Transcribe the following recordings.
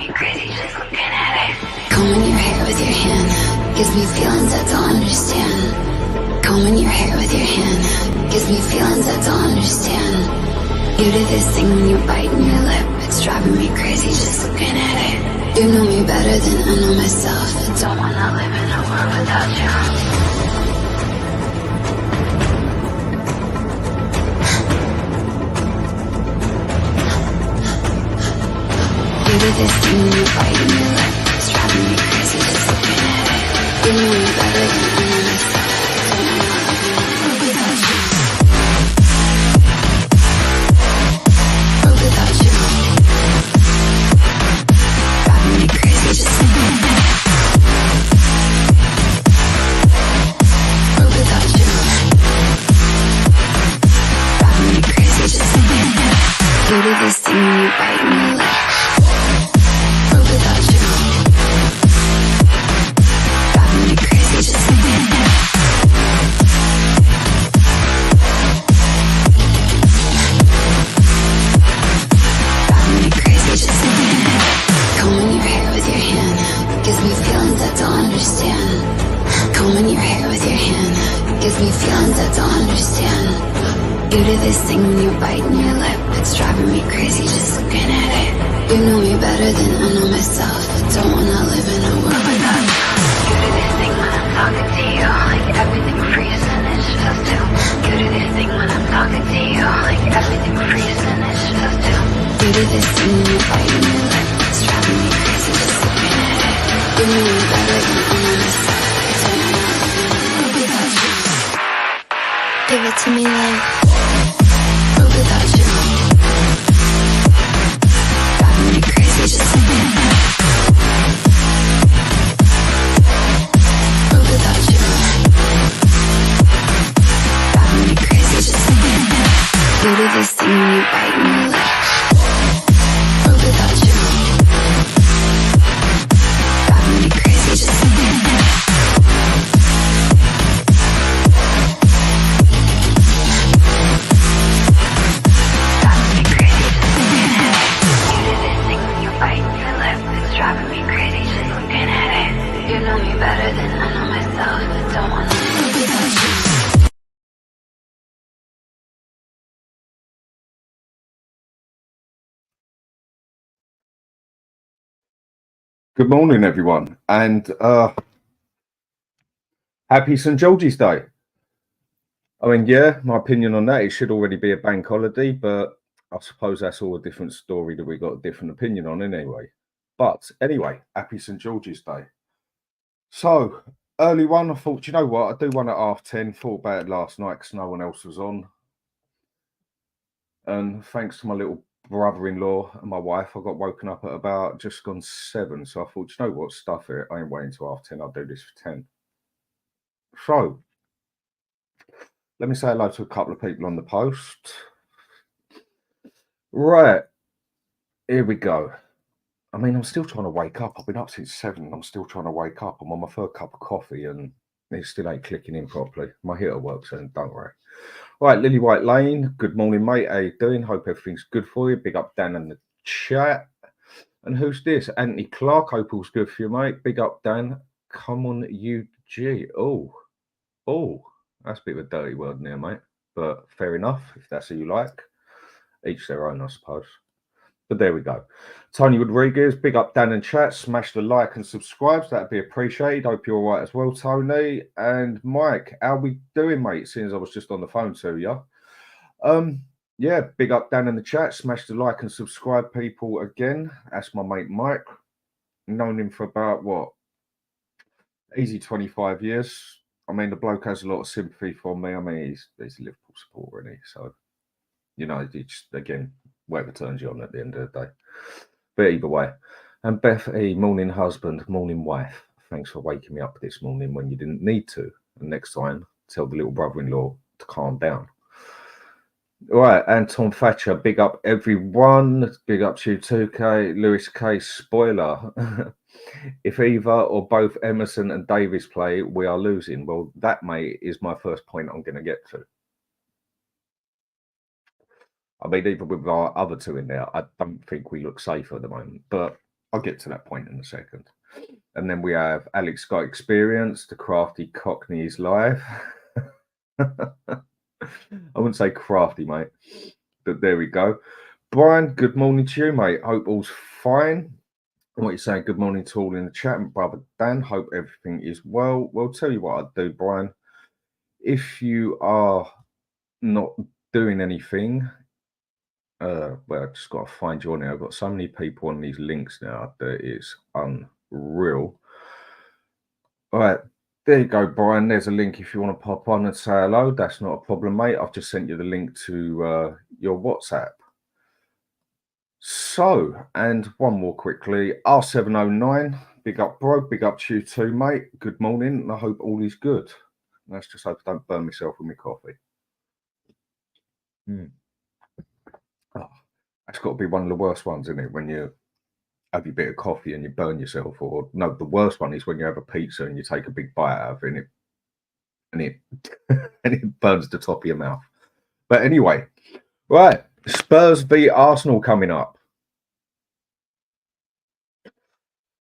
me crazy just looking at it. Combing your hair with your hand gives me feelings I don't understand. Combing your hair with your hand gives me feelings I don't understand. You do this thing when you're biting your lip. It's driving me crazy just looking at it. You know me better than I know myself. I don't wanna live in a world without you. You do this thing when you're biting your lip. It's driving me crazy just looking at it. You know me better than I know myself. I don't wanna live in a world without you. World without you. Driving me crazy just looking at it. World without you. Driving me crazy just looking at it. You do this thing when you're biting your lip. Without you, driving me crazy just looking at it. Driving me crazy just looking at it. Combing your hair with your hand gives me feelings I don't understand. Combing your hair with your hand gives me feelings I don't understand. You do this thing when you're biting your lip. It's driving me crazy just looking at it. You know me better than I know myself. I don't wanna live in a world without you. You do this thing when I'm talking to you, like everything freezing, it's just you. You do this thing when I'm talking to you, like everything freezing, it's just you. You do this thing when you're biting your lip. It's driving me crazy just looking at it. You know me better than I know myself. I don't wanna live in a world without you. Give it to me like world without you. Driving me crazy just looking at it. World without you. Driving me crazy just looking at it. You do this thing when you're biting your lip. World without you. Driving me crazy just looking at it. Driving me crazy just looking at it. You know me better than I know myself. I don't wanna live without you. Good morning, everyone, and happy St. George's Day. I mean, yeah, my opinion on that, it should already be a bank holiday, but I suppose that's all a different story that we got a different opinion on anyway. But anyway, happy St. George's Day. So, early one, I thought, you know what, I do one at 10:30, thought about it last night because no one else was on. And thanks to my little brother-in-law and my wife, I got woken up at about just gone 7. So I thought, you know what, stuff it, I ain't waiting till 10:30, I'll do this for 10. So, let me say hello to a couple of people on the post. Right, here we go. I mean, I'm still trying to wake up. I've been up since 7. I'm still trying to wake up. I'm on my third cup of coffee and it still ain't clicking in properly. My heater works and don't worry. Right, Lily White Lane. Good morning, mate. How you doing? Hope everything's good for you. Big up Dan in the chat. And who's this? Anthony Clark. Hope all's good for you, mate. Big up Dan. Come on, UG. Oh, that's a bit of a dirty word now, mate. But fair enough, if that's who you like. Each their own, I suppose. But there we go. Tony Rodriguez, big up Dan and chat. Smash the like and subscribe. That'd be appreciated. Hope you're all right as well, Tony. And Mike, how we doing, mate? Since I was just on the phone to you. Yeah, big up Dan in the chat. Smash the like and subscribe, people, again. That's my mate Mike. Known him for about, what? Easy 25 years. I mean, the bloke has a lot of sympathy for me. I mean, he's a Liverpool supporter, isn't he? So, you know, it's, again, whatever turns you on at the end of the day. But either way. And Beth E, morning husband, morning wife. Thanks for waking me up this morning when you didn't need to. And next time, tell the little brother-in-law to calm down. All right, Anton Thatcher, big up everyone. Big up to you too, K. Lewis K, spoiler. If either or both Emerson and Davis play, we are losing. Well, that, mate, is my first point I'm going to get to. I mean, even with our other two in there, I don't think we look safe at the moment. But I'll get to that point in a second. And then we have Alex got experience. The crafty Cockney is live. I wouldn't say crafty, mate, but there we go. Brian, good morning to you, mate. Hope all's fine. What you saying? Good morning to all in the chat, and brother Dan. Hope everything is well. Well, tell you what I'd do, Brian. If you are not doing anything, well, I just got to find you on there. I've got so many people on these links now that it's unreal. All right, there you go, Brian. There's a link if you want to pop on and say hello. That's not a problem, mate. I've just sent you the link to your WhatsApp. So, and one more quickly, R709, big up, bro, big up to you too, mate. Good morning, and I hope all is good. Let's just hope I don't burn myself with my coffee. Oh, that's got to be one of the worst ones, isn't it? When you have your bit of coffee and you burn yourself, or no, the worst one is when you have a pizza and you take a big bite out of it and it and it burns the top of your mouth. But anyway, right, Spurs v Arsenal coming up.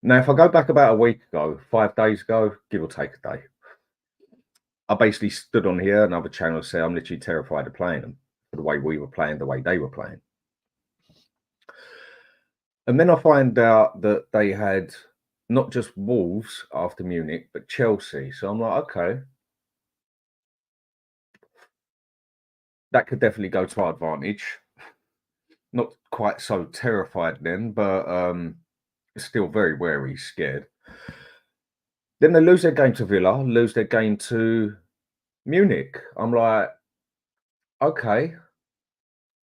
Now, if I go back about a week ago, 5 days ago, give or take a day, I basically stood on here and other channels said I'm literally terrified of playing them, the way we were playing, the way they were playing. And then I find out that they had not just Wolves after Munich, but Chelsea. So I'm like, okay, that could definitely go to our advantage. Not quite so terrified then, but still very wary, scared. Then they lose their game to Villa, lose their game to Munich. I'm like, okay,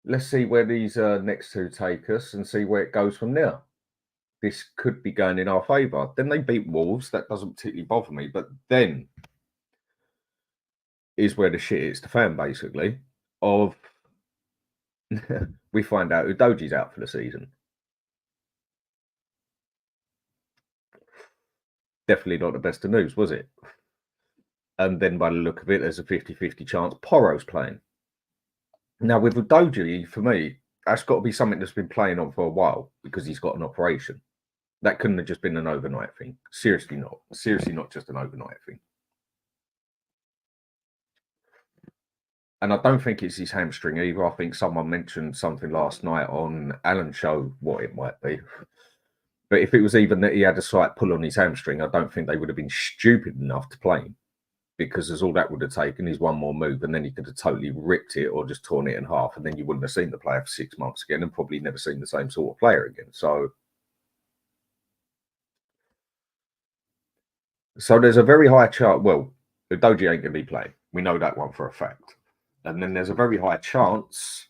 let's see where these next two take us and see where it goes from there. This could be going in our favour. Then they beat Wolves. That doesn't particularly bother me. But then is where the shit hits the fan, basically, of we find out Udogie's out for the season. Definitely not the best of news, was it? And then by the look of it, there's a 50-50 chance Porro's playing. Now, with Udogie, for me, that's got to be something that's been playing on for a while because he's got an operation. That couldn't have just been an overnight thing. Seriously not. Seriously not just an overnight thing. And I don't think it's his hamstring either. I think someone mentioned something last night on Alan's show, what it might be. But if it was even that he had a slight pull on his hamstring, I don't think they would have been stupid enough to play him. Because as all that would have taken is one more move, and then he could have totally ripped it or just torn it in half, and then you wouldn't have seen the player for 6 months again and probably never seen the same sort of player again. So there's a very high chance. Well, Udogie ain't going to be playing. We know that one for a fact. And then there's a very high chance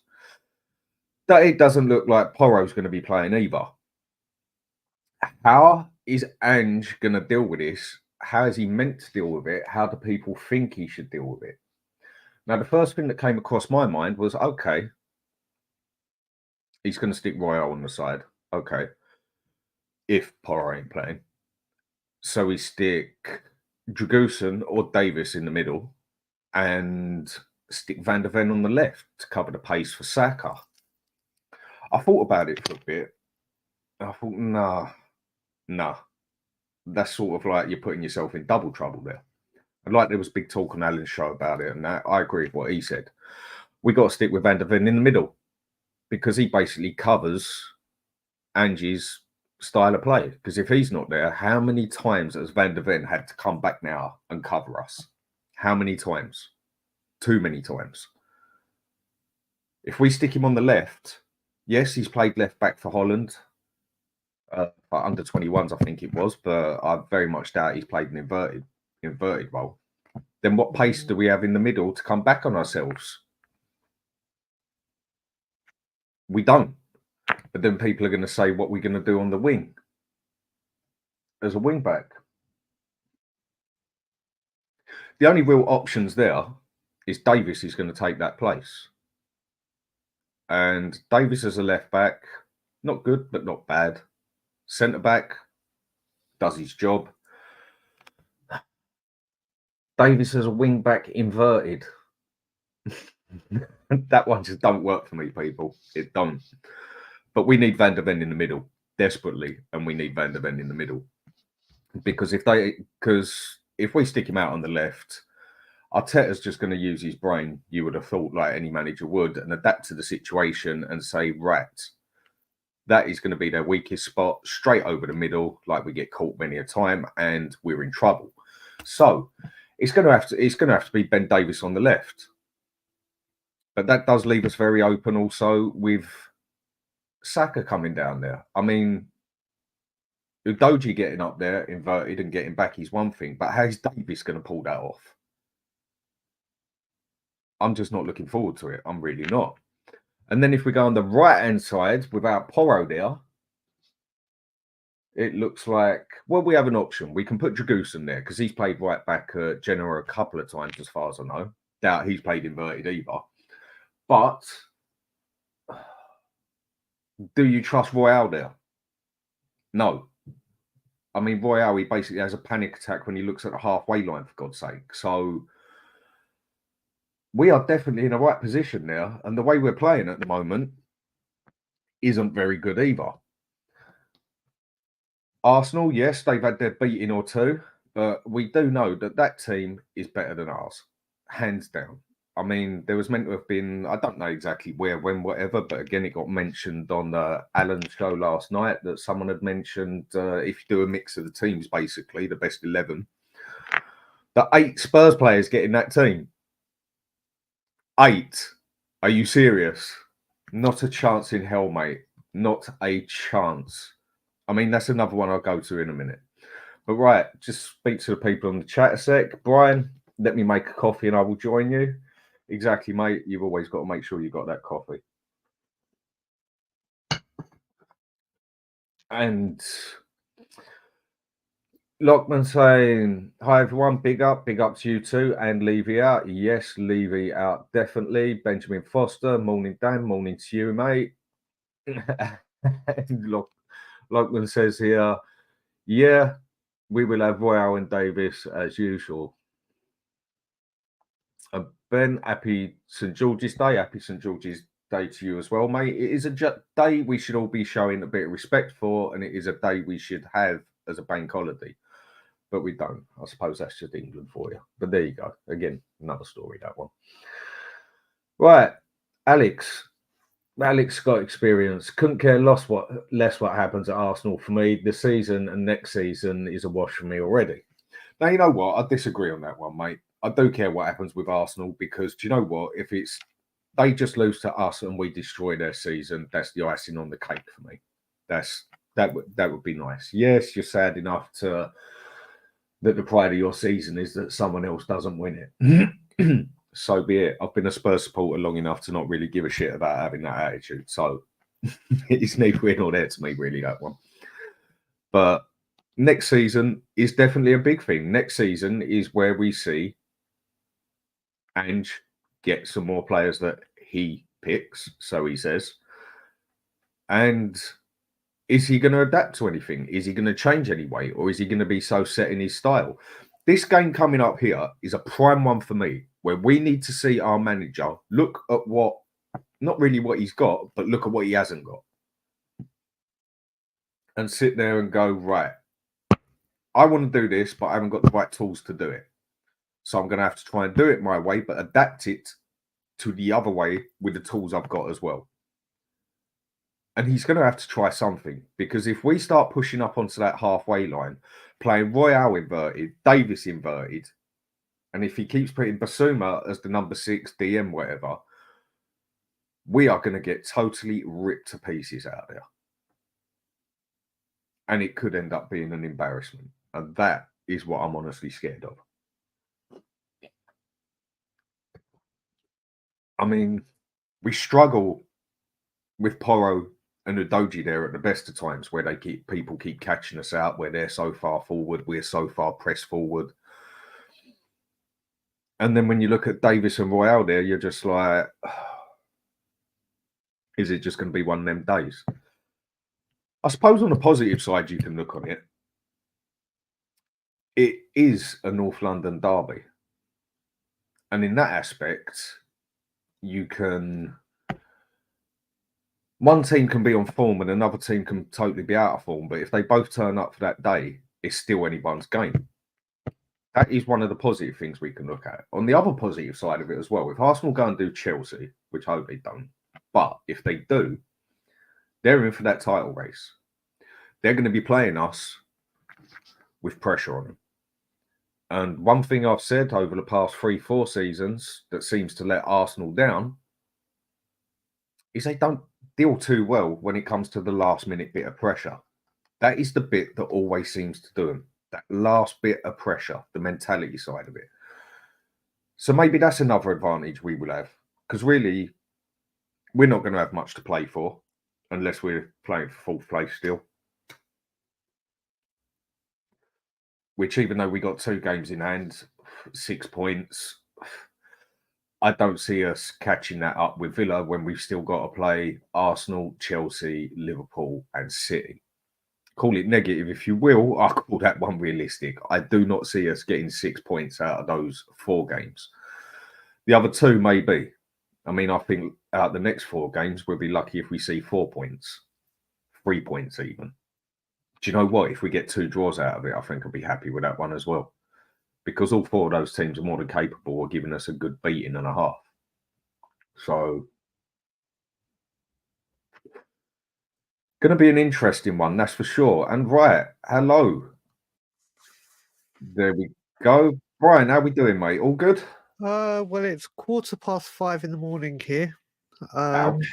that it doesn't look like Porro's going to be playing either. How is Ange going to deal with this? How is he meant to deal with it? How do people think he should deal with it? Now, the first thing that came across my mind was, okay, he's going to stick Royal on the side. Okay. If Porro ain't playing. So we stick Dragusin or Davis in the middle and stick Van der Ven on the left to cover the pace for Saka. I thought about it for a bit. I thought, nah. That's sort of like you're putting yourself in double trouble there. And like there was big talk on Alan's show about it, and I agree with what he said. We got to stick with Van der Ven in the middle because he basically covers Ange's style of play. Because if he's not there, how many times has Van der Ven had to come back now and cover us? How many times? Too many times. If we stick him on the left, yes, he's played left back for Holland. Under 21s, I think it was, but I very much doubt he's played an inverted role. Then what pace do we have in the middle to come back on ourselves? We don't. But then people are going to say what we're going to do on the wing as a wing back. The only real options there is Davis is going to take that place. And Davis as a left back, not good, but not bad. Centre back does his job. Davis as a wing back inverted. That one just don't work for me, people. It don't. But we need Van der Ven in the middle. desperately, and we need Van der Ven in the middle. Because if we stick him out on the left, Arteta's just going to use his brain, you would have thought, like any manager would, and adapt to the situation and say, right, that is going to be their weakest spot, straight over the middle, like we get caught many a time, and we're in trouble. So it's going to have to be Ben Davies on the left. But that does leave us very open also with Saka coming down there. I mean, Udogie getting up there inverted and getting back is one thing, but how's Davies going to pull that off? I'm just not looking forward to it. I'm really not. And then if we go on the right-hand side without Porro there, it looks like, well, we have an option. We can put Dragusin there because he's played right back at Genoa a couple of times, as far as I know. Doubt he's played inverted either. But do you trust Royale there? No. I mean, Royale, he basically has a panic attack when he looks at the halfway line, for God's sake. So we are definitely in the right position there. And the way we're playing at the moment isn't very good either. Arsenal, yes, they've had their beating or two, but we do know that that team is better than ours, hands down. I mean, there was meant to have been, I don't know exactly where, when, whatever, but again, it got mentioned on Alan's show last night that someone had mentioned if you do a mix of the teams, basically, the best 11, the 8 Spurs players get in that team. 8. Are you serious? Not a chance in hell, mate. Not a chance. I mean, that's another one I'll go to in a minute. But right, just speak to the people on the chat a sec. Brian, let me make a coffee and I will join you. Exactly, mate. You've always got to make sure you've got that coffee. And Lockman saying, hi, everyone. Big up to you too. And Levy out. Yes, Levy out, definitely. Benjamin Foster, morning, Dan. Morning to you, mate. And Lockman says here, yeah, we will have Royale and Davis as usual. Ben, happy St. George's Day. Happy St. George's Day to you as well, mate. It is a day we should all be showing a bit of respect for, and it is a day we should have as a bank holiday. But we don't. I suppose that's just England for you. But there you go. Again, another story, that one. Right, Alex. Alex got experience. Couldn't care less what happens at Arsenal for me. The season and next season is a wash for me already. Now, you know what? I disagree on that one, mate. I do care what happens with Arsenal because, do you know what? If it's they just lose to us and we destroy their season, that's the icing on the cake for me. That would be nice. Yes, you're sad enough that the pride of your season is that someone else doesn't win it. So be it. I've been a Spurs supporter long enough to not really give a shit about having that attitude. So it's neither here nor there to me, really, that one. But next season is definitely a big thing. Next season is where we see Ange get some more players that he picks, so he says. And is he going to adapt to anything? Is he going to change anyway? Or is he going to be so set in his style? This game coming up here is a prime one for me, where we need to see our manager look at not really what he's got, but look at what he hasn't got. And sit there and go, right, I want to do this, but I haven't got the right tools to do it. So I'm going to have to try and do it my way, but adapt it to the other way with the tools I've got as well. And he's going to have to try something, because if we start pushing up onto that halfway line, playing Royale inverted, Davis inverted, and if he keeps putting Basuma as the number 6, DM, whatever, we are going to get totally ripped to pieces out there. And it could end up being an embarrassment. And that is what I'm honestly scared of. I mean, we struggle with Porro and Udogie there at the best of times, where people keep catching us out, where they're so far forward, we're so far pressed forward. And then when you look at Davis and Royale there, you're just like, is it just going to be one of them days? I suppose on the positive side, you can look on it. It is a North London derby. And in that aspect, you can one team can be on form and another team can totally be out of form, but if they both turn up for that day, it's still anyone's game. That is one of the positive things we can look at. On the other positive side of it as well, if Arsenal go and do Chelsea, which I hope they don't, but if they do, they're in for that title race. They're going to be playing us with pressure on them. And one thing I've said over the past 3-4 seasons that seems to let Arsenal down is they don't deal too well when it comes to the last minute bit of pressure. That is the bit that always seems to do them. That last bit of pressure, the mentality side of it. So maybe that's another advantage we will have. Because really, we're not going to have much to play for unless we're playing for 4th place still. Which, even though we got 2 games in hand, 6 points, I don't see us catching that up with Villa when we've still got to play Arsenal, Chelsea, Liverpool and City. Call it negative if you will. I call that one realistic. I do not see us getting 6 points out of those 4 games. The other 2 maybe. I mean, I think out of the next 4 games, we'll be lucky if we see 4 points, 3 points even. Do you know what? If we get 2 draws out of it, I think I'll be happy with that one as well. Because all 4 of those teams are more than capable of giving us a good beating and a half. So, going to be an interesting one, that's for sure. And right, hello. There we go. Brian, how we doing, mate? All good? Well, it's 5:15 in the morning here. Ouch.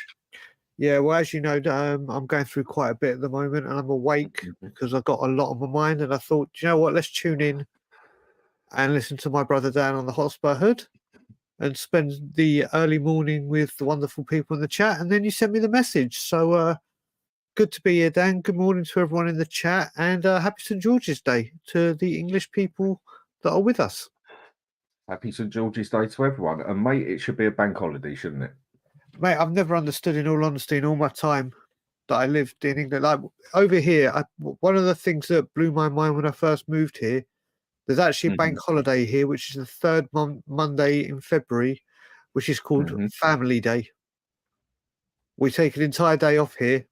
Yeah, well, as you know, I'm going through quite a bit at the moment, and I'm awake because I've got a lot on my mind. And I thought, do you know what? Let's tune in and listen to my brother Dan on the HotspurHood and spend the early morning with the wonderful people in the chat. And then you sent me the message. So good to be here, Dan. Good morning to everyone in the chat, and happy St. George's Day to the English people that are with us. Happy St. George's Day to everyone. And mate, it should be a bank holiday, shouldn't it? Mate, I've never understood, in all honesty, in all my time that I lived in England. Like over here, one of the things that blew my mind when I first moved here, there's actually a bank holiday here, which is the 3rd Monday in February, which is called Family Day. We take an entire day off here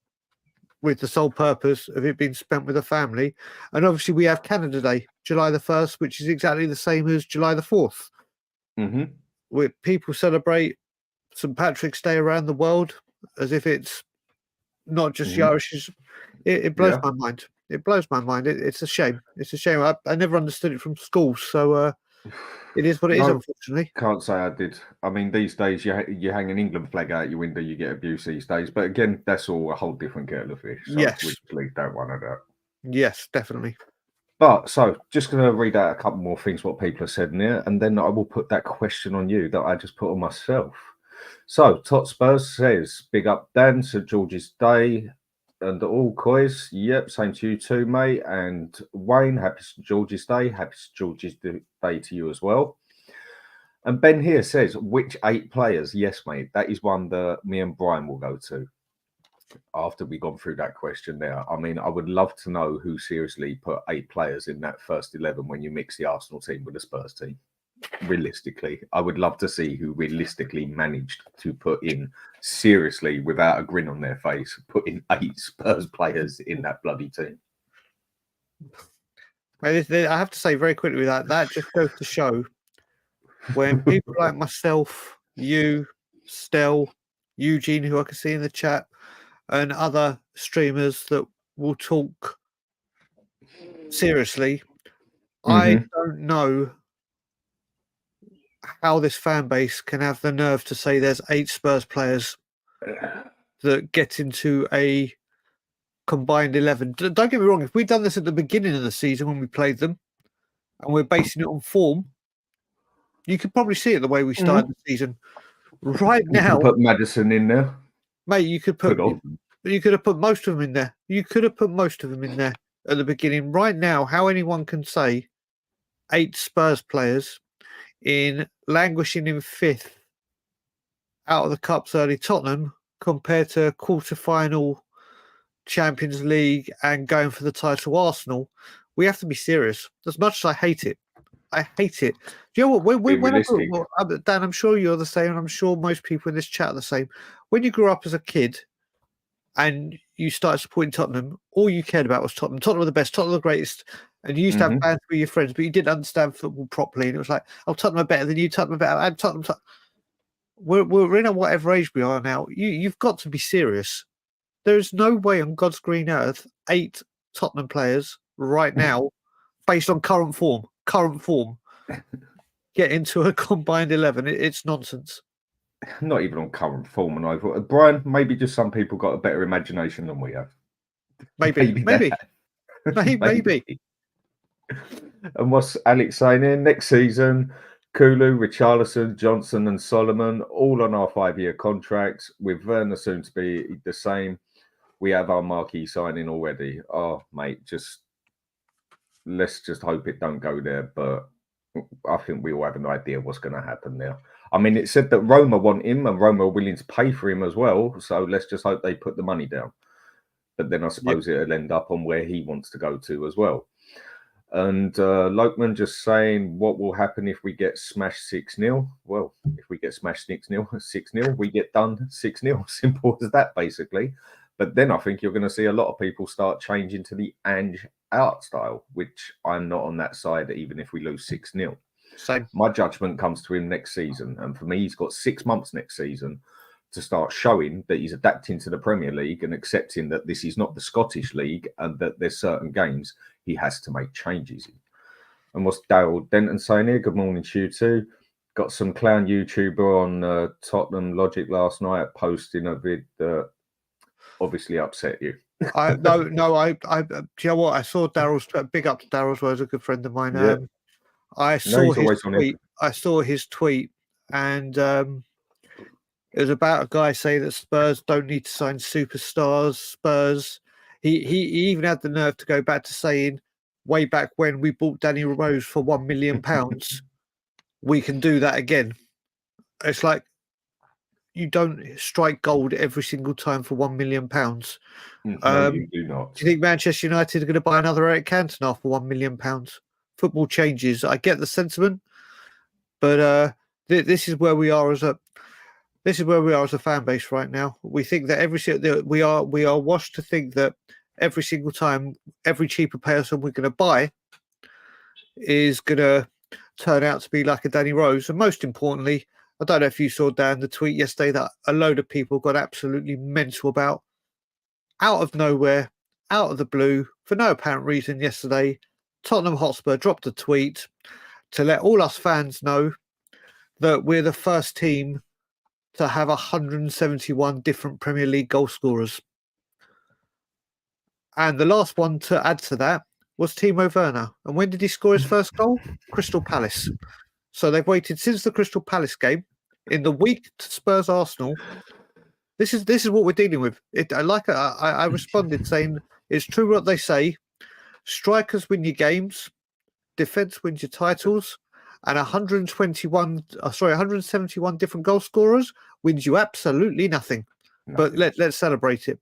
with the sole purpose of it being spent with a family. And obviously we have Canada Day, July the 1st, which is exactly the same as July the 4th. Where people celebrate St. Patrick's Day around the world as if it's not just the Irish. It blows my mind. It blows my mind. It's a shame. It's a shame. I never understood it from school. So it is what it is, unfortunately. Can't say I did. I mean, these days you hang an England flag out your window, you get abuse these days. But again, that's all a whole different kettle of fish. So yes. We just leave that one at that. Yes, definitely. But so just going to read out a couple more things what people have said in here, and then I will put that question on you that I just put on myself. So, Tot Spurs says, big up Dan, St. George's Day and all coys. Yep, same to you too, mate. And Wayne, happy St. George's Day. Happy St. George's Day to you as well. And Ben here says, which 8 players? Yes, mate, that is one that me and Brian will go to after we've gone through that question there. I mean, I would love to know who seriously put 8 players in that first 11 when you mix the Arsenal team with the Spurs team. Realistically, I would love to see who realistically managed to put in, seriously, without a grin on their face, put in 8 Spurs players in that bloody team. I have to say very quickly that just goes to show when people like myself, you, Stel, Eugene, who I can see in the chat, and other streamers that will talk seriously, I don't know how this fan base can have the nerve to say there's 8 Spurs players that get into a combined 11. Don't get me wrong, if we'd done this at the beginning of the season when we played them and we're basing it on form, you could probably see it the way we started the season. Right now, you could put Maddison in there, mate. You could have put most of them in there. You could have put most of them in there at the beginning. Right now, how anyone can say 8 Spurs players in languishing in 5th out of the Cups early Tottenham compared to quarter-final Champions League and going for the title Arsenal, we have to be serious. As much as I hate it. I hate it. Do you know what? Dan, I'm sure you're the same, and I'm sure most people in this chat are the same. When you grew up as a kid and you started supporting Tottenham, all you cared about was Tottenham. Tottenham were the best, Tottenham were the greatest. And you used to have fans with your friends, but you didn't understand football properly. And it was like, oh, Tottenham are better than you, Tottenham are better. And Tottenham. We're in a whatever age we are now. You've got to be serious. There is no way on God's green earth 8 Tottenham players right now, based on current form, get into a combined 11. It's nonsense. Not even on current form. And I thought, Brian, maybe just some people got a better imagination than we have. Maybe. And what's Alex saying here? Next season, Kulu, Richarlison, Johnson and Solomon, all on our 5-year contracts, with Werner soon to be the same. We have our marquee signing already. Oh, mate, let's just hope it don't go there. But I think we all have an idea what's going to happen there. I mean, it said that Roma want him and Roma are willing to pay for him as well. So let's just hope they put the money down. But then I suppose it'll end up on where he wants to go to as well. And Lokman just saying, what will happen if we get smashed 6-0? Well, if we get smashed 6-0, we get done 6-0. Simple as that, basically. But then I think you're going to see a lot of people start changing to the Ange Adapt style, which I'm not on that side, even if we lose 6-0. Same. My judgment comes to him next season. And for me, he's got 6 months next season to start showing that he's adapting to the Premier League and accepting that this is not the Scottish League and that there's certain games he has to make changes in. And what's Daryl Denton saying here? Good morning to you too. Got some clown YouTuber on Tottenham Logic last night posting a vid that obviously upset you. Do you know what? I saw Daryl's, big up to Daryl's words, a good friend of mine. Yeah. I saw his tweet and it was about a guy saying that Spurs don't need to sign superstars. Spurs. He even had the nerve to go back to saying, way back when we bought Danny Rose for £1 million, we can do that again. It's like, you don't strike gold every single time for £1 million. No, you do not. Do you think Manchester United are going to buy another Eric Cantona for £1 million? Football changes. I get the sentiment, but this is where we are as a fan base right now. We think that we are washed to think that every single time, every cheaper person we're going to buy is going to turn out to be like a Danny Rose. And most importantly, I don't know if you saw, Dan, the tweet yesterday that a load of people got absolutely mental about. Out of nowhere, out of the blue, for no apparent reason yesterday, Tottenham Hotspur dropped a tweet to let all us fans know that we're the first team to have 171 different Premier League goal scorers. And the last one to add to that was Timo Werner. And when did he score his first goal? Crystal Palace. So they've waited since the Crystal Palace game in the week to Spurs Arsenal. This is what we're dealing with. I responded saying it's true what they say. Strikers win your games, defense wins your titles, and 171 different goal scorers wins you absolutely nothing. But let's celebrate it.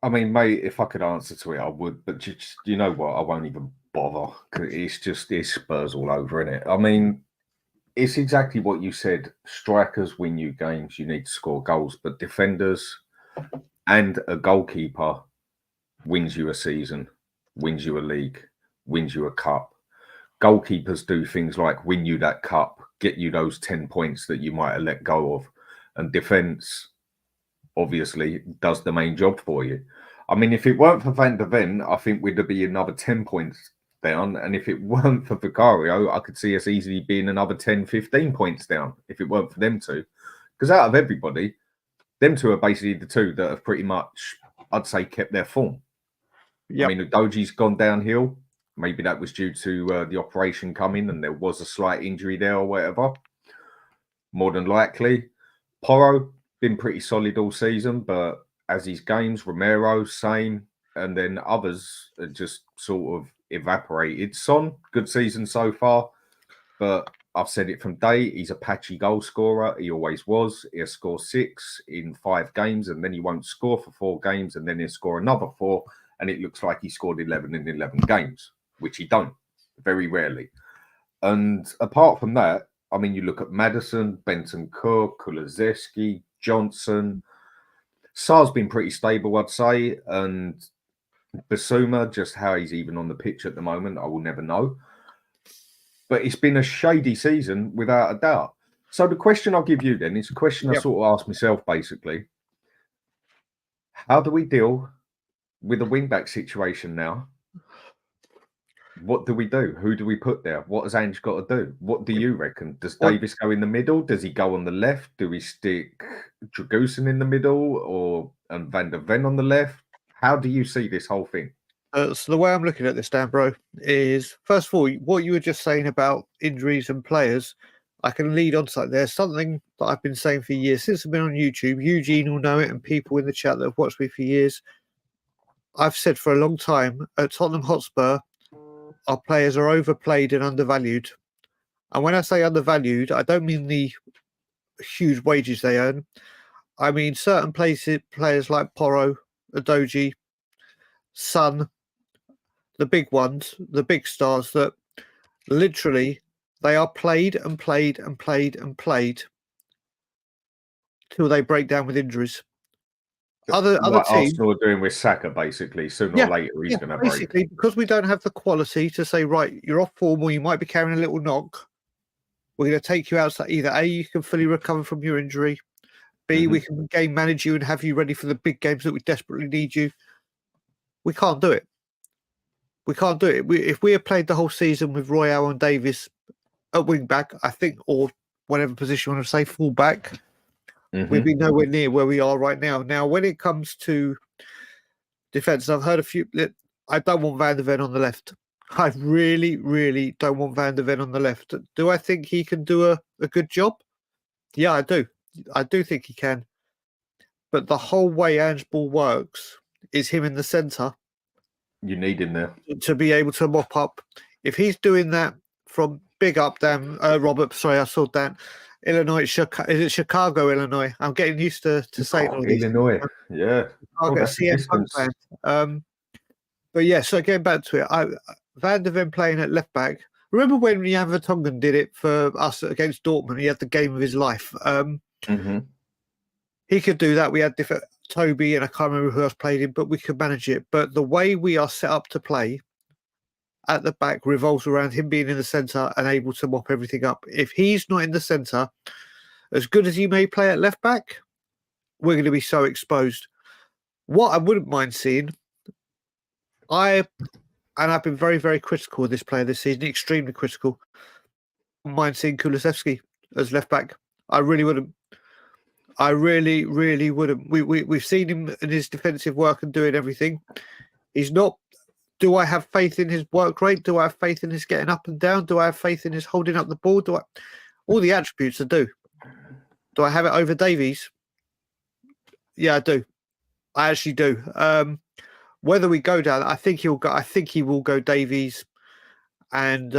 I mean, mate, if I could answer to it, I would. But just, you know what? I won't even bother. It's Spurs all over, isn't it? I mean, it's exactly what you said. Strikers win you games. You need to score goals. But defenders and a goalkeeper wins you a season, wins you a league, wins you a cup. Goalkeepers do things like win you that cup, get you those 10 points that you might have let go of. And defence, obviously, does the main job for you. I mean, if it weren't for Van der Ven, I think we'd be another 10 points down. And if it weren't for Vicario, I could see us easily being another 10, 15 points down if it weren't for them two. Because out of everybody, them two are basically the two that have pretty much, I'd say, kept their form. Yep. I mean, Udogie's gone downhill. Maybe that was due to the operation coming and there was a slight injury there or whatever. More than likely. Porro, been pretty solid all season, but as his games, Romero, same. And then others are just sort of evaporated. Son, good season so far. But I've said it from day, he's a patchy goal scorer. He always was. He'll score 6 in 5 games and then he won't score for 4 games and then he'll score another 4. And it looks like he scored 11 in 11 games, which he don't, very rarely. And apart from that, I mean, you look at Maddison, Benton Cook, Kulusevski, Johnson. Sar's been pretty stable, I'd say, and Basuma, just how he's even on the pitch at the moment, I will never know. But it's been a shady season without a doubt. So the question I'll give you then is a question I sort of asked myself basically. How do we deal with the wing-back situation now? What do we do? Who do we put there? What has Ange got to do? What do you reckon? Does Davis go in the middle? Does he go on the left? Do we stick Dragusin in the middle and Van der Ven on the left? How do you see this whole thing? So the way I'm looking at this, Dan, bro, is first of all, what you were just saying about injuries and players, I can lead on to that. There's something that I've been saying for years since I've been on YouTube. Eugene will know it, and people in the chat that have watched me for years. I've said for a long time at Tottenham Hotspur, our players are overplayed and undervalued. And when I say undervalued, I don't mean the huge wages they earn. I mean certain players like Porro, Udogie, Son, the big ones, the big stars that literally they are played and played and played and played till they break down with injuries. Other teams, Arsenal are doing with Saka, basically. Sooner or later, he's going to break. Basically, because we don't have the quality to say, right, you're off form or you might be carrying a little knock. We're going to take you out so either A, you can fully recover from your injury, B, we can game manage you and have you ready for the big games that we desperately need you. We can't do it. We can't do it. If we had played the whole season with Royale and Davis at wing back, I think, or whatever position you want to say, fullback, we'd be nowhere near where we are right now. Now, when it comes to defence, I've heard a few. I don't want Van der Ven on the left. I really, really don't want Van der Ven on the left. Do I think he can do a good job? Yeah, I do. I do think he can. But the whole way Ange Ball works is him in the centre. You need him there to be able to mop up. If he's doing that from big up, Dan, Robert, sorry, I saw Dan, Illinois, is it Chicago, Illinois? I'm getting used to saying all these. Illinois, yeah. But yeah, so getting back to it, Van der Ven playing at left back. Remember when Jan Vertonghen did it for us against Dortmund? He had the game of his life. He could do that. We had different Toby and I can't remember who else played him, but we could manage it. But the way we are set up to play at the back revolves around him being in the centre and able to mop everything up. If he's not in the centre, as good as he may play at left back, we're going to be so exposed. What I wouldn't mind seeing, I've been very, very critical of this player this season, extremely critical. I wouldn't mind seeing Kulusevski as left back. I really wouldn't. I really, really wouldn't. We've seen him in his defensive work and doing everything. He's not. Do I have faith in his work rate? Do I have faith in his getting up and down? Do I have faith in his holding up the ball? All the attributes I do. Do I have it over Davies? Yeah, I do. I actually do. Whether we go down, I think he'll go. I think he will go Davies and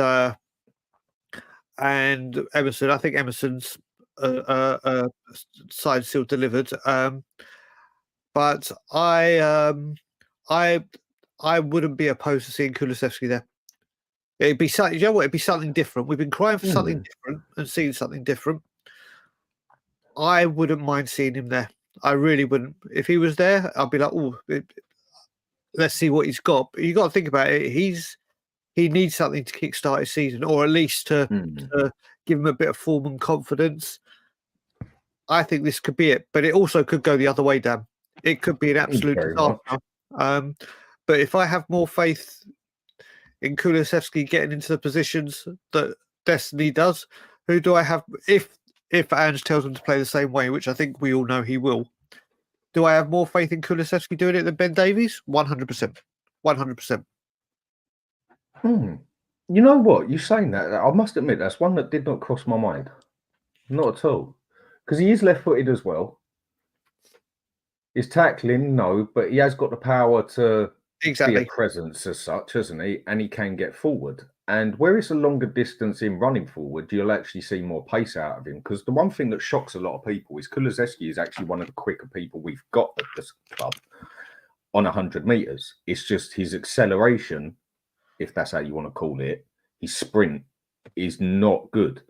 Emerson. I think Emerson's side still delivered. But I wouldn't be opposed to seeing Kulusevski there. It'd be something. You know what? It'd be something different. We've been crying for something different and seeing something different. I wouldn't mind seeing him there. I really wouldn't. If he was there, I'd be like, oh, let's see what he's got. But you got to think about it. He needs something to kickstart his season, or at least to give him a bit of form and confidence. I think this could be it, but it also could go the other way, Dan. It could be an absolute disaster. But if I have more faith in Kulusevski getting into the positions that Destiny does, who do I have? If Ange tells him to play the same way, which I think we all know he will, do I have more faith in Kulusevski doing it than Ben Davies? 100%. 100%. You know what? You're saying that. I must admit, that's one that did not cross my mind. Not at all. Because he is left-footed as well. His tackling, no, but he has got the power to be a presence as such, hasn't he? And he can get forward. And where it's a longer distance in running forward, you'll actually see more pace out of him. Because the one thing that shocks a lot of people is Kulusevski is actually one of the quicker people we've got at this club on 100 metres. It's just his acceleration, if that's how you want to call it, his sprint is not good.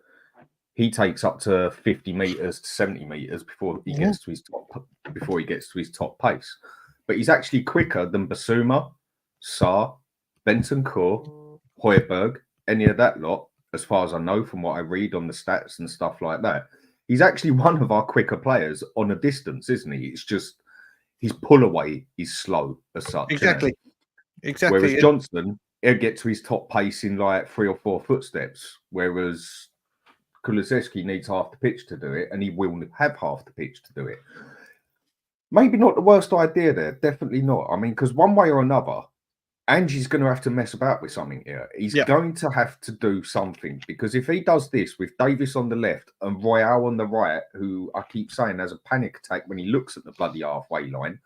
he takes up to 50 meters to 70 meters before he gets to his top pace. But he's actually quicker than Basuma, Sarr, Bentancur, Højbjerg, any of that lot, as far as I know from what I read on the stats and stuff like that. He's actually one of our quicker players on a distance, isn't he? It's just his pull away is slow as such. Exactly. Exactly. Whereas Johnson, he'll get to his top pace in like 3 or 4 footsteps, whereas Kulusevski needs half the pitch to do it, and he will have half the pitch to do it. Maybe not the worst idea there. Definitely not. I mean, because one way or another, Angie's going to have to mess about with something here. He's going to have to do something, because if he does this with Davis on the left and Royale on the right, who I keep saying has a panic attack when he looks at the bloody halfway line,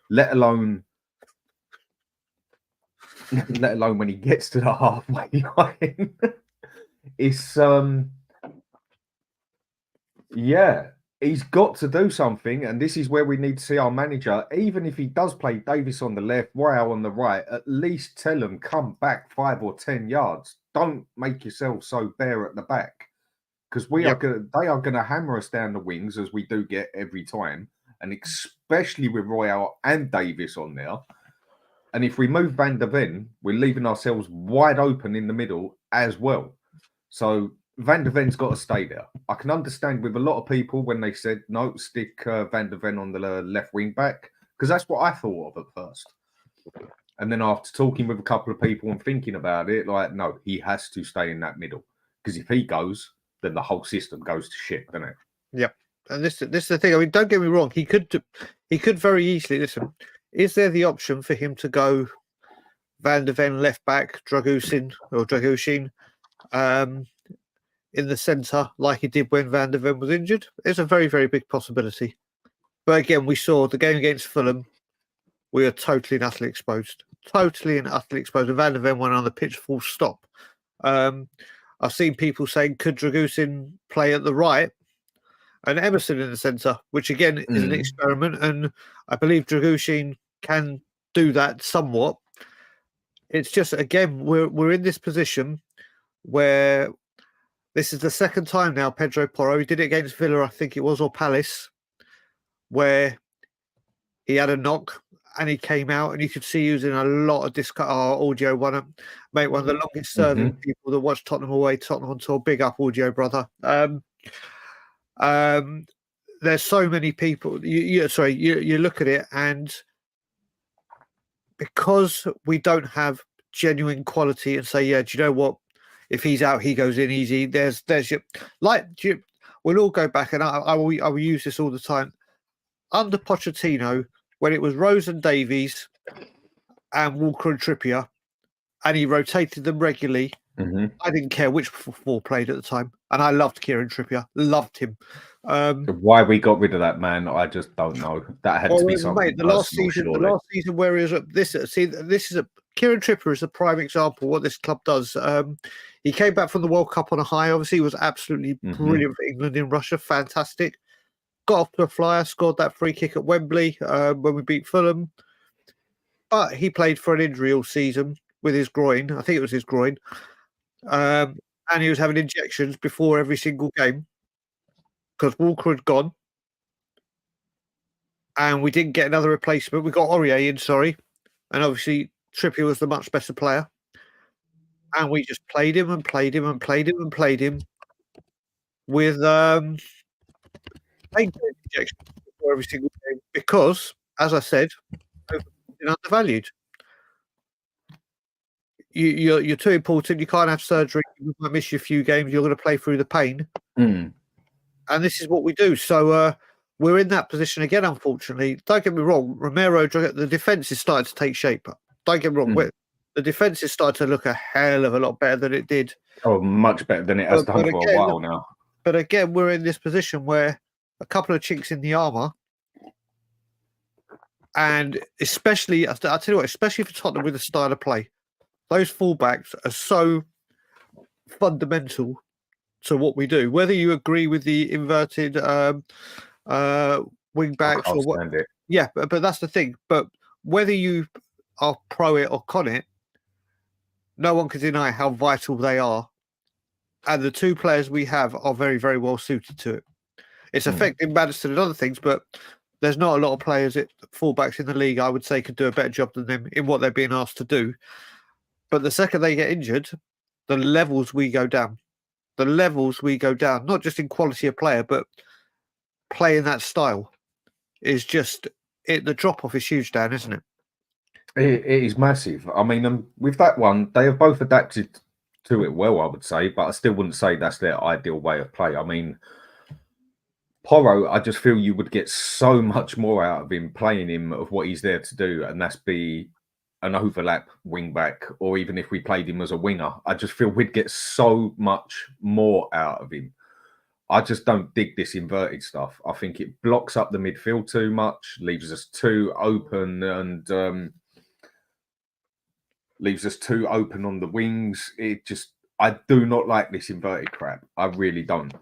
let alone when he gets to the halfway line, it's he's got to do something, and this is where we need to see our manager. Even if he does play Davis on the left, Royale on the right, at least tell him come back 5 or 10 yards. Don't make yourself so bare at the back, because they are going to hammer us down the wings, as we do get every time, and especially with Royale and Davis on there. And if we move Van der Ven, we're leaving ourselves wide open in the middle as well. So Van der Ven's got to stay there. I can understand with a lot of people when they said, no, stick Van der Ven on the left wing back, because that's what I thought of at first. And then after talking with a couple of people and thinking about it, like, no, he has to stay in that middle, because if he goes, then the whole system goes to shit, doesn't it? Yeah. And this is the thing. I mean, don't get me wrong. He could very easily, listen, is there the option for him to go Van der Ven left back, Dragushin in the centre, like he did when Van der Ven was injured? It's a very, very big possibility. But again, we saw the game against Fulham, we are totally and utterly exposed. Totally and utterly exposed. And Van der Ven went on the pitch full stop. I've seen people saying, could Dragushin play at the right and Emerson in the centre, which again is an experiment. And I believe Dragushin can do that somewhat. It's just, again, we're in this position where this is the second time now Pedro Porro, he did it against Villa, I think it was, or Palace, where he had a knock and he came out and you could see he was in a lot of audio one of the longest serving people that watched Tottenham away, Tottenham on tour. Big up, audio brother. There's so many people. You look at it, and because we don't have genuine quality and say, yeah, do you know what? If he's out, he goes in easy. There's your, we'll all go back, and I will use this all the time. Under Pochettino, when it was Rose and Davies and Walker and Trippier, and he rotated them regularly, I didn't care which four played at the time, and I loved Kieran Trippier, loved him. Why we got rid of that man, I just don't know. That had to be something. Mate, the last season where he was this is a Kieran Trippier is a prime example of what this club does. He came back from the World Cup on a high. Obviously, he was absolutely brilliant for England in Russia. Fantastic. Got off to a flyer, scored that free kick at Wembley when we beat Fulham. But he played for an injury all season with his groin. I think it was his groin. And he was having injections before every single game because Walker had gone. And we didn't get another replacement. We got Aurier in, and obviously Trippier was the much better player. And we just played him and played him and played him and played him with injections before every single game because, as I said, they're undervalued. You're too important. You can't have surgery. You might miss you a few games. You're going to play through the pain. And this is what we do. So we're in that position again, unfortunately. Don't get me wrong. Romero, the defence is starting to take shape. Don't get me wrong. The defence is starting to look a hell of a lot better than it did. Oh, much better than it has done for a while now. But again, we're in this position where a couple of chinks in the armour, and especially, I'll tell you what, especially for Tottenham with the style of play, those fullbacks are so fundamental to what we do. Whether you agree with the inverted wing backs or what, yeah, but that's the thing. But whether you are pro it or con it, no one can deny how vital they are and the two players we have are very, very well suited to it. It's affecting Maddison and other things, but there's not a lot of players at fullbacks in the league, I would say, could do a better job than them in what they're being asked to do. But the second they get injured, the levels we go down. The levels we go down, not just in quality of player, but playing that style is just it. The drop off is huge, Dan, isn't it? It is massive. I mean, with that one, they have both adapted to it well, I would say, but I still wouldn't say that's their ideal way of play. I mean, Porro, I just feel you would get so much more out of him playing him of what he's there to do, and that's be an overlap wing back, or even if we played him as a winger, I just feel we'd get so much more out of him. I just don't dig this inverted stuff. I think it blocks up the midfield too much, leaves us too open, and leaves us too open on the wings. I do not like this inverted crap. I really don't.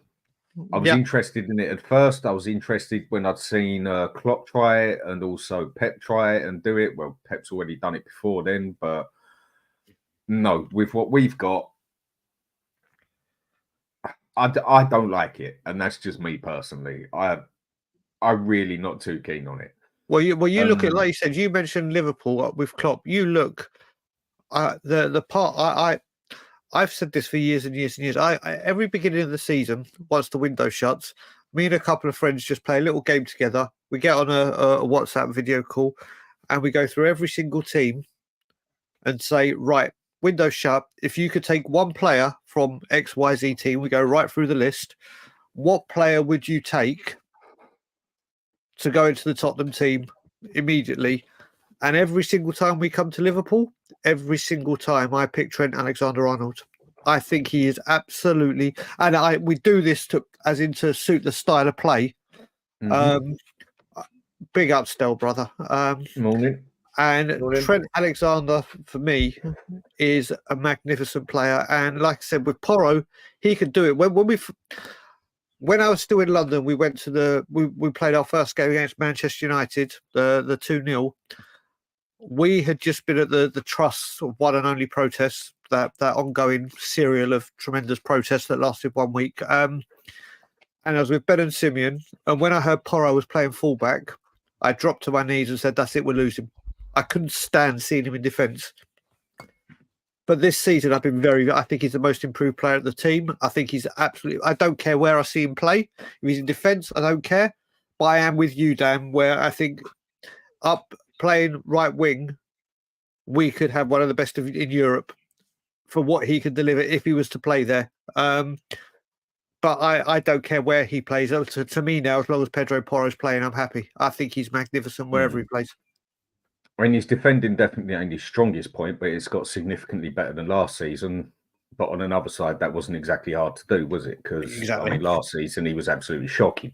I was interested in it at first. I was interested when I'd seen Klopp try it and also Pep try it and do it. Well, Pep's already done it before then, but no, with what we've got, I don't like it, and that's just me personally. I'm really not too keen on it. Well, you look at, like you said, you mentioned Liverpool with Klopp. You look the part I've said this for years and years and years. I every beginning of the season, once the window shuts, me and a couple of friends just play a little game together. We get on a WhatsApp video call, and we go through every single team and say, right, window shut. If you could take one player from XYZ team, we go right through the list. What player would you take to go into the Tottenham team immediately? And every single time we come to Liverpool, every single time I pick Trent Alexander-Arnold. I think he is absolutely, and we do this to suit the style of play. Big up, Stel, brother. Morning. And Trent Alexander, for me, is a magnificent player. And like I said, with Porro, he could do it. When I was still in London, we went to we played our first game against Manchester United, the 2-0. We had just been at the Trust's one and only protest, that ongoing serial of tremendous protests that lasted 1 week. And I was with Ben and Simeon. And when I heard Porro was playing fullback, I dropped to my knees and said, that's it, we're losing. I couldn't stand seeing him in defence. But this season, I think he's the most improved player of the team. I think he's absolutely, I don't care where I see him play. If he's in defence, I don't care. But I am with you, Dan, where I think up playing right wing, we could have one of the best in Europe for what he could deliver if he was to play there. But I don't care where he plays. To me now, as long as Pedro Porro's playing, I'm happy. I think he's magnificent wherever he plays. I mean, his defending definitely ain't his strongest point, but it's got significantly better than last season. But on another side, that wasn't exactly hard to do, was it? Because I mean, last season he was absolutely shocking.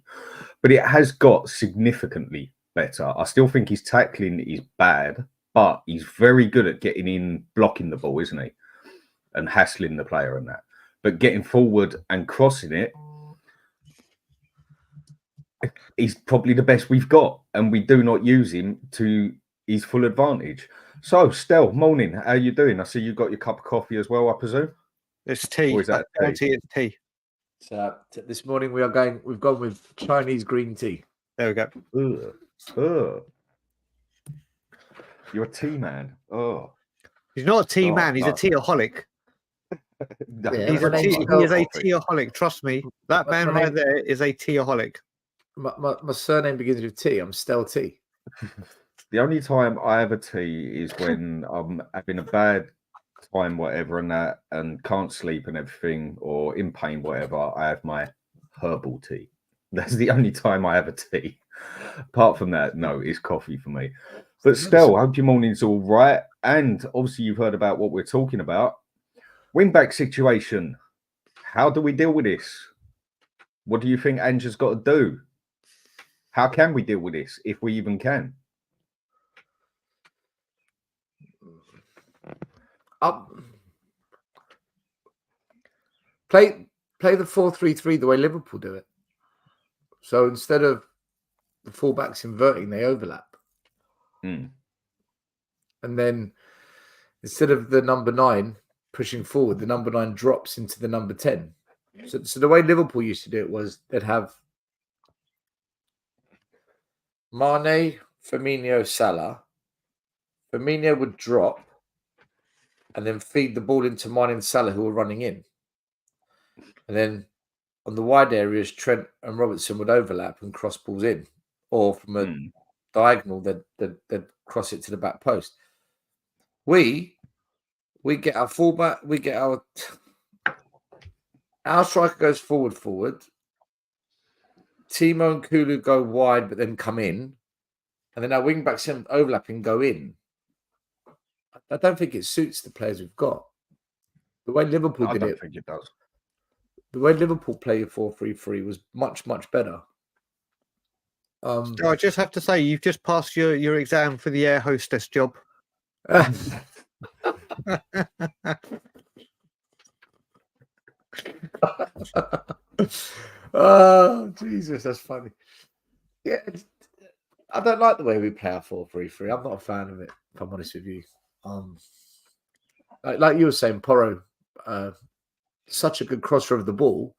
But it has got significantly better. I still think his tackling is bad, but he's very good at getting in, blocking the ball, isn't he? And hassling the player and that. But getting forward and crossing it, he's probably the best we've got. And we do not use him to his full advantage. So, Stel, morning. How are you doing? I see you got your cup of coffee as well, I presume. It's tea. Or is that tea? It's tea. So this morning we've gone with Chinese green tea. There we go. You're a tea man. Oh, he's not a tea man. He's a teaholic. No, he is a teaholic. Trust me, that man right there is a teaholic. My surname begins with T. I'm Stel T. The only time I have a tea is when I'm having a bad time, whatever, and can't sleep and everything, or in pain, whatever. I have my herbal tea. That's the only time I have a tea. Apart from that, no, it's coffee for me. But still, I hope your morning's all right. And obviously, you've heard about what we're talking about. Wing-back situation. How do we deal with this? What do you think Ange has got to do? How can we deal with this, if we even can? Play the 4-3-3 the way Liverpool do it. So instead of the fullbacks inverting, they overlap. And then instead of the number 9 pushing forward, the number 9 drops into the number 10. So the way Liverpool used to do it was they'd have Mane, Firmino, Salah. Firmino would drop and then feed the ball into Mane and Salah, who were running in. And then on the wide areas, Trent and Robertson would overlap and cross balls in. Or from a diagonal, they'd cross it to the back post. We get our fullback, we get our striker goes forward. Timo and Kulu go wide, but then come in. And then our wing backs overlapping go in. I don't think it suits the players we've got. The way Liverpool did it. I don't think it does. The way Liverpool play 4-3-3 was much, much better. So I just have to say, you've just passed your exam for the air hostess job. Oh, Jesus, that's funny. Yeah, I don't like the way we play our 4-3-3. I'm not a fan of it, if I'm honest with you. Like you were saying, Porro, such a good crosser of the ball,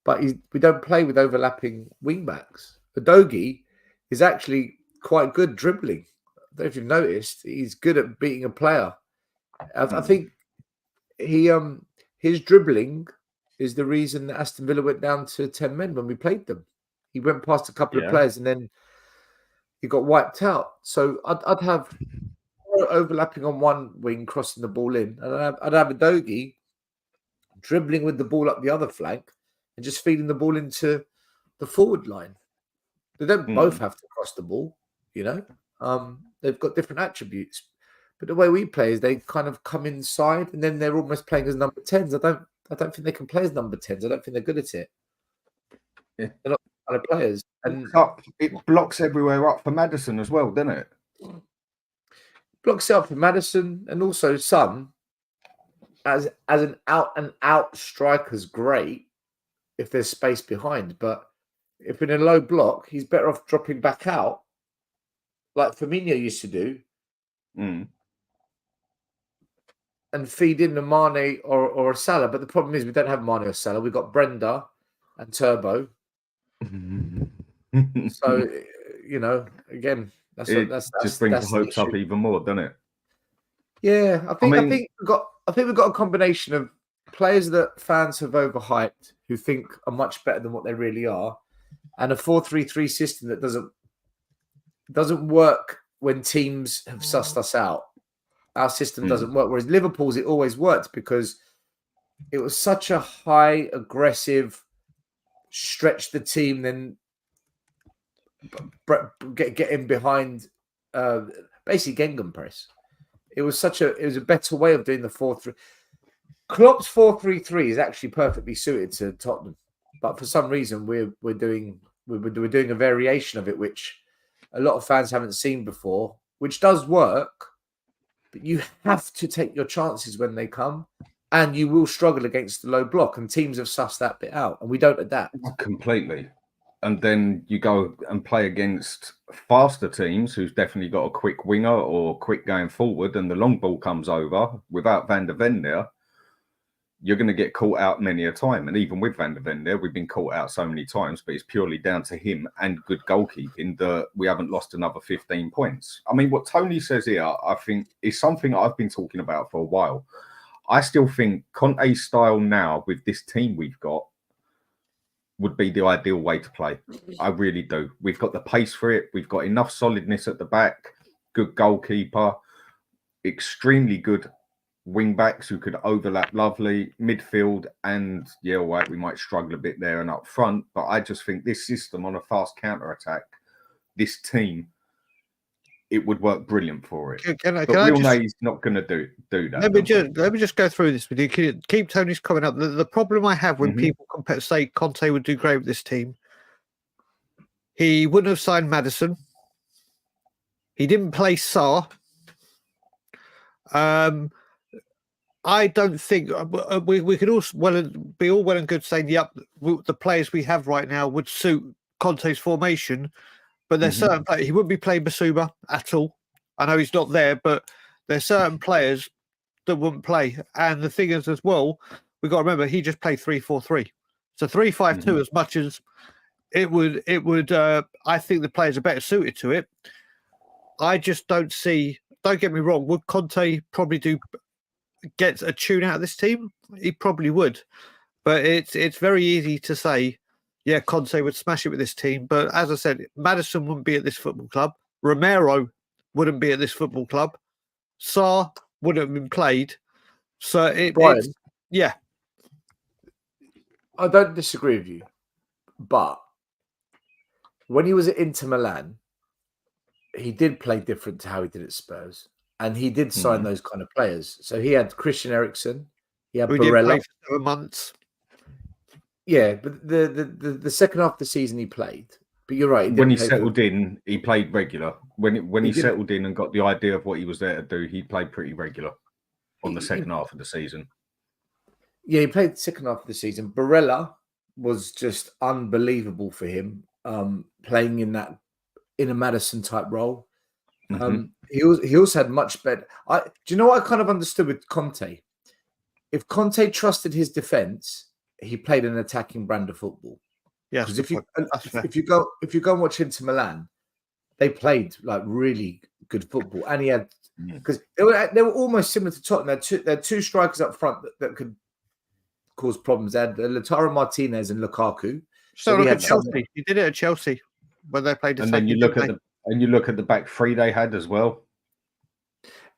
but we don't play with overlapping wing backs. Udogie is actually quite good dribbling. I don't know if you've noticed, he's good at beating a player. I think his dribbling is the reason that Aston Villa went down to 10 men when we played them. He went past a couple of players and then he got wiped out. So I'd have overlapping on one wing, crossing the ball in, and I'd have Udogie dribbling with the ball up the other flank and just feeding the ball into the forward line. They don't both have to cross the ball, you know. They've got different attributes. But the way we play is they kind of come inside and then they're almost playing as number 10s. I don't think they can play as number 10s. I don't think they're good at it. Yeah. They're not kind of players. And it blocks everywhere up for Maddison as well, doesn't it? Blocks it up for Maddison and also Son as an out-and-out striker's great if there's space behind. But if in a low block, he's better off dropping back out like Firmino used to do and feed in the Mane or a Salah. But the problem is we don't have Mane or Salah. We've got Brenda and Turbo. So, you know, again, that's just brings the hopes up even more, doesn't it? Yeah, I think we've got a combination of players that fans have overhyped who think are much better than what they really are, and a 4-3-3 system that doesn't work when teams have sussed us out. Our system doesn't work. Whereas Liverpool's, it always worked because it was such a high, aggressive, stretch the team, then get in behind, basically Gegenpress. It was a better way of doing the 4-3. Klopp's 4-3-3 is actually perfectly suited to Tottenham, but for some reason we're doing a variation of it, which a lot of fans haven't seen before, which does work, but you have to take your chances when they come, and you will struggle against the low block, and teams have sussed that bit out, and we don't adapt. Completely. And then you go and play against faster teams who's definitely got a quick winger or quick going forward, and the long ball comes over without Van der Ven there, you're going to get caught out many a time. And even with Van der Ven there, we've been caught out so many times, but it's purely down to him and good goalkeeping that we haven't lost another 15 points. I mean, what Tony says here, I think, is something I've been talking about for a while. I still think Conte's style now with this team we've got would be the ideal way to play. I really do. We've got the pace for it. We've got enough solidness at the back, good goalkeeper, extremely good wing backs who could overlap lovely, midfield, and yeah, all right, we might struggle a bit there and up front, but I just think this system on a fast counter-attack, this team, it would work brilliant for it. He's not going to do that. Let me just go through this with you. Keep Tony's comment up. The problem I have when people say Conte would do great with this team, he wouldn't have signed Maddison. He didn't play Sarr. I don't think we could also be all well and good saying the players we have right now would suit Conte's formation. But there's certain players, he wouldn't be playing Basuma at all. I know he's not there, but there's certain players that wouldn't play. And the thing is, as well, we've got to remember he just played 3-4-3. So 3-5-2, as much as it would. I think the players are better suited to it. I just don't see. Don't get me wrong. Would Conte probably get a tune out of this team? He probably would. But it's very easy to say, yeah, Conte would smash it with this team. But as I said, Maddison wouldn't be at this football club. Romero wouldn't be at this football club. Sarr wouldn't have been played. So it's yeah. I don't disagree with you, but when he was at Inter Milan, he did play different to how he did at Spurs, and he did sign those kind of players. So he had Christian Eriksen, he had Barella. Did play for 7 months. Yeah, but the second half of the season he played. But you're right. When he settled in, he played regular. When he settled in and got the idea of what he was there to do, he played pretty regular on the second half of the season. Yeah, he played the second half of the season. Barella was just unbelievable for him, playing in a Maddison type role. He also had much better. Do you know what I kind of understood with Conte? If Conte trusted his defense, he played an attacking brand of football. Yeah, because if you go and watch Inter Milan, they played like really good football, and he had because they were almost similar to Tottenham. They had two strikers up front that could cause problems. They had Lautaro Martinez and Lukaku. So look at Chelsea. He did it at Chelsea when they played. And then you look at the back three they had as well.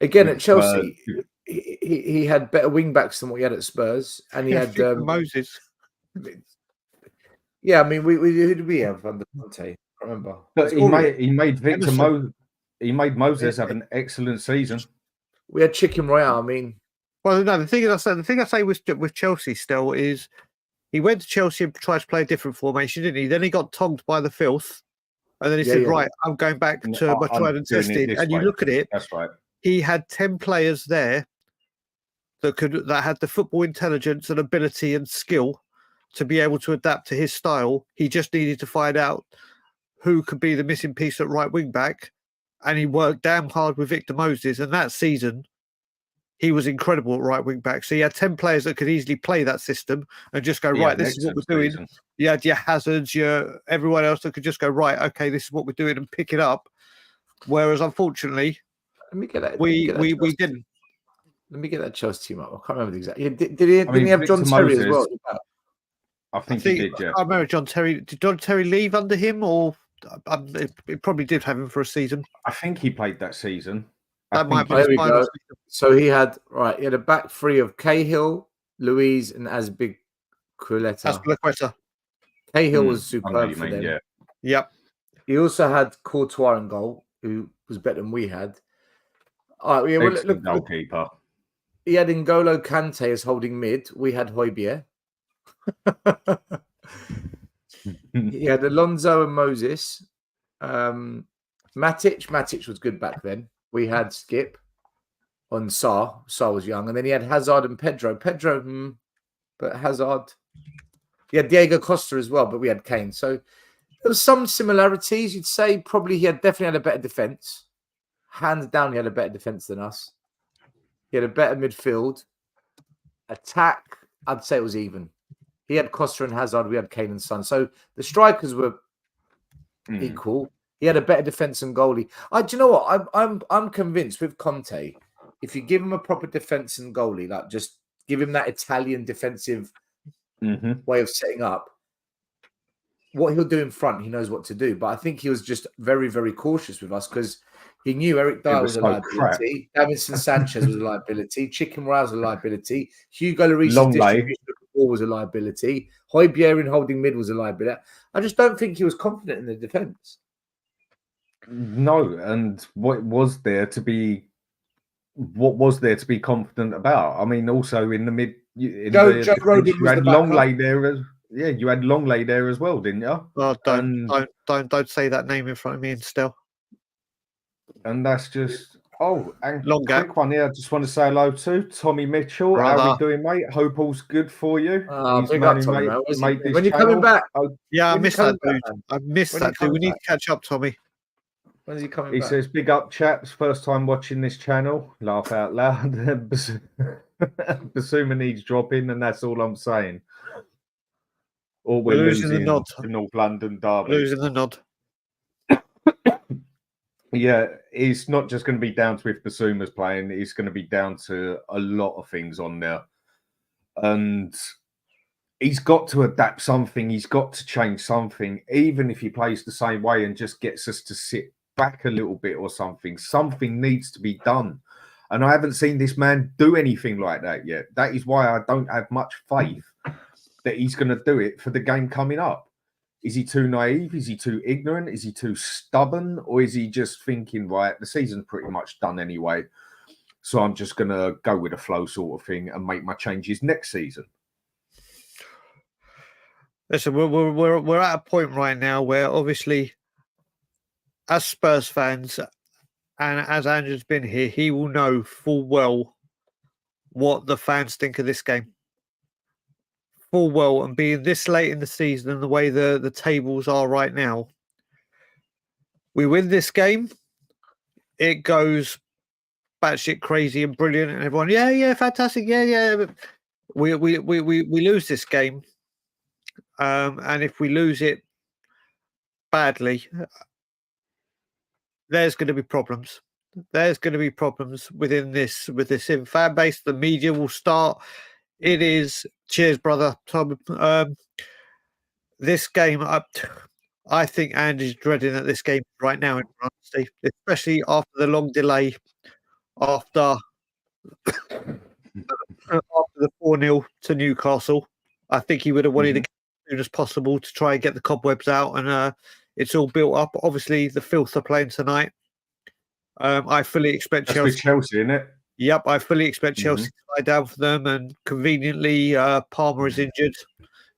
Again at Chelsea, he had better wing backs than what he had at Spurs, and he had Moses. Yeah, I mean, who did we have under Conte? I remember. But he made Moses have an excellent season. We had Chicken Royale. I mean, well, no. The thing I say with Chelsea still is he went to Chelsea and tried to play a different formation, didn't he? Then he got tongued by the filth, and then he said, "Right, I'm going back to my tried and tested." And you look at it. That's right. He had 10 players there that had the football intelligence and ability and skill to be able to adapt to his style. He just needed to find out who could be the missing piece at right wing back, and he worked damn hard with Victor Moses. And that season, he was incredible at right wing back. So he had 10 players that could easily play that system and just go, right, this is what we're doing. You had your Hazards, everyone else that could just go, right, okay, this is what we're doing and pick it up. Whereas, unfortunately, let me get that. We didn't. Let me get that Chelsea team up. I can't remember the exact. Didn't he have John Terry as well? I think he did, yeah. I remember John Terry. Did John Terry leave under him, or it probably did have him for a season? I think he played that season. That might be his final season. So he had a back three of Cahill, Louise, and Azpilicueta. Cahill was superb for them. Yeah. Yep. He also had Courtois in goal, who was better than we had. All right, look, goalkeeper. He had N'Golo Kante as holding mid. We had Højbjerg. He had Alonso and Moses. Matic was good back then. We had Skip on Sarr. Sarr was young. And then he had Hazard and Pedro. But Hazard. He had Diego Costa as well, but we had Kane. So there was some similarities. You'd say probably he definitely had a better defence. Hands down, he had a better defence than us. He had a better midfield. Attack, I'd say it was even. He had Costa and Hazard. We had Kane and Son. So the strikers were equal. He had a better defence and goalie. Do you know what? I'm convinced with Conte, if you give him a proper defence and goalie, like just give him that Italian defensive way of setting up, what he'll do in front, he knows what to do. But I think he was just very, very cautious with us because he knew Eric Dyer was a liability. Davinson Sanchez was a liability. Chicken Royale was a liability. Hugo Lloris's distribution of the ball was a liability. Højbjerg in holding mid was a liability. I just don't think he was confident in the defence. No, and what was there to be confident about? I mean, also in the mid, you had Longley there. You had Longley there as well, didn't you? Oh, don't say that name in front of me and Stel. And that's just and long quick one here. I just want to say hello to Tommy Mitchell. How are we doing, mate? Hope all's good for you. Big up, Tommy, when you're coming back? Yeah, I missed that dude. We need to catch up, Tommy. When's he coming He back? says, "Big up, chaps. First time watching this channel. Laugh out loud. Basuma needs dropping, and that's all I'm saying. Or we're losing the nod. to North London derby. Losing the nod. Yeah, it's not just going to be down to if Basuma's playing. It's going to be down to a lot of things on there. And he's got to adapt something. He's got to change something, even if he plays the same way and just gets us to sit back a little bit or something. Something needs to be done. And I haven't seen this man do anything like that yet. That is why I don't have much faith that he's going to do it for the game coming up. Is he too naive? Is he too ignorant? Is he too stubborn? Or is he just thinking, right, the season's pretty much done anyway, so I'm just going to go with the flow sort of thing and make my changes next season? Listen, we're at a point right now where obviously, as Spurs fans, and as Andrew's been here, he will know full well what the fans think of this game. Full well, and being this late in the season and the way the tables are right now, we win this game, it goes batshit crazy and brilliant, and everyone, yeah, fantastic, yeah. But we lose this game, and if we lose it badly, there's going to be problems. There's going to be problems within this fan base. The media will start. It is cheers, brother Tom. This game, I think Andy's dreading at this game right now, in honesty, especially after the long delay, after the 4-0 to Newcastle. I think he would have wanted to get as soon as possible to try and get the cobwebs out, and it's all built up. Obviously, the Filth are playing tonight. I fully expect That's Chelsea. with Chelsea, isn't it? Yep, I fully expect Chelsea to lie down for them, and conveniently, Palmer is injured.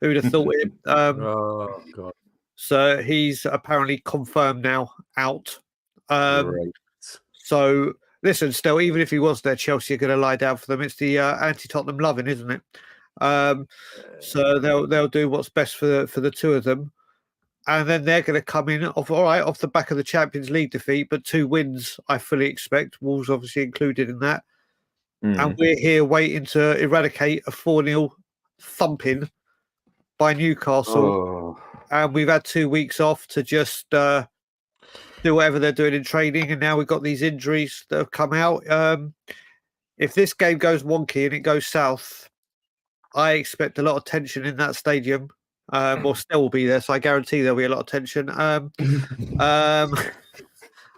Who'd have thought it? Oh God! So he's apparently confirmed now out. Great. So listen, still, even if he was there, Chelsea are going to lie down for them. It's the anti-Tottenham loving, isn't it? So they'll do what's best for the two of them, and then they're going to come in off the back of the Champions League defeat, but 2 wins I fully expect. Wolves obviously included in that, and we're here waiting to eradicate a 4-0 thumping by Newcastle, and we've had 2 weeks off to just do whatever they're doing in training, and now we've got these injuries that have come out. If this game goes wonky and it goes south, I expect a lot of tension in that stadium. Or Stel will be there, so I guarantee there'll be a lot of tension. But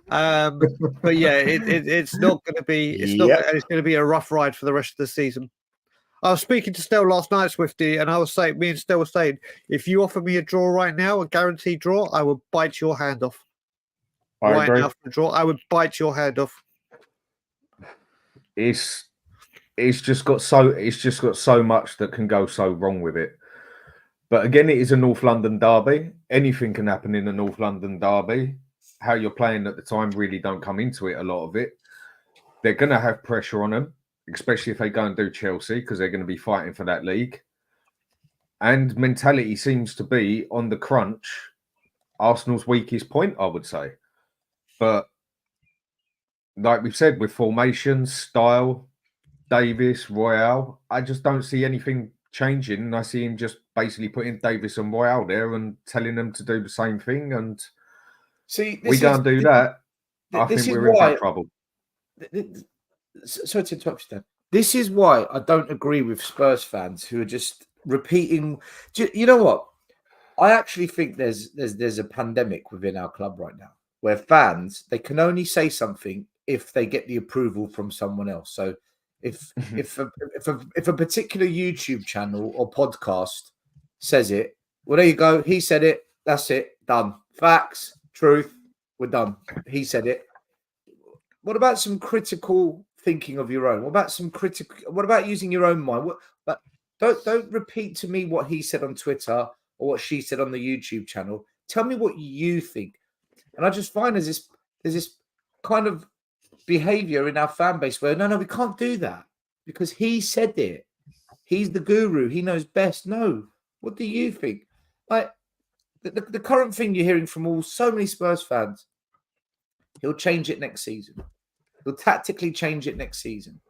yeah, it's not going to be. It's going to be a rough ride for the rest of the season. I was speaking to Stel last night, Swifty, and I was saying, me and Stel were saying, if you offer me a draw right now, a guaranteed draw, I would bite your hand off. I agree. Now for the draw, I would bite your hand off. It's just got so much that can go so wrong with it. But again, it is a North London derby. Anything can happen in a North London derby. How you're playing at the time really don't come into it, a lot of it. They're going to have pressure on them, especially if they go and do Chelsea, because they're going to be fighting for that league. And mentality seems to be on the crunch, Arsenal's weakest point, I would say. But like we've said, with formations, style, Davis, Royale, I just don't see anything changing. And I see him just basically putting Davis and Royale there and telling them to do the same thing. And we can't do that. I think we're in big trouble. Sorry to interrupt you, Dan. This is why I don't agree with Spurs fans who are just repeating. You know what? I actually think there's a pandemic within our club right now where fans, they can only say something if they get the approval from someone else. So if a particular YouTube channel or podcast says it, well, there you go. He said it. That's it. Done. Facts, truth. We're done. He said it. What about some critical thinking of your own? What about using your own mind? But don't repeat to me what he said on Twitter or what she said on the YouTube channel. Tell me what you think. And I just find there's this kind of behavior in our fan base where no, we can't do that because he said it. He's the guru. He knows best. No. What do you think? Like the current thing you're hearing from so many Spurs fans, He'll change it next season. He'll tactically change it next season.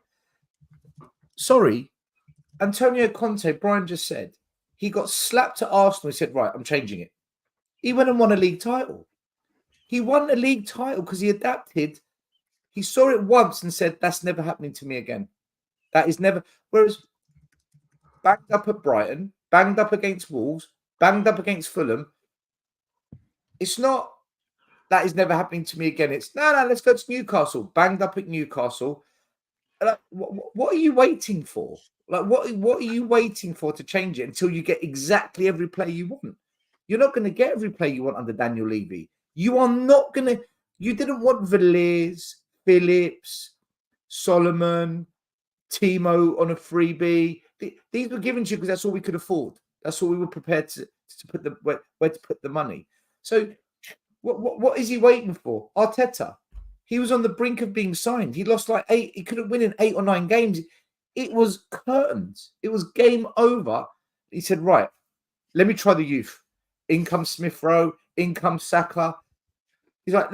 Sorry, Antonio Conte, Brian just said, he got slapped at Arsenal. He said, right, I'm changing it. He went and won a league title. He won a league title because he adapted. He saw it once and said, that's never happening to me again. That is never. Whereas banged up at Brighton, banged up against Wolves, banged up against Fulham. It's not that is never happening to me again. It's no, let's go to Newcastle. Banged up at Newcastle. Like, what are you waiting for? Like, what are you waiting for to change it until you get exactly every player you want? You're not going to get every player you want under Daniel Levy. You are not going to. You didn't want Villiers, Phillips, Solomon, Timo on a freebie. These were given to you because that's all we could afford. That's all we were prepared to put the where to put the money. So, what is he waiting for? Arteta. He was on the brink of being signed. He lost like 8. He could have won in 8 or 9 games. It was curtains. It was game over. He said, right, let me try the youth. In comes Smith Rowe. In comes Saka. He's like,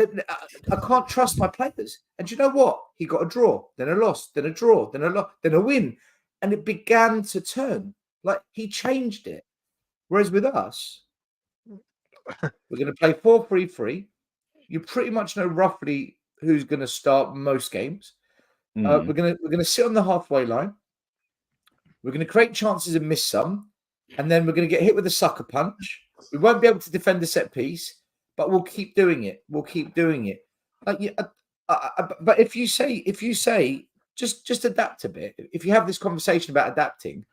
I can't trust my players. And you know what? He got a draw, then a loss, then a draw, then a loss, then a win. And it began to turn. Like, he changed it. Whereas with us, we're going to play 4-3-3. You pretty much know roughly who's going to start most games. We're going to sit on the halfway line. We're going to create chances and miss some. And then we're going to get hit with a sucker punch. We won't be able to defend the set piece, but we'll keep doing it. We'll keep doing it. But if you say, just adapt a bit. If you have this conversation about adapting,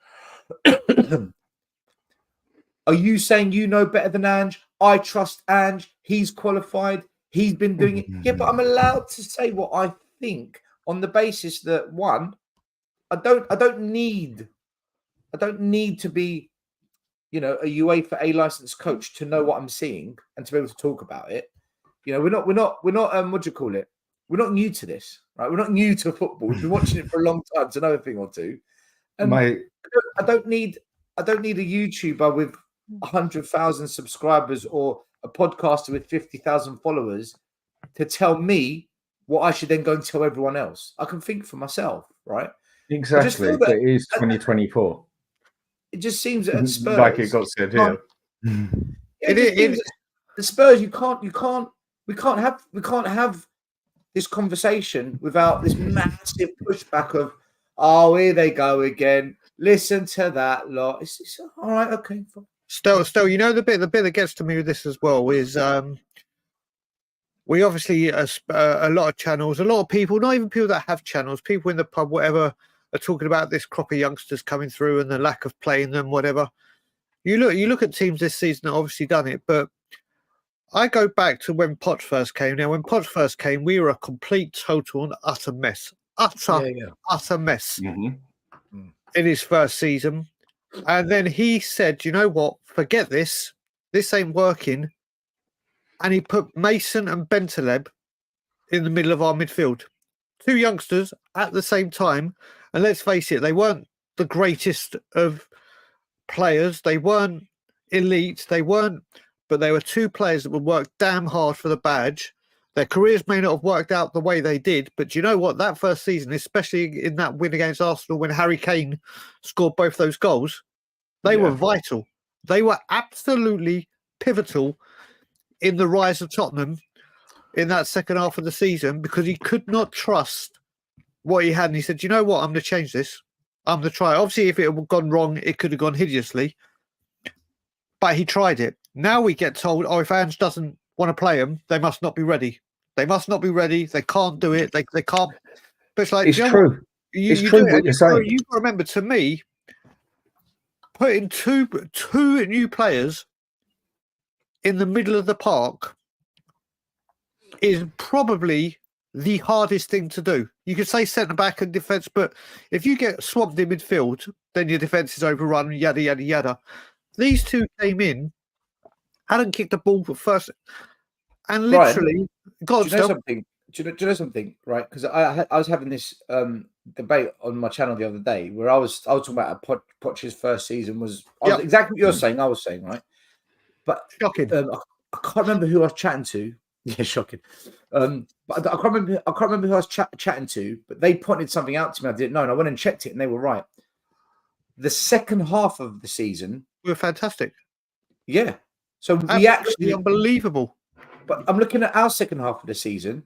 are you saying you know better than Ange? I trust Ange. He's qualified. He's been doing it. Yeah, but I'm allowed to say what I think on the basis that, one, I don't need to be, a UEFA A licensed coach to know what I'm seeing and to be able to talk about it. We're not what do you call it? We're not new to this, right? We're not new to football. We've been watching it for a long time to know a thing or two. And I don't need a YouTuber with 100,000 subscribers or a podcaster with 50,000 followers to tell me what I should then go and tell everyone else. I can think for myself, right? Exactly. But it is 2024. It just seems that at Spurs, like it got said here. The Spurs, we can't have this conversation without this massive pushback of, oh, here they go again. Listen to that lot. It's all right, okay. Fine. Stel, the bit that gets to me with this as well is we obviously a lot of channels, a lot of people, not even people that have channels, people in the pub, whatever, are talking about this crop of youngsters coming through and the lack of playing them, whatever. You look at teams this season that obviously done it, but I go back to when Poch first came. Now, when Poch first came, we were a complete, total, and utter mess. Utter mess in his first season. And then he said, you know what? Forget this. This ain't working. And he put Mason and Bentaleb in the middle of our midfield. 2 youngsters at the same time. And let's face it, they weren't the greatest of players. They weren't elite. But they were 2 players that would work damn hard for the badge. Their careers may not have worked out the way they did, but you know what? That first season, especially in that win against Arsenal when Harry Kane scored both those goals, they were vital. They were absolutely pivotal in the rise of Tottenham in that second half of the season because he could not trust what he had. And he said, you know what? I'm going to change this. I'm going to try. Obviously, if it had gone wrong, it could have gone hideously. But he tried it. Now we get told, oh, if Ange doesn't want to play them, they must not be ready. They must not be ready. They can't do it. They can't. But it's like, it's true. It's true what you're saying. You remember, to me, putting two new players in the middle of the park is probably the hardest thing to do. You could say centre back and defence, but if you get swamped in midfield, then your defence is overrun, yada, yada, yada. These 2 came in, hadn't kicked the ball first, and literally, do you know something? Do you know something? Right? Because I was having this debate on my channel the other day where I was talking about Poch's first season was exactly what you're saying. I was saying, right? But shocking. I can't remember who I was chatting to. Yeah, shocking. But I can't remember who I was chatting to, but they pointed something out to me I didn't know, and I went and checked it, and they were right. The second half of the season, We were fantastic. yeah. So we Absolutely actually unbelievable. But I'm looking at our second half of the season.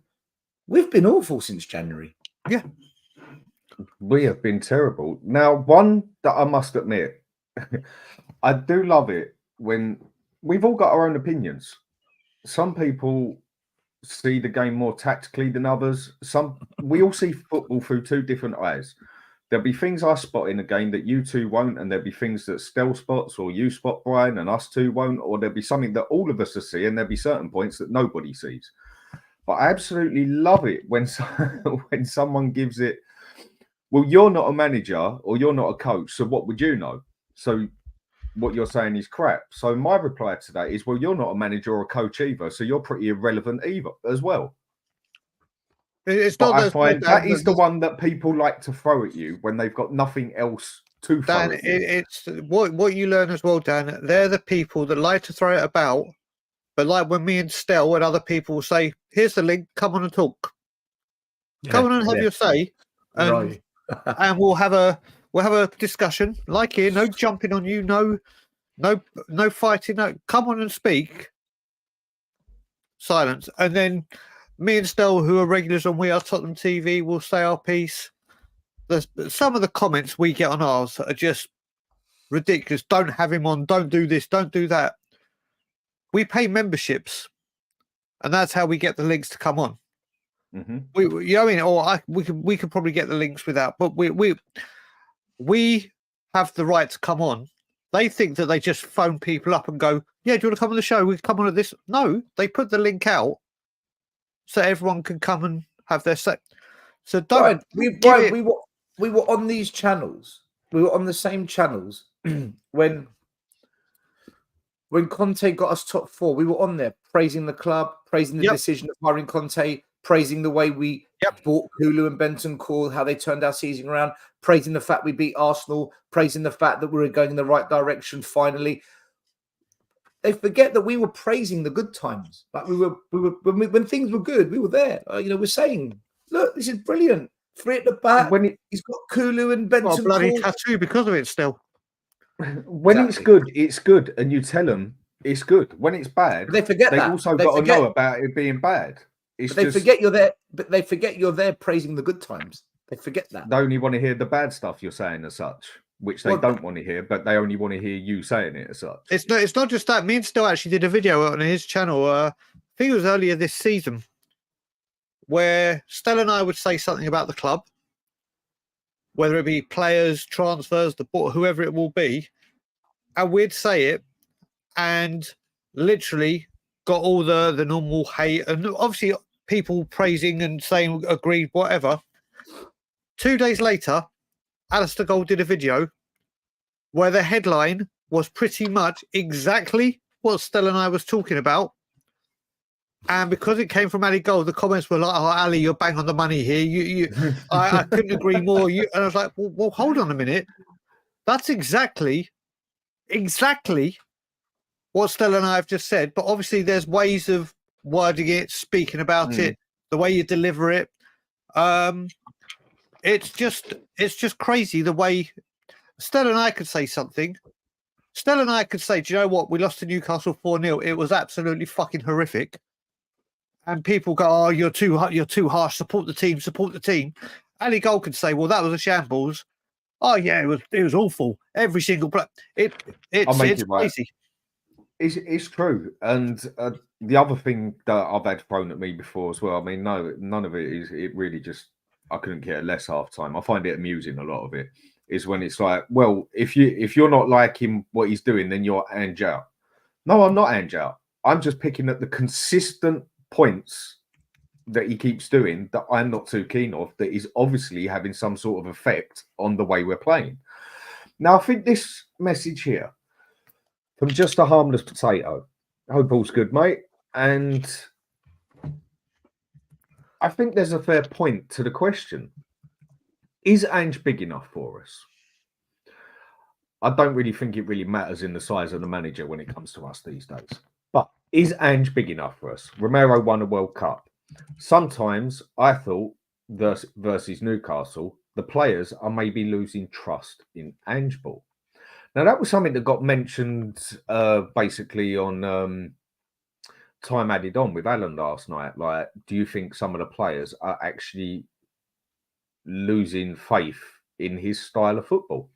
We've been awful since January. Yeah. We have been terrible. Now, one that I must admit, I do love it when we've all got our own opinions. Some people see the game more tactically than others. We all see football through two different eyes. There'll be things I spot in a game that you two won't, and there'll be things that Stel spots or you spot, Brian, and us two won't, or there'll be something that all of us will see, and there'll be certain points that nobody sees. But I absolutely love it when when someone gives it, well, you're not a manager or you're not a coach, so what would you know? So what you're saying is crap. So my reply to that is, well, you're not a manager or a coach either, so you're pretty irrelevant either as well. It's but not I find that is the one that people like to throw at you when they've got nothing else to throw Dan, at you. it's what you learn as well, Dan. They're the people that like to throw it about, but like when me and Stel and other people say, "Here's the link. Come on and talk. Come on and have your say, and and we'll have a discussion. Like here, no jumping on you, no fighting. No, come on and speak. Silence, and then." Me and Stel, who are regulars on We Are Tottenham TV, will say our piece. Some of the comments we get on ours are just ridiculous. Don't have him on. Don't do this. Don't do that. We pay memberships, and that's how we get the links to come on. Mm-hmm. You know what I mean? We could probably get the links without, but we have the right to come on. They think that they just phone people up and go, "Yeah, do you want to come on the show? We can come on at this." No, they put the link out. So everyone can come and have their say. So don't. Brian, we were on these channels. We were on the same channels when Conte got us top 4. We were on there praising the club, praising the decision of hiring Conte, praising the way we bought Kulu and Bentancur, how they turned our season around, praising the fact we beat Arsenal, praising the fact that we were going in the right direction finally. They forget that we were praising the good times. Like we were when things were good, we were there. We're saying, look, this is brilliant. 3 at the back. He's got Kulu and Benson. A bloody tattoo because of it still. When it's good, and you tell them it's good. When it's bad, but they forget they've that. also got to know about it being bad. Forget you're there, but they forget you're there praising the good times. They forget that. They only want to hear the bad stuff you're saying as such. Which they don't want to hear, but they only want to hear you saying it as such. It's not just that. Me and Stel actually did a video on his channel. I think it was earlier this season, where Stel and I would say something about the club, whether it be players, transfers, the board, whoever it will be, and we'd say it, and literally got all the normal hate, and obviously people praising and saying agreed, whatever. 2 days later, Alistair Gold did a video where the headline was pretty much exactly what Stel and I was talking about. And because it came from Ali Gold, the comments were like, "Oh, Ali, you're bang on the money here. I couldn't agree more." And I was like, well, hold on a minute. That's exactly what Stel and I have just said. But obviously there's ways of wording it, speaking about it, the way you deliver it. It's just crazy the way Stel and I could say something. Stel and I could say, "Do you know what? We lost to Newcastle 4-0. It was absolutely fucking horrific." And people go, "Oh, you're too harsh. Support the team. Ali Gold could say, "Well, that was a shambles." "Oh yeah, it was awful. Every single play." It's crazy. It's true. And the other thing that I've had thrown at me before as well. I mean, no, none of it is. It really just. I couldn't care less half time. I find it amusing. A lot of it is when it's like, well, if you're not liking what he's doing, then you're Ange Out. No, I'm not Ange Out. I'm just picking at the consistent points that he keeps doing that I'm not too keen of. That is obviously having some sort of effect on the way we're playing. Now, I think this message here from Just a Harmless Potato. Hope all's good, mate. And I think there's a fair point to the question. Is Ange big enough for us? I don't really think it really matters in the size of the manager when it comes to us these days. But Is Ange big enough for us? Romero won a World Cup. Sometimes I thought versus Newcastle, the players are maybe losing trust in Ange ball. Now that was something that got mentioned basically on Time Added On with Alan last night. Like, do you think some of the players are actually losing faith in his style of football?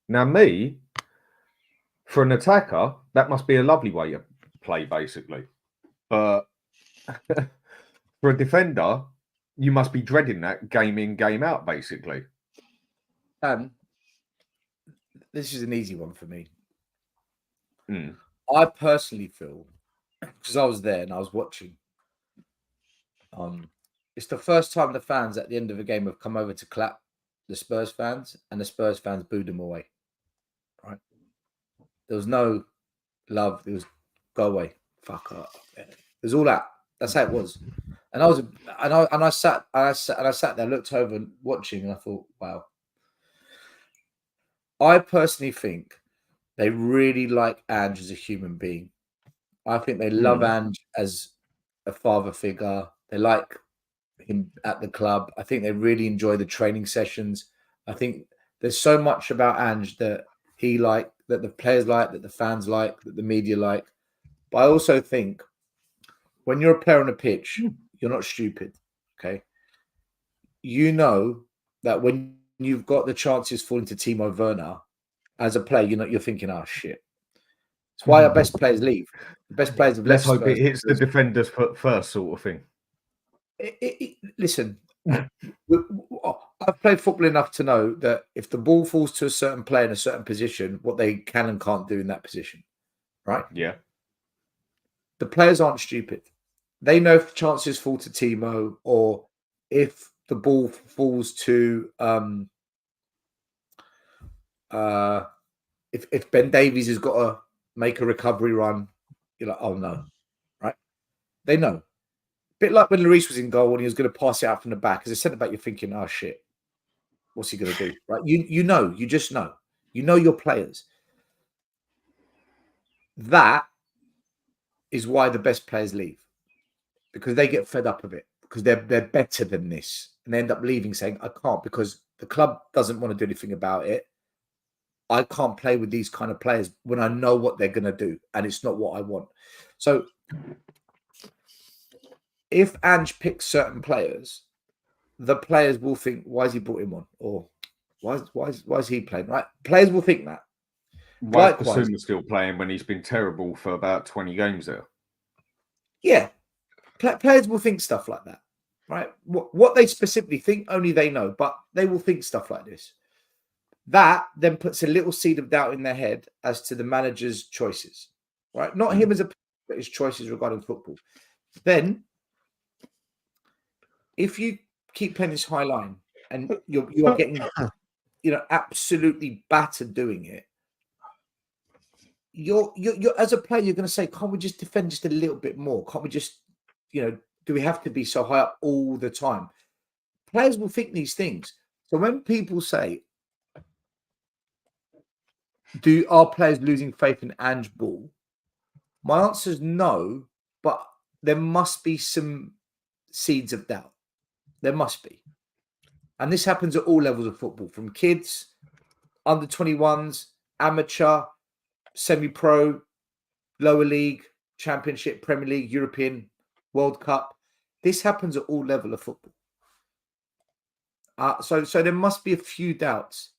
Now, me, for an attacker, that must be a lovely way to play, basically. But for a defender, you must be dreading that game in, game out, basically. This is an easy one for me. I personally feel, because I was there and I was watching, it's the first time the fans at the end of the game have come over to clap the Spurs fans, and the Spurs fans booed them away. Right? There was no love. There was go away, fuck up. There's all that. That's how it was. And I sat there, looked over and watching, and I thought, wow. I personally think they really like Ange as a human being. I think they love Ange as a father figure. They like him at the club. I think they really enjoy the training sessions. I think there's so much about Ange that he like, that the players like, that the fans like, that the media like. But I also think when you're a player on a pitch, you're not stupid, okay? You know that when you've got the chances falling to Timo Werner, as a player, you're thinking, oh, shit. It's why our best players leave. The best players have left. Let's hope it hits the defender's foot first, sort of thing. Listen, I've played football enough to know that if the ball falls to a certain player in a certain position, what they can and can't do in that position, right? Yeah. The players aren't stupid. They know if chances fall to Timo, or if the ball falls to if Ben Davies has got to make a recovery run, you're like, oh no, right? They know. A bit like when Lloris was in goal when he was going to pass it out from the back. As a centre back, you're thinking, oh shit, what's he going to do? Right? You just know. You know your players. That is why the best players leave, because they get fed up of it, because they're better than this, and they end up leaving saying, I can't, because the club doesn't want to do anything about it. I can't play with these kind of players when I know what they're going to do, and it's not what I want. So if Ange picks certain players, the players will think, why has he brought him on? Or why is he playing? Right? Players will think that. Why is Basuma still playing when he's been terrible for about 20 games there? Yeah. Players will think stuff like that. Right? What they specifically think, only they know, but they will think stuff like this. That then puts a little seed of doubt in their head as to the manager's choices, right? Not him as a, but his choices regarding football. Then, if you keep playing this high line and you are getting, absolutely battered doing it, you're as a player, you're going to say, can't we just defend just a little bit more? Can't we just, do we have to be so high up all the time? Players will think these things. So when people say, are players losing faith in Ange ball? My answer is no, but there must be some seeds of doubt. There must be. And this happens at all levels of football, from kids, under 21s, amateur, semi-pro, lower league, championship, Premier League, European, World Cup. This happens at all levels of football. So there must be a few doubts.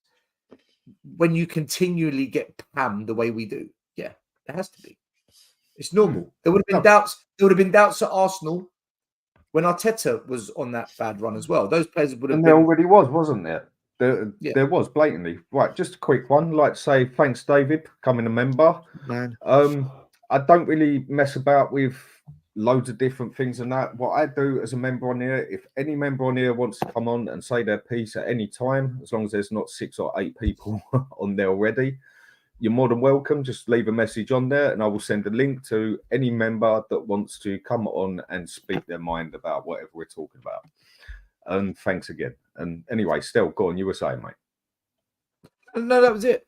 When you continually get pammed the way we do, yeah, there has to be. It's normal. There would have been doubts. There would have been doubts at Arsenal when Arteta was on that bad run as well. Those players would have. And there already was, wasn't there? There was blatantly. Right, just a quick one. I'd like to say thanks, David, for becoming a member. Man, I don't really mess about with loads of different things and that. What I do as a member on here, if any member on here wants to come on and say their piece at any time, as long as there's not 6 or 8 people on there already, you're more than welcome. Just leave a message on there and I will send a link to any member that wants to come on and speak their mind about whatever we're talking about. And thanks again. And anyway, Stel, go on, you were saying, mate. No, that was it.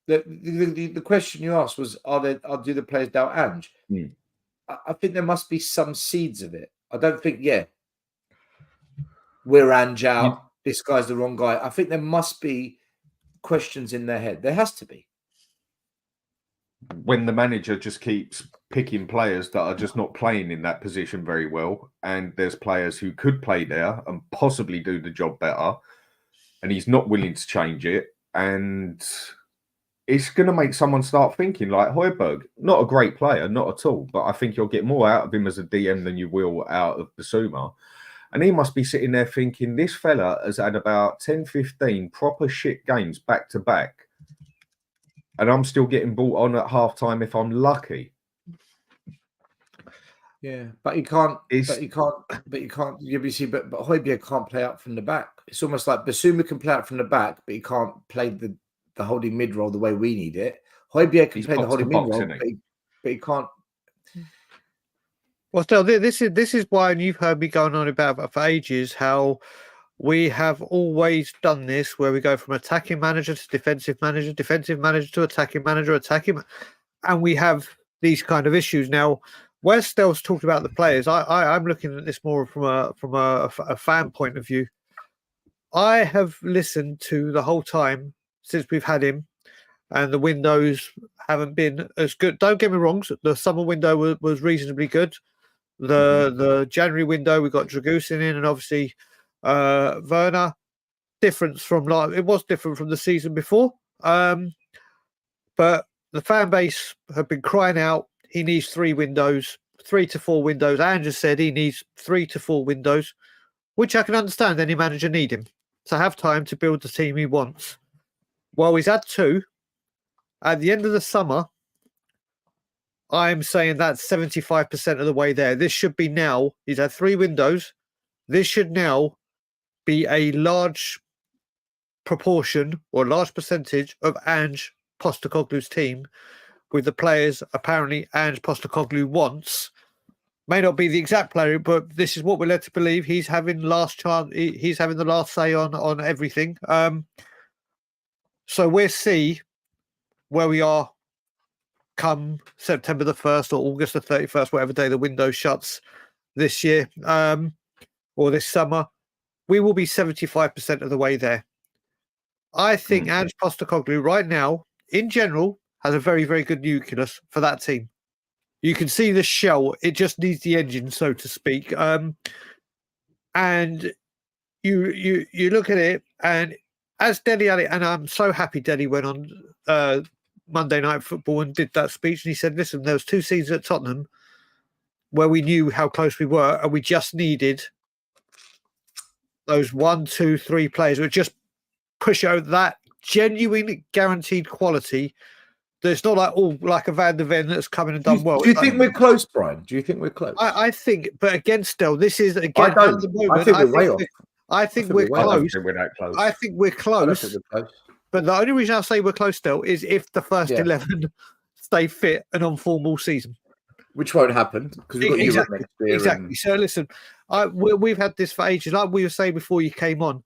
the question you asked was, do the players doubt Ange? I think there must be some seeds of it. I don't think, we're Ange out. This guy's the wrong guy. I think there must be questions in their head. There has to be. When the manager just keeps picking players that are just not playing in that position very well, and there's players who could play there and possibly do the job better, and he's not willing to change it, and it's going to make someone start thinking like Højbjerg, not a great player, not at all, but I think you'll get more out of him as a DM than you will out of Bissouma. And he must be sitting there thinking, this fella has had about 10, 15 proper shit games back to back, and I'm still getting brought on at halftime if I'm lucky. Yeah, but you can't. You can't. But Højbjerg can't play out from the back. It's almost like Bissouma can play out from the back, but he can't play the holding mid role the way we need it. Højbjerg can play the holding mid role, but he can't. Well, Stel, this is why, and you've heard me going on about for ages, how we have always done this, where we go from attacking manager to defensive manager to attacking manager, and we have these kind of issues now. Where Stel's talked about the players, I'm looking at this more from a fan point of view. I have listened to the whole time since we've had him, and the windows haven't been as good. Don't get me wrong, the summer window was reasonably good. The January window, we got Dragusin in, and obviously Werner. It was different from the season before. But the fan base have been crying out, he needs 3 to 4 windows. Ange said he needs 3 to 4 windows, which I can understand any manager need him to have time to build the team he wants. Well, he's had 2. At the end of the summer, I'm saying that's 75% of the way there. This should be now. He's had 3 windows. This should now be a large proportion or a large percentage of Ange Postecoglou's team, with the players apparently Ange Postecoglou wants. May not be the exact player, but this is what we're led to believe. He's having last chance. He's having the last say on everything. So we'll see where we are come September the 1st or August the 31st, whatever day the window shuts this year or this summer. We will be 75% of the way there. I think Ange Postecoglou right now, in general, has a very, very good nucleus for that team. You can see the shell. It just needs the engine, so to speak. And you look at it, and as Dele Alli, and I'm so happy Dele went on Monday Night Football and did that speech, and he said, listen, there was 2 seasons at Tottenham where we knew how close we were, and we just needed those 1, 2, 3 players who just push over that genuine guaranteed quality. There's not like a Van der Ven that's come in and done well. Do you think we're close, Brian? Do you think we're close? I think, but again, still, this is again at the moment. I think we're way off. I think we're close. I don't think we're that close. I think we're close. But the only reason I say we're close still is if the first 11 stay fit and on form all season, which won't happen because we've got Europe next year. Exactly. So listen, we've had this for ages. Like we were saying before you came on,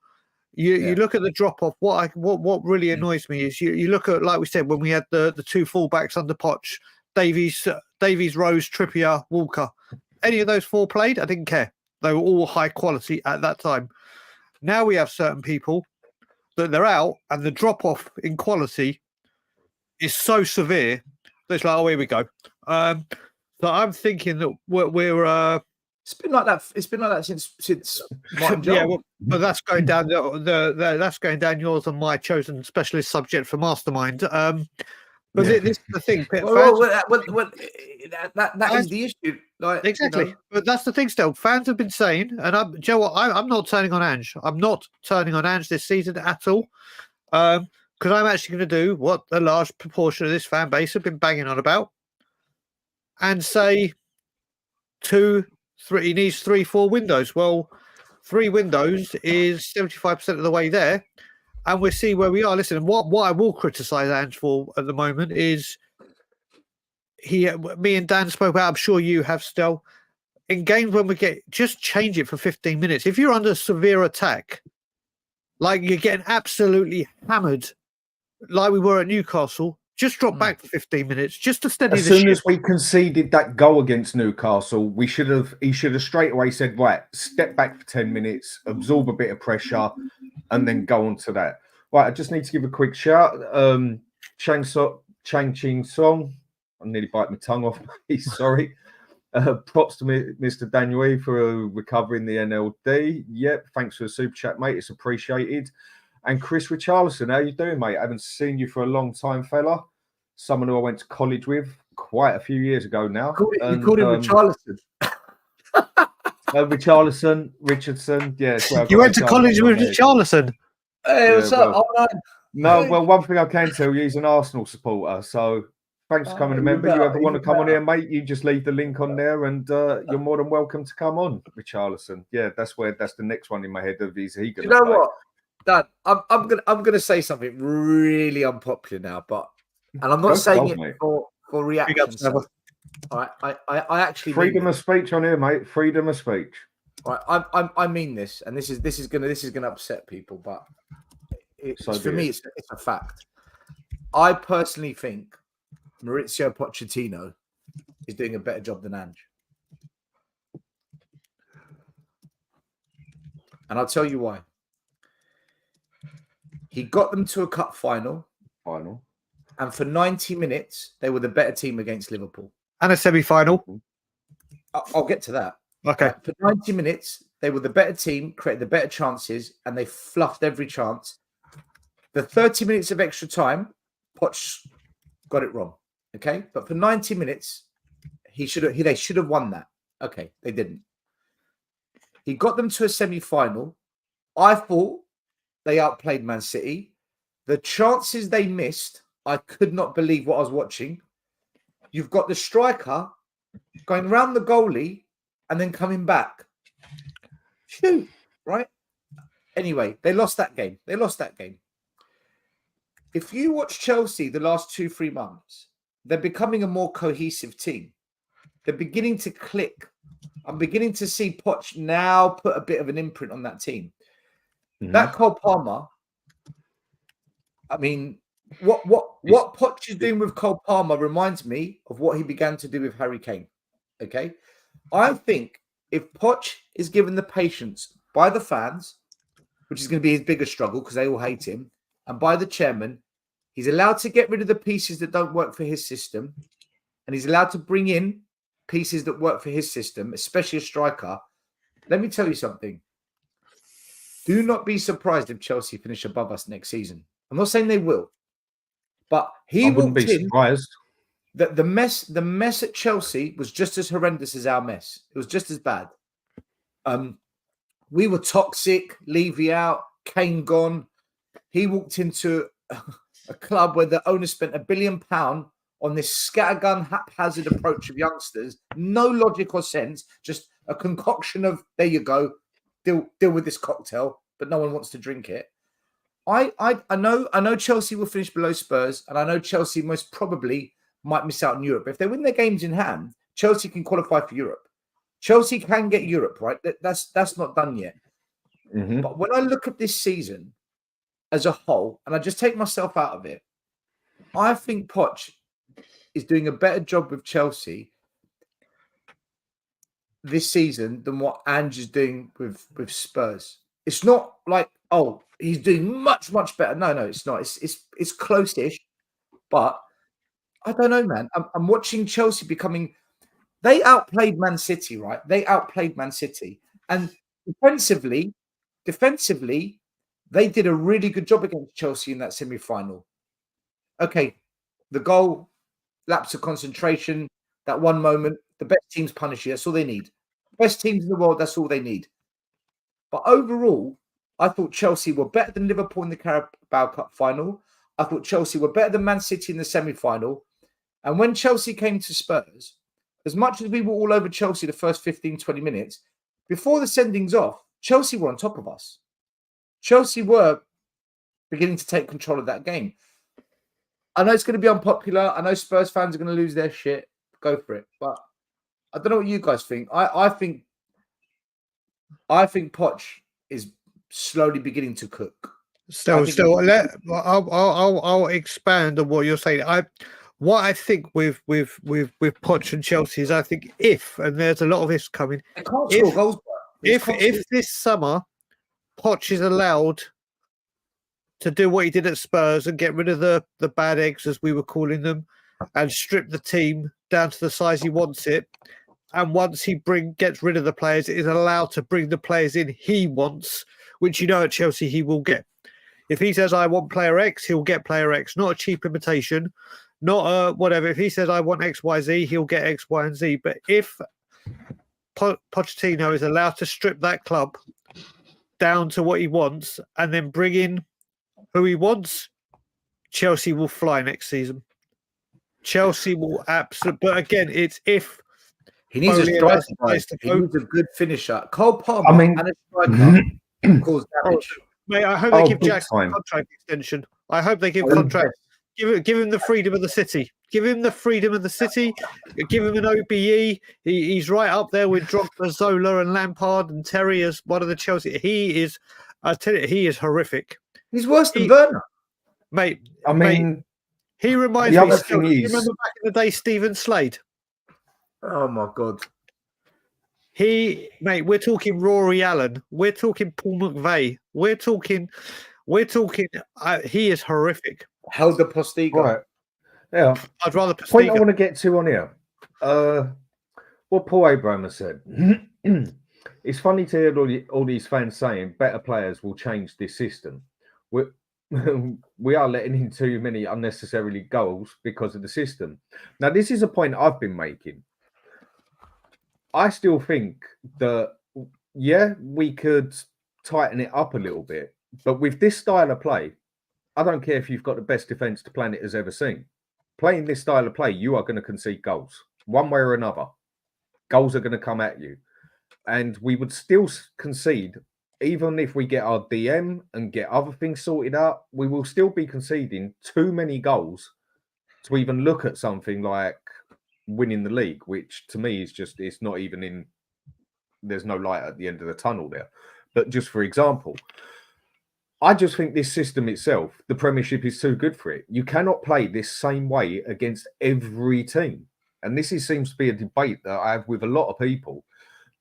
you look at the drop off. What really annoys me is you look at, like we said, when we had the 2 fullbacks under Poch, Davies, Rose, Trippier, Walker. Any of those 4 played? I didn't care. They were all high quality at that time. Now we have certain people that they're out, and the drop off in quality is so severe that it's like, oh, here we go. So I'm thinking that we're it's been like that. It's been like that since Martin John. Yeah, well, but that's going down that's going down yours and my chosen specialist subject for Mastermind. But this is the thing. That is the issue. Like, exactly. But that's the thing. Still, fans have been saying, and Joe, I'm not turning on Ange. I'm not turning on Ange this season at all. Because I'm actually going to do what a large proportion of this fan base have been banging on about, and say 2, 3. He needs 3, 4 windows. Well, 3 windows is 75% of the way there, and we'll see where we are. Listen, what I will criticise Ange for at the moment is me and Dan spoke about. I'm sure you have still in games when we just change it for 15 minutes. If you're under severe attack, like you're getting absolutely hammered like we were at Newcastle. Just drop back for 15 minutes, just to steady As the soon ship. as we conceded that goal against Newcastle, he should have straight away said, right, step back for 10 minutes, absorb a bit of pressure, and then go on to that. Right, I just need to give a quick shout. Chang Ching Song. I nearly bite my tongue off. Sorry. Props to Mr. Daniel for recovering the NLD. Yep, thanks for the super chat, mate. It's appreciated. And Chris Richarlison, how you doing, mate? I haven't seen you for a long time, fella. Someone who I went to college with quite a few years ago now. You called him Richarlison. Richardson. Yeah, You went to college with Richarlison. Hey, what's up? Well, one thing I can tell you, he's an Arsenal supporter. So thanks for coming, remember. You ever want to come on here, mate? You just leave the link on there, and you're more than welcome to come on, Richarlison. Yeah, that's the next one in my head of is he going to play? What? Dad, I'm gonna say something really unpopular now, and I'm not saying it for reaction. I actually freedom of speech on here, mate. Freedom of speech. I mean this, and this is gonna upset people, but for me, it's a fact. I personally think Mauricio Pochettino is doing a better job than Ange, and I'll tell you why. He got them to a cup final. And for 90 minutes, they were the better team against Liverpool. And a semi-final. I'll get to that. Okay. For 90 minutes, they were the better team, created the better chances, and they fluffed every chance. The 30 minutes of extra time, Poch got it wrong. Okay? But for 90 minutes, they should have won that. Okay, they didn't. He got them to a semi-final. I thought they outplayed Man City. The chances they missed, I could not believe what I was watching. You've got the striker going round the goalie and then coming back. Shoot, right? Anyway, they lost that game. If you watch Chelsea the last 2-3 months, they're becoming a more cohesive team. They're beginning to click. I'm beginning to see Poch now put a bit of an imprint on that team. That Cole Palmer, I mean, what Poch is doing with Cole Palmer reminds me of what he began to do with Harry Kane. Okay? I think if Poch is given the patience by the fans, which is going to be his biggest struggle because they all hate him, and by the chairman, he's allowed to get rid of the pieces that don't work for his system, and he's allowed to bring in pieces that work for his system, especially a striker. Let me tell you something. Do not be surprised if Chelsea finish above us next season. I'm not saying they will, but I wouldn't be surprised. That the mess at Chelsea was just as horrendous as our mess. It was just as bad. We were toxic. Levy out, Kane gone. He walked into a club where the owner spent £1 billion on this scattergun, haphazard approach of youngsters. No logic or sense. Just a concoction of there you go. Deal with this cocktail, but no one wants to drink it. I know Chelsea will finish below Spurs, and I know Chelsea most probably might miss out on Europe. If they win their games in hand, Chelsea can qualify for Europe. Chelsea can get Europe, right? That's not done yet. But when I look at this season as a whole, and I just take myself out of it, I think Poch is doing a better job with Chelsea this season than what Ange is doing with Spurs. It's not like, oh, he's doing much, much better. No, it's not. It's close-ish. But I don't know, man. I'm watching Chelsea becoming... They outplayed Man City, right? They outplayed Man City. And defensively, they did a really good job against Chelsea in that semi-final. Okay, the goal, lapse of concentration, that one moment, the best teams punish you. That's all they need. Best teams in the world, that's all they need. But overall, I thought Chelsea were better than Liverpool in the Carabao Cup final. I thought Chelsea were better than Man City in the semi-final. And when Chelsea came to Spurs, as much as we were all over Chelsea the first 15, 20 minutes, before the sendings off, Chelsea were on top of us. Chelsea were beginning to take control of that game. I know it's going to be unpopular. I know Spurs fans are going to lose their shit. Go for it. But I don't know what you guys think. I think Poch is slowly beginning to cook. I'll expand on what you're saying. What I think with Poch and Chelsea is I think and there's a lot of this coming. They can't score goals. If this summer Poch is allowed to do what he did at Spurs and get rid of the bad eggs, as we were calling them, and strip the team down to the size he wants it, and once he gets rid of the players, is allowed to bring the players in he wants, which at Chelsea he will get. If he says, I want player X, he'll get player X, not a cheap imitation, not whatever. If he says, I want X, Y, Z, he'll get X, Y, and Z. But if Pochettino is allowed to strip that club down to what he wants and then bring in who he wants, Chelsea will fly next season. Chelsea will absolutely. But again, it's if he needs a striker. He needs a good finisher. Cole Palmer and a striker cause damage. Mate, I hope they give Jack a contract extension. I hope they give contract. Give him the freedom of the city. Give him the freedom of the city. Give him an OBE. He's right up there with Drogba, Zola, and Lampard and Terry as one of the Chelsea. He is. I tell you, he is horrific. He's worse than Werner, mate. Mate, he reminds me. Still, you remember back in the day, Stephen Slade? Oh my God. We're talking Rory Allen. We're talking Paul McVeigh. We're talking. He is horrific. Helder Postigo. Right. Yeah. I'd rather. The point I want to get to on here. What Paul Abraham has said. It's funny to hear all these fans saying better players will change this system. We are letting in too many unnecessarily goals because of the system. Now, this is a point I've been making. I still think that, we could tighten it up a little bit. But with this style of play, I don't care if you've got the best defence the planet has ever seen. Playing this style of play, you are going to concede goals. One way or another. Goals are going to come at you. And we would still concede, even if we get our DM and get other things sorted out, we will still be conceding too many goals to even look at something like winning the league, which to me is just, it's not even in, there's no light at the end of the tunnel there. But just for example, I just think this system itself, the Premiership is too good for it. You cannot play this same way against every team. And this seems to be a debate that I have with a lot of people.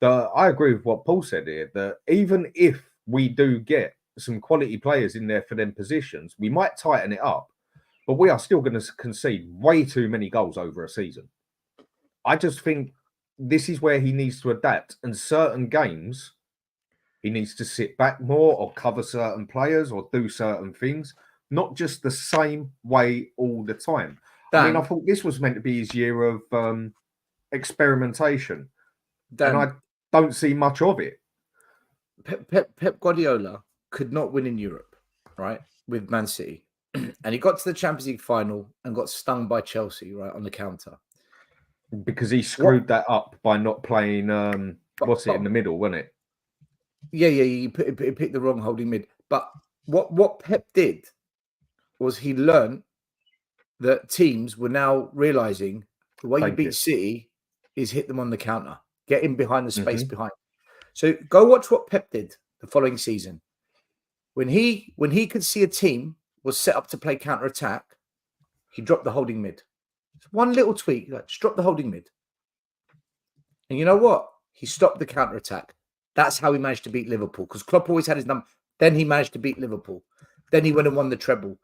I agree with what Paul said here, that even if we do get some quality players in there for them positions, we might tighten it up, but we are still going to concede way too many goals over a season. I just think this is where he needs to adapt. And certain games, he needs to sit back more or cover certain players or do certain things, not just the same way all the time. I thought this was meant to be his year of experimentation. And I don't see much of it. Pep Guardiola could not win in Europe, right, with Man City. And he got to the Champions League final and got stung by Chelsea, right, on the counter. Because he screwed that up by not playing, in the middle, wasn't it? Yeah, he picked the wrong holding mid. But what Pep did was he learned that teams were now realising the way you beat City is hit them on the counter. Get in behind the space behind. So go watch what Pep did the following season. When he could see a team was set up to play counter-attack, he dropped the holding mid. Just one little tweak, just drop the holding mid. And you know what? He stopped the counter-attack. That's how he managed to beat Liverpool, because Klopp always had his number. Then he managed to beat Liverpool. Then he went and won the treble.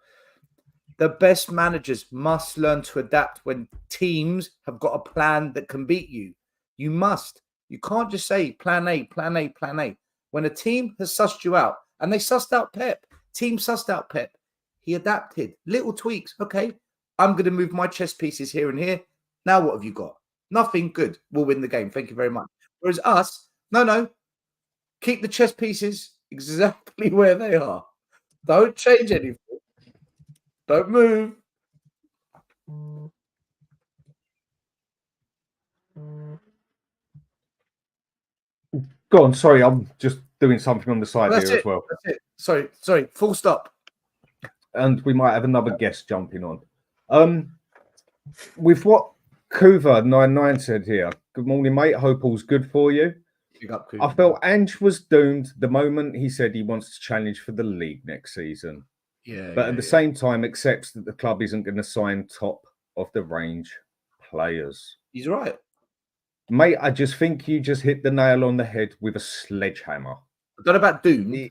The best managers must learn to adapt when teams have got a plan that can beat you. You must. You can't just say plan A, plan A, plan A. When a team has sussed you out, and they sussed out Pep, team sussed out Pep, he adapted. Little tweaks. Okay, I'm going to move my chess pieces here and here. Now what have you got? Nothing. Good. We'll win the game. Thank you very much. Whereas us, no. Keep the chess pieces exactly where they are. Don't change anything. Don't move. Go on. Sorry, I'm just doing something on the side here as well. That's it. Sorry. Full stop. And we might have another guest jumping on. With what Kuva 99 said here. Good morning, mate. Hope all's good for you. Big up, I felt Ange was doomed the moment he said he wants to challenge for the league next season. Yeah, but at the same time accepts that the club isn't going to sign top of the range players. He's right. Mate, I just think you just hit the nail on the head with a sledgehammer. I don't know about doomed,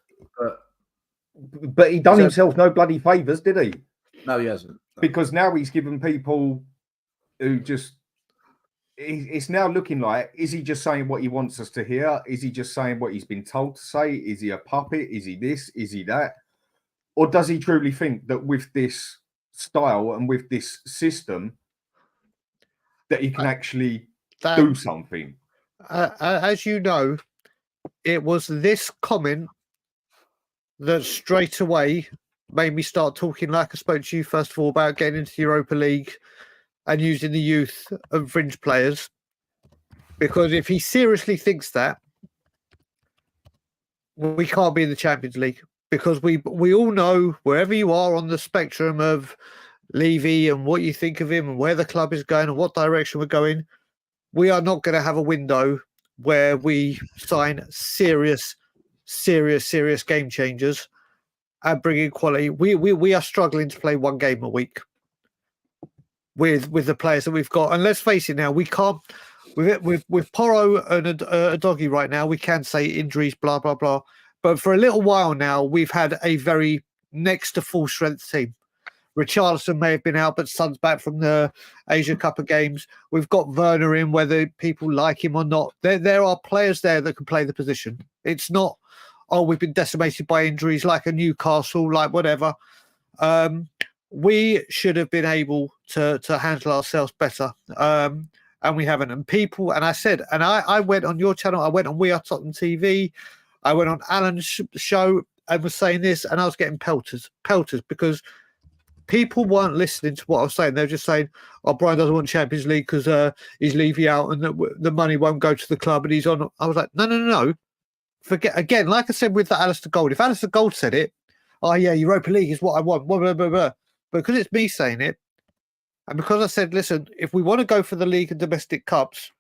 but he done himself no bloody favours, did he? No, he hasn't. No. Because now he's given people who just... It's now looking like, is he just saying what he wants us to hear? Is he just saying what he's been told to say? Is he a puppet? Is he this? Is he that? Or does he truly think that with this style and with this system that he can actually do something? As you know, it was this comment that straight away made me start talking, like I spoke to you first of all, about getting into the Europa League and using the youth and fringe players. Because if he seriously thinks that, we can't be in the Champions League. Because we all know, wherever you are on the spectrum of Levy and what you think of him and where the club is going and what direction we're going, we are not going to have a window where we sign serious game changers and bring in quality. We are struggling to play one game a week with the players that we've got. And let's face it now, we can't, with Porro and Udogie right now, we can say injuries, blah, blah, blah. But for a little while now, we've had a very next to full strength team. Richarlison may have been out, but Son's back from the Asia Cup of Games. We've got Werner in, whether people like him or not. There are players there that can play the position. It's not, oh, we've been decimated by injuries like a Newcastle, like whatever. We should have been able to handle ourselves better. And we haven't. And people, and I said, and I went on your channel, I went on We Are Tottenham TV, I went on Alan's show and was saying this, and I was getting pelters because people weren't listening to what I was saying. They were just saying, oh, Brian doesn't want Champions League because he's Levy out and the money won't go to the club and he's on. I was like, no. Forget, again, like I said with the Alistair Gold, if Alistair Gold said it, oh, yeah, Europa League is what I want, blah, blah, blah, blah. But because it's me saying it, and because I said, listen, if we want to go for the league and domestic cups,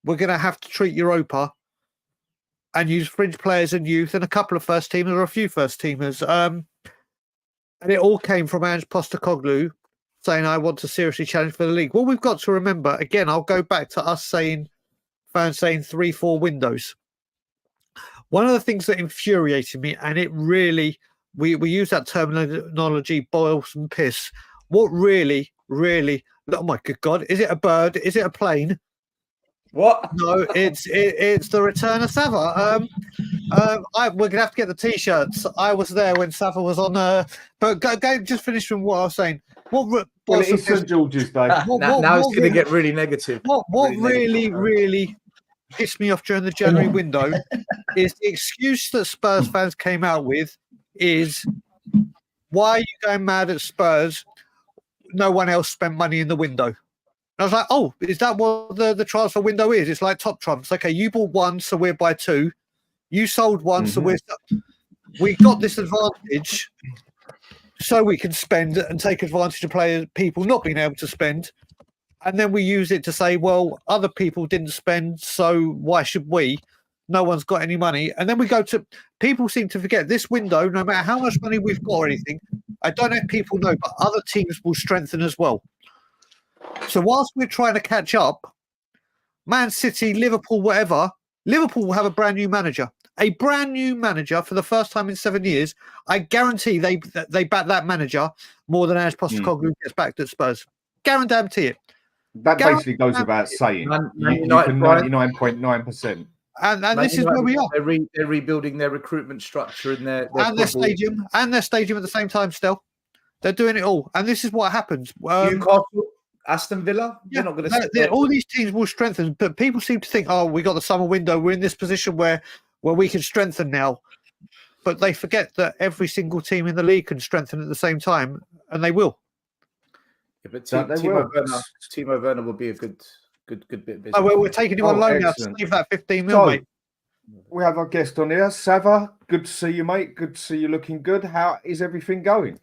we're going to have to treat Europa and use fringe players and youth and a couple of first teamers or a few first teamers. And it all came from Ange Postecoglou saying, I want to seriously challenge for the league. Well, we've got to remember, again, I'll go back to us saying, fans saying 3-4 windows. One of the things that infuriated me, and it really, we use that terminology, boils and piss. What really, oh my good God, is it a bird? Is it a plane? What? No, it's the return of Savva. We're gonna have to get the t-shirts. I was there when Savva was on. But go just finish from what I was saying. Well, it's St George's Day. Now it's going to get really negative. What really pissed me off during the January window is the excuse that Spurs fans came out with is, why are you going mad at Spurs? No one else spent money in the window. I was like, oh, is that what the transfer window is? It's like top trumps. Okay, you bought one, so we're by two. You sold one, so we got this advantage so we can spend and take advantage of people not being able to spend. And then we use it to say, well, other people didn't spend, so why should we? No one's got any money. And then we go to, people seem to forget this window, no matter how much money we've got or anything, I don't know if people know, but other teams will strengthen as well. So whilst we're trying to catch up, Man City, Liverpool, whatever, Liverpool will have a brand new manager. A brand new manager for the first time in 7 years. I guarantee they back that manager more than Ange Postecoglou gets backed at Spurs. Guarantee it. That basically goes without saying. You can 99.9%. And this is where we are. They're rebuilding their recruitment structure and their stadium at the same time. Still, they're doing it all, and this is what happens. Newcastle, Aston Villa, they're not going to. All these teams will strengthen, but people seem to think, oh, we got the summer window. We're in this position where we can strengthen now, but they forget that every single team in the league can strengthen at the same time, and they will. Yeah, but Timo Werner will be a good bit of business. Oh, well, we're taking him on loan now to save that 15 mil, mate. We have our guest on here, Savva. Good to see you, mate. Good to see you looking good. How is everything going?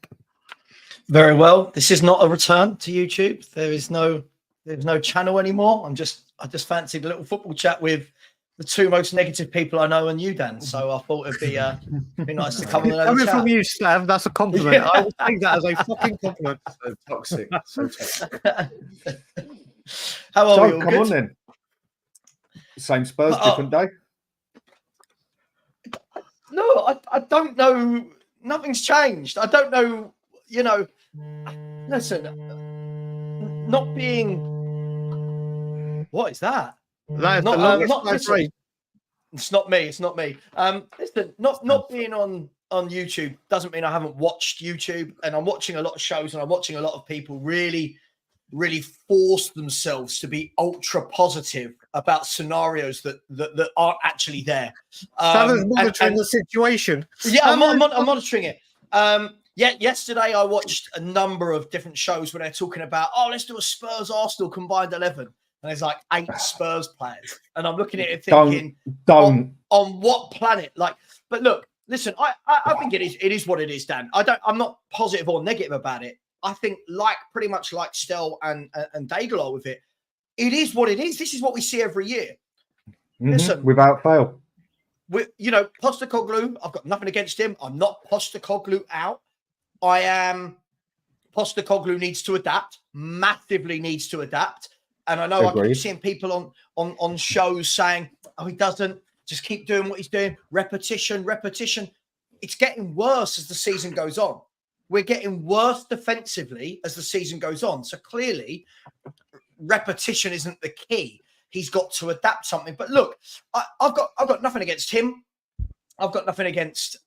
Very well. This is not a return to YouTube. There's no channel anymore. I just fancied a little football chat with the two most negative people I know, and you, Dan. So I thought it'd be nice to come on and have a Coming chat. from you, Stav, that's a compliment. Yeah. I will take that as a fucking compliment. So toxic. So toxic. How are we? All come good? on then. Same Spurs, different day. No, I don't know. Nothing's changed. I don't know. You know, listen, not being. What is that? That is the longest I've listen, read. It's not me. It's not me. Listen, not being on YouTube doesn't mean I haven't watched YouTube, and I'm watching a lot of shows, and I'm watching a lot of people really force themselves to be ultra positive about scenarios that aren't actually there. Stav is monitoring the situation. Yeah, I'm monitoring it. Yesterday I watched a number of different shows where they're talking about, let's do a Spurs Arsenal combined 11. And there's like 8 Spurs players. And I'm looking at it thinking, don't. On what planet? Like, but look, listen, I think it is what it is, Dan. I'm not positive or negative about it. I think pretty much like Stel and Daigle are with it. It is what it is. This is what we see every year. Listen, without fail. Postecoglou, I've got nothing against him. I'm not Postecoglou out. I am. Postecoglou needs to adapt, massively needs to adapt. And I know I keep seeing people on shows saying, he doesn't, just keep doing what he's doing. Repetition. It's getting worse as the season goes on. We're getting worse defensively as the season goes on. So clearly, repetition isn't the key. He's got to adapt something. But look, I've got nothing against him. I've got nothing against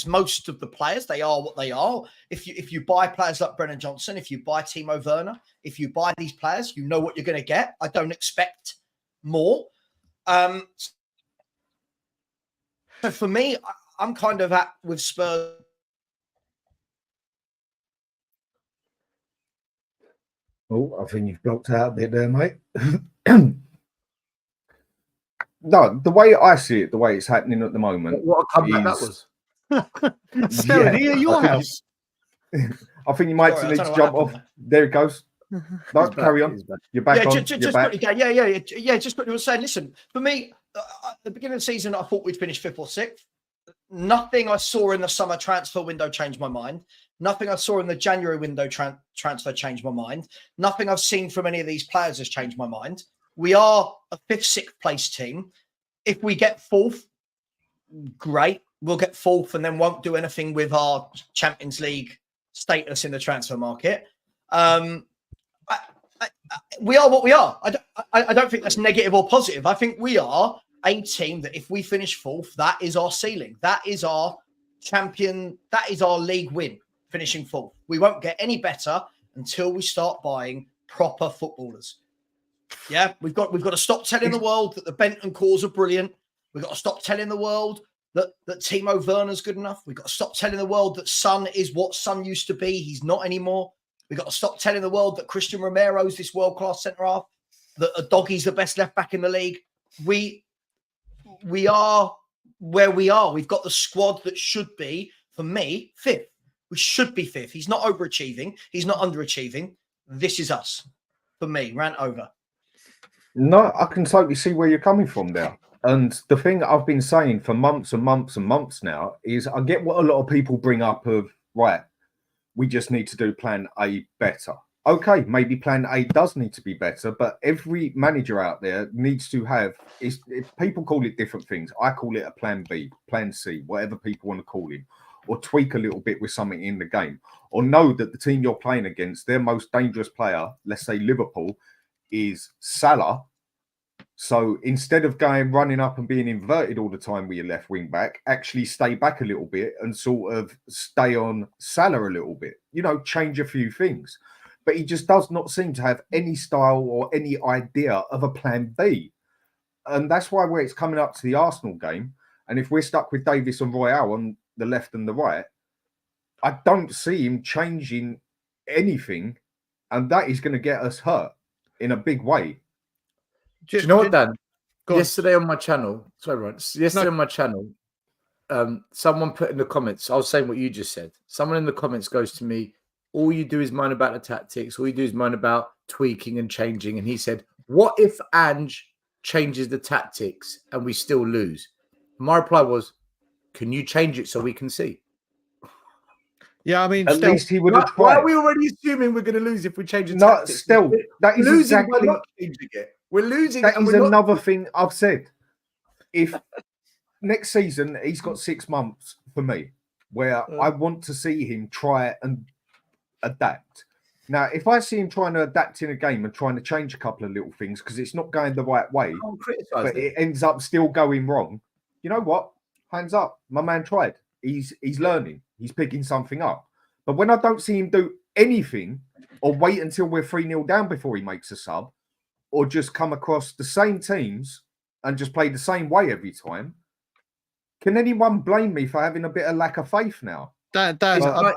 most of the players. They are what they are. If you buy players like Brennan Johnson, if you buy Timo Werner, if you buy these players, you know what you're going to get. I don't expect more. So for me, I'm kind of with Spurs. Oh, I think you've blocked out a bit there, mate. No, the way I see it, the way it's happening at the moment. What a comeback that was. Still near your house. I think you might need to jump off. There it goes. No, carry on. You're back on. Just quickly, just quickly was saying, listen, for me, at the beginning of the season, I thought we'd finish 5th or 6th. Nothing I saw in the summer transfer window changed my mind. Nothing I saw in the January window transfer changed my mind. Nothing I've seen from any of these players has changed my mind. We are a 5th, 6th place team. If we get 4th, great. We'll get 4th and then won't do anything with our Champions League status in the transfer market. We are what we are. I don't think that's negative or positive. I think we are a team that if we finish 4th, that is our ceiling. That is our champion. That is our league win, finishing 4th. We won't get any better until we start buying proper footballers. Yeah, we've got to stop telling the world that the Bentancurs are brilliant. We've got to stop telling the world that Timo Werner's good enough. We've got to stop telling the world that Son is what Son used to be. He's not anymore. We've got to stop telling the world that Christian Romero's this world-class centre-half, that Udogie's the best left-back in the league. We are where we are. We've got the squad that should be, for me, 5th. We should be 5th. He's not overachieving. He's not underachieving. This is us. For me, rant over. No, I can totally see where you're coming from there. And the thing I've been saying for months and months and months now is I get what a lot of people bring up of, right, we just need to do plan A better. Okay, maybe plan A does need to be better, but every manager out there needs to have, if people call it different things, I call it a plan B, plan C, whatever people want to call it, or tweak a little bit with something in the game, or know that the team you're playing against, their most dangerous player, let's say Liverpool, is Salah. So instead of running up and being inverted all the time with your left wing back, actually stay back a little bit and sort of stay on Salah a little bit, change a few things. But he just does not seem to have any style or any idea of a plan B. And that's why where it's coming up to the Arsenal game, and if we're stuck with Davis and Royale on the left and the right, I don't see him changing anything, and that is going to get us hurt in a big way. Do you know what, Dan? Yesterday on my channel, someone put in the comments, I was saying what you just said. Someone in the comments goes to me, all you do is moan about the tactics, all you do is moan about tweaking and changing. And he said, what if Ange changes the tactics and we still lose? My reply was, can you change it so we can see? Yeah, I mean, At least he would have tried. Why are we already assuming we're going to lose if we change the tactics? Still, that is losing exactly. by not changing it. We're losing. That and is we're another not... thing I've said. If next season he's got 6 months for me, where I want to see him try and adapt. Now, if I see him trying to adapt in a game and trying to change a couple of little things because it's not going the right way, but it ends up still going wrong, you know what? Hands up. My man tried. He's learning. He's picking something up. But when I don't see him do anything or wait until we're 3-0 down before he makes a sub or just come across the same teams and just play the same way every time, can anyone blame me for having a bit of lack of faith now? A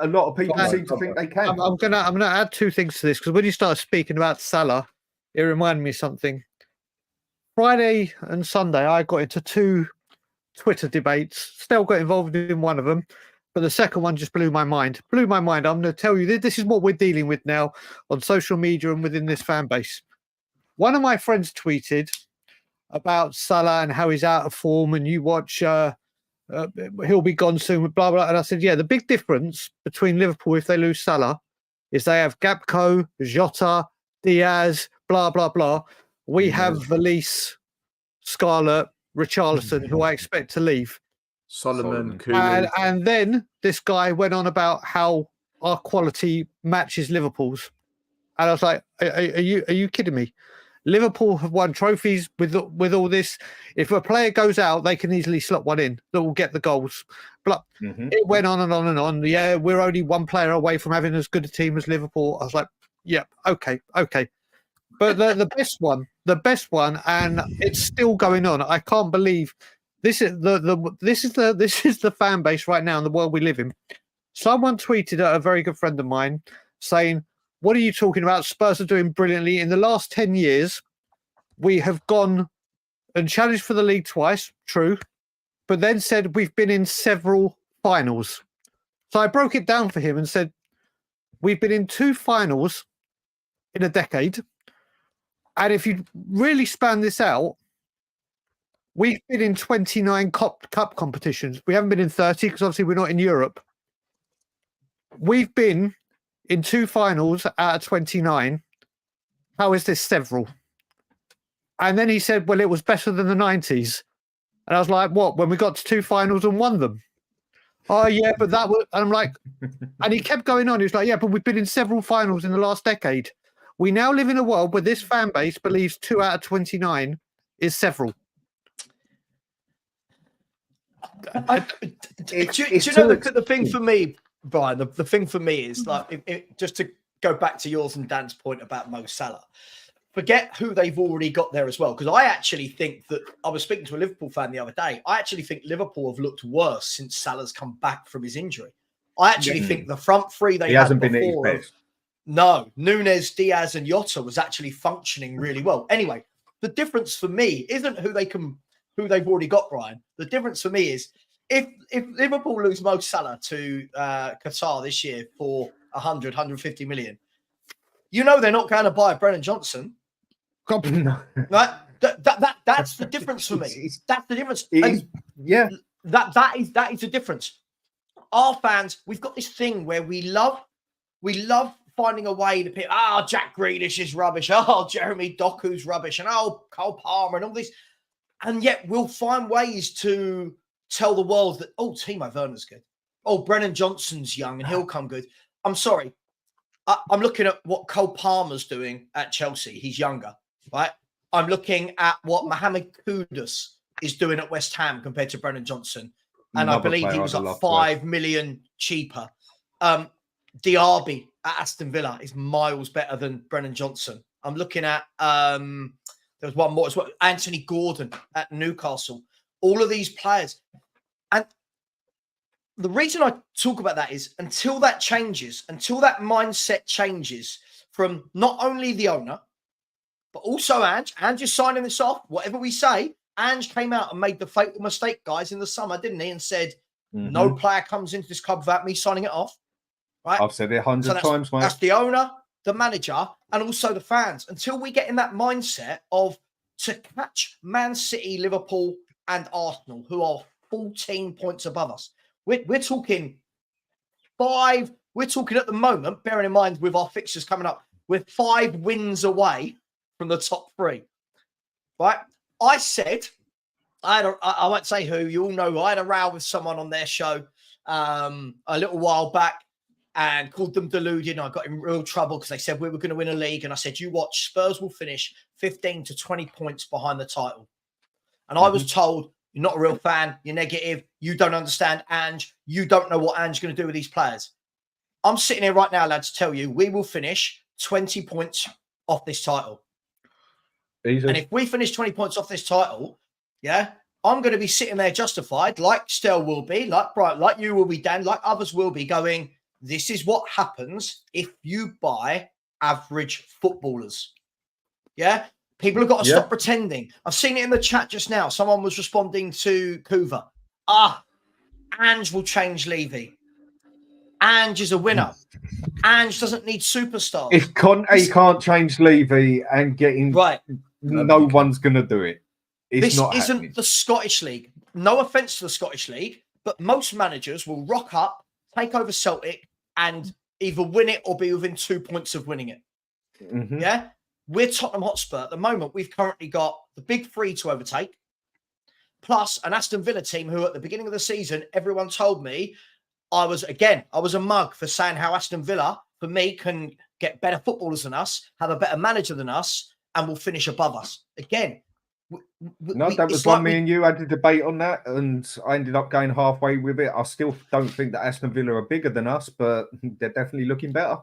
lot of people seem to think they can. I'm gonna add 2 things to this because when you started speaking about Salah, it reminded me of something. Friday and Sunday, I got into 2 Twitter debates. Stel got involved in one of them, but the second one just blew my mind. I'm going to tell you this is what we're dealing with now on social media and within this fan base. One of my friends tweeted about Salah and how he's out of form, and you watch. He'll be gone soon, blah, blah. And I said, yeah, the big difference between Liverpool if they lose Salah is they have Gakpo, Jota, Diaz, blah, blah, blah. We have Valise, Scarlett, Richarlison, who I expect to leave. Solomon. And then this guy went on about how our quality matches Liverpool's. And I was like, are you kidding me? Liverpool have won trophies with all this. If a player goes out, they can easily slot one in that will get the goals. But it went on and on and on. Yeah, we're only one player away from having as good a team as Liverpool. I was like, yeah, okay. But the best one, and it's still going on. I can't believe this is the fan base right now in the world we live in. Someone tweeted at a very good friend of mine saying, what are you talking about? Spurs are doing brilliantly. In the last 10 years, we have gone and challenged for the league twice, true, but then said we've been in several finals. So I broke it down for him and said, we've been in 2 finals in a decade. And if you really span this out, we've been in 29 cup competitions. We haven't been in 30 because obviously we're not in Europe. We've been in 2 finals out of 29. How is this several? And then he said, well, it was better than the 90s. And I was like, what? When we got to 2 finals and won them? Oh, yeah, but that was... And I'm like... And he kept going on. He was like, yeah, but we've been in several finals in the last decade. We now live in a world where this fan base believes 2 out of 29 is several. Do you know the thing for me, Brian, the thing for me is like, just to go back to yours and Dan's point about Mo Salah, forget who they've already got there as well. Because I actually think that, I was speaking to a Liverpool fan the other day, I actually think Liverpool have looked worse since Salah's come back from his injury. I actually think the front 3 they had hasn't before, been at his best. No, Núñez, Diaz and Jota was actually functioning really well. Anyway, the difference for me isn't who they've already got, Brian. The difference for me is if Liverpool lose Mo Salah to Qatar this year for 150 million, you know they're not going to buy Brennan Johnson. Right? That's the difference for me. That's the difference. That is the difference. Our fans, we've got this thing where we love finding a way to pick, Jack Grealish is rubbish, Jeremy Doku's rubbish, and Cole Palmer and all this. And yet we'll find ways to tell the world that, Timo Werner's good. Brennan Johnson's young and he'll come good. I'm sorry. I'm looking at what Cole Palmer's doing at Chelsea. He's younger, right? I'm looking at what Mohamed Kudus is doing at West Ham compared to Brennan Johnson. And I believe he was like 5 million cheaper. Diaby at Aston Villa is miles better than Brennan Johnson. I'm looking at... there was one more as well. Anthony Gordon at Newcastle. All of these players. And the reason I talk about that is until that changes, until that mindset changes from not only the owner, but also Ange. Ange is signing this off. Whatever we say, Ange came out and made the fatal mistake, guys, in the summer, didn't he? And said, no player comes into this club without me signing it off. Right? I've said it 100 times, mate. That's the owner, the manager, and also the fans. Until we get in that mindset of to catch Man City, Liverpool, and Arsenal, who are 14 points above us. We're talking 5. We're talking at the moment, bearing in mind with our fixtures coming up, we're 5 wins away from the top 3. Right? I said, I won't say who, you all know, I had a row with someone on their show a little while back and called them deluded. And I got in real trouble because they said we were going to win a league. And I said, you watch, Spurs will finish 15 to 20 points behind the title. And I was told, you're not a real fan, you're negative, you don't understand Ange, you don't know what Ange is going to do with these players. I'm sitting here right now, lads, to tell you, we will finish 20 points off this title. Easy. And if we finish 20 points off this title, yeah, I'm going to be sitting there justified, like Stel will be, like Bright, like you will be, Dan, like others will be, going, this is what happens if you buy average footballers. Yeah? People have got to stop pretending. I've seen it in the chat just now. Someone was responding to Kuva. Ange will change Levy. Ange is a winner. Ange doesn't need superstars. If Conte can't change Levy and getting right, no one's going to do it. This not isn't happening. The Scottish League. No offence to the Scottish League, but most managers will rock up, take over Celtic, and either win it or be within 2 points of winning it. Mm-hmm. Yeah? We're Tottenham Hotspur. At the moment, we've currently got the big 3 to overtake, plus an Aston Villa team who at the beginning of the season, everyone told me I was a mug for saying how Aston Villa, for me, can get better footballers than us, have a better manager than us, and will finish above us. Again, that was one me and you had a debate on that, and I ended up going halfway with it. I still don't think that Aston Villa are bigger than us, but they're definitely looking better.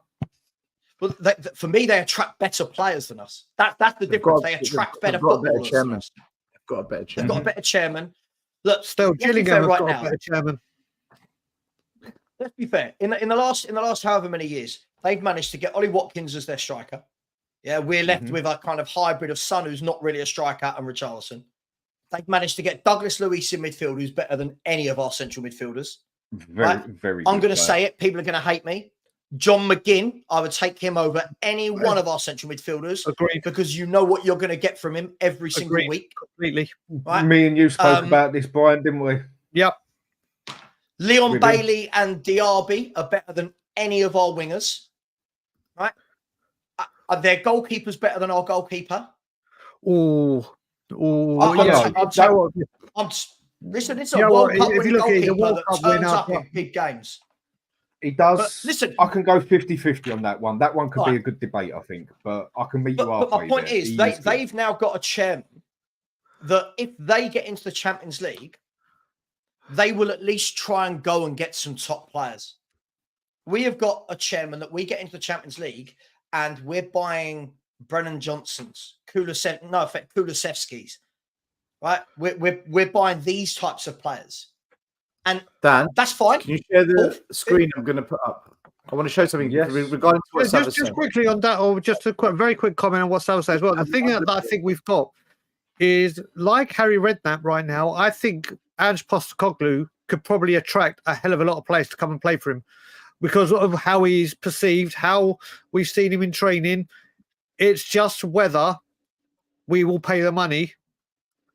Well, for me, they attract better players than us. That's the difference. They attract better footballers than us. They've got a better chairman. They've got a better chairman. Look, Still, Gillingham have got a better chairman. Let's be fair. In the last however many years, they've managed to get Ollie Watkins as their striker. Yeah, we're left with a kind of hybrid of Son, who's not really a striker, and Richarlison. They've managed to get Douglas Luiz in midfield, who's better than any of our central midfielders. Very. I'm going to say it. People are going to hate me. John McGinn, I would take him over any one of our central midfielders. Agreed. Because you know what you're going to get from him every single week. Completely. Right? Me and you spoke about this, Brian, didn't we? Yep. Leon Bailey and Diaby are better than any of our wingers. Right? Are their goalkeepers better than our goalkeeper? Listen, it's a World Cup winning goalkeeper that turns up in big games. He does. But listen, I can go 50-50 on that one. That one could be a good debate, I think. But I can meet you halfway. But my point is, they've now got a chairman that if they get into the Champions League, they will at least try and go and get some top players. We have got a chairman that we get into the Champions League and we're buying Brennan Johnsons, Kulusevskis, right? We're buying these types of players. And Dan, that's fine. Can you share the screen I'm going to put up? I want to show something regarding to what Savva just quickly on that, or just a very quick comment on what Savva says as well. The thing that I think we've got is, like Harry Redknapp right now, I think Ange Postecoglou could probably attract a hell of a lot of players to come and play for him because of how he's perceived, how we've seen him in training. It's just whether we will pay the money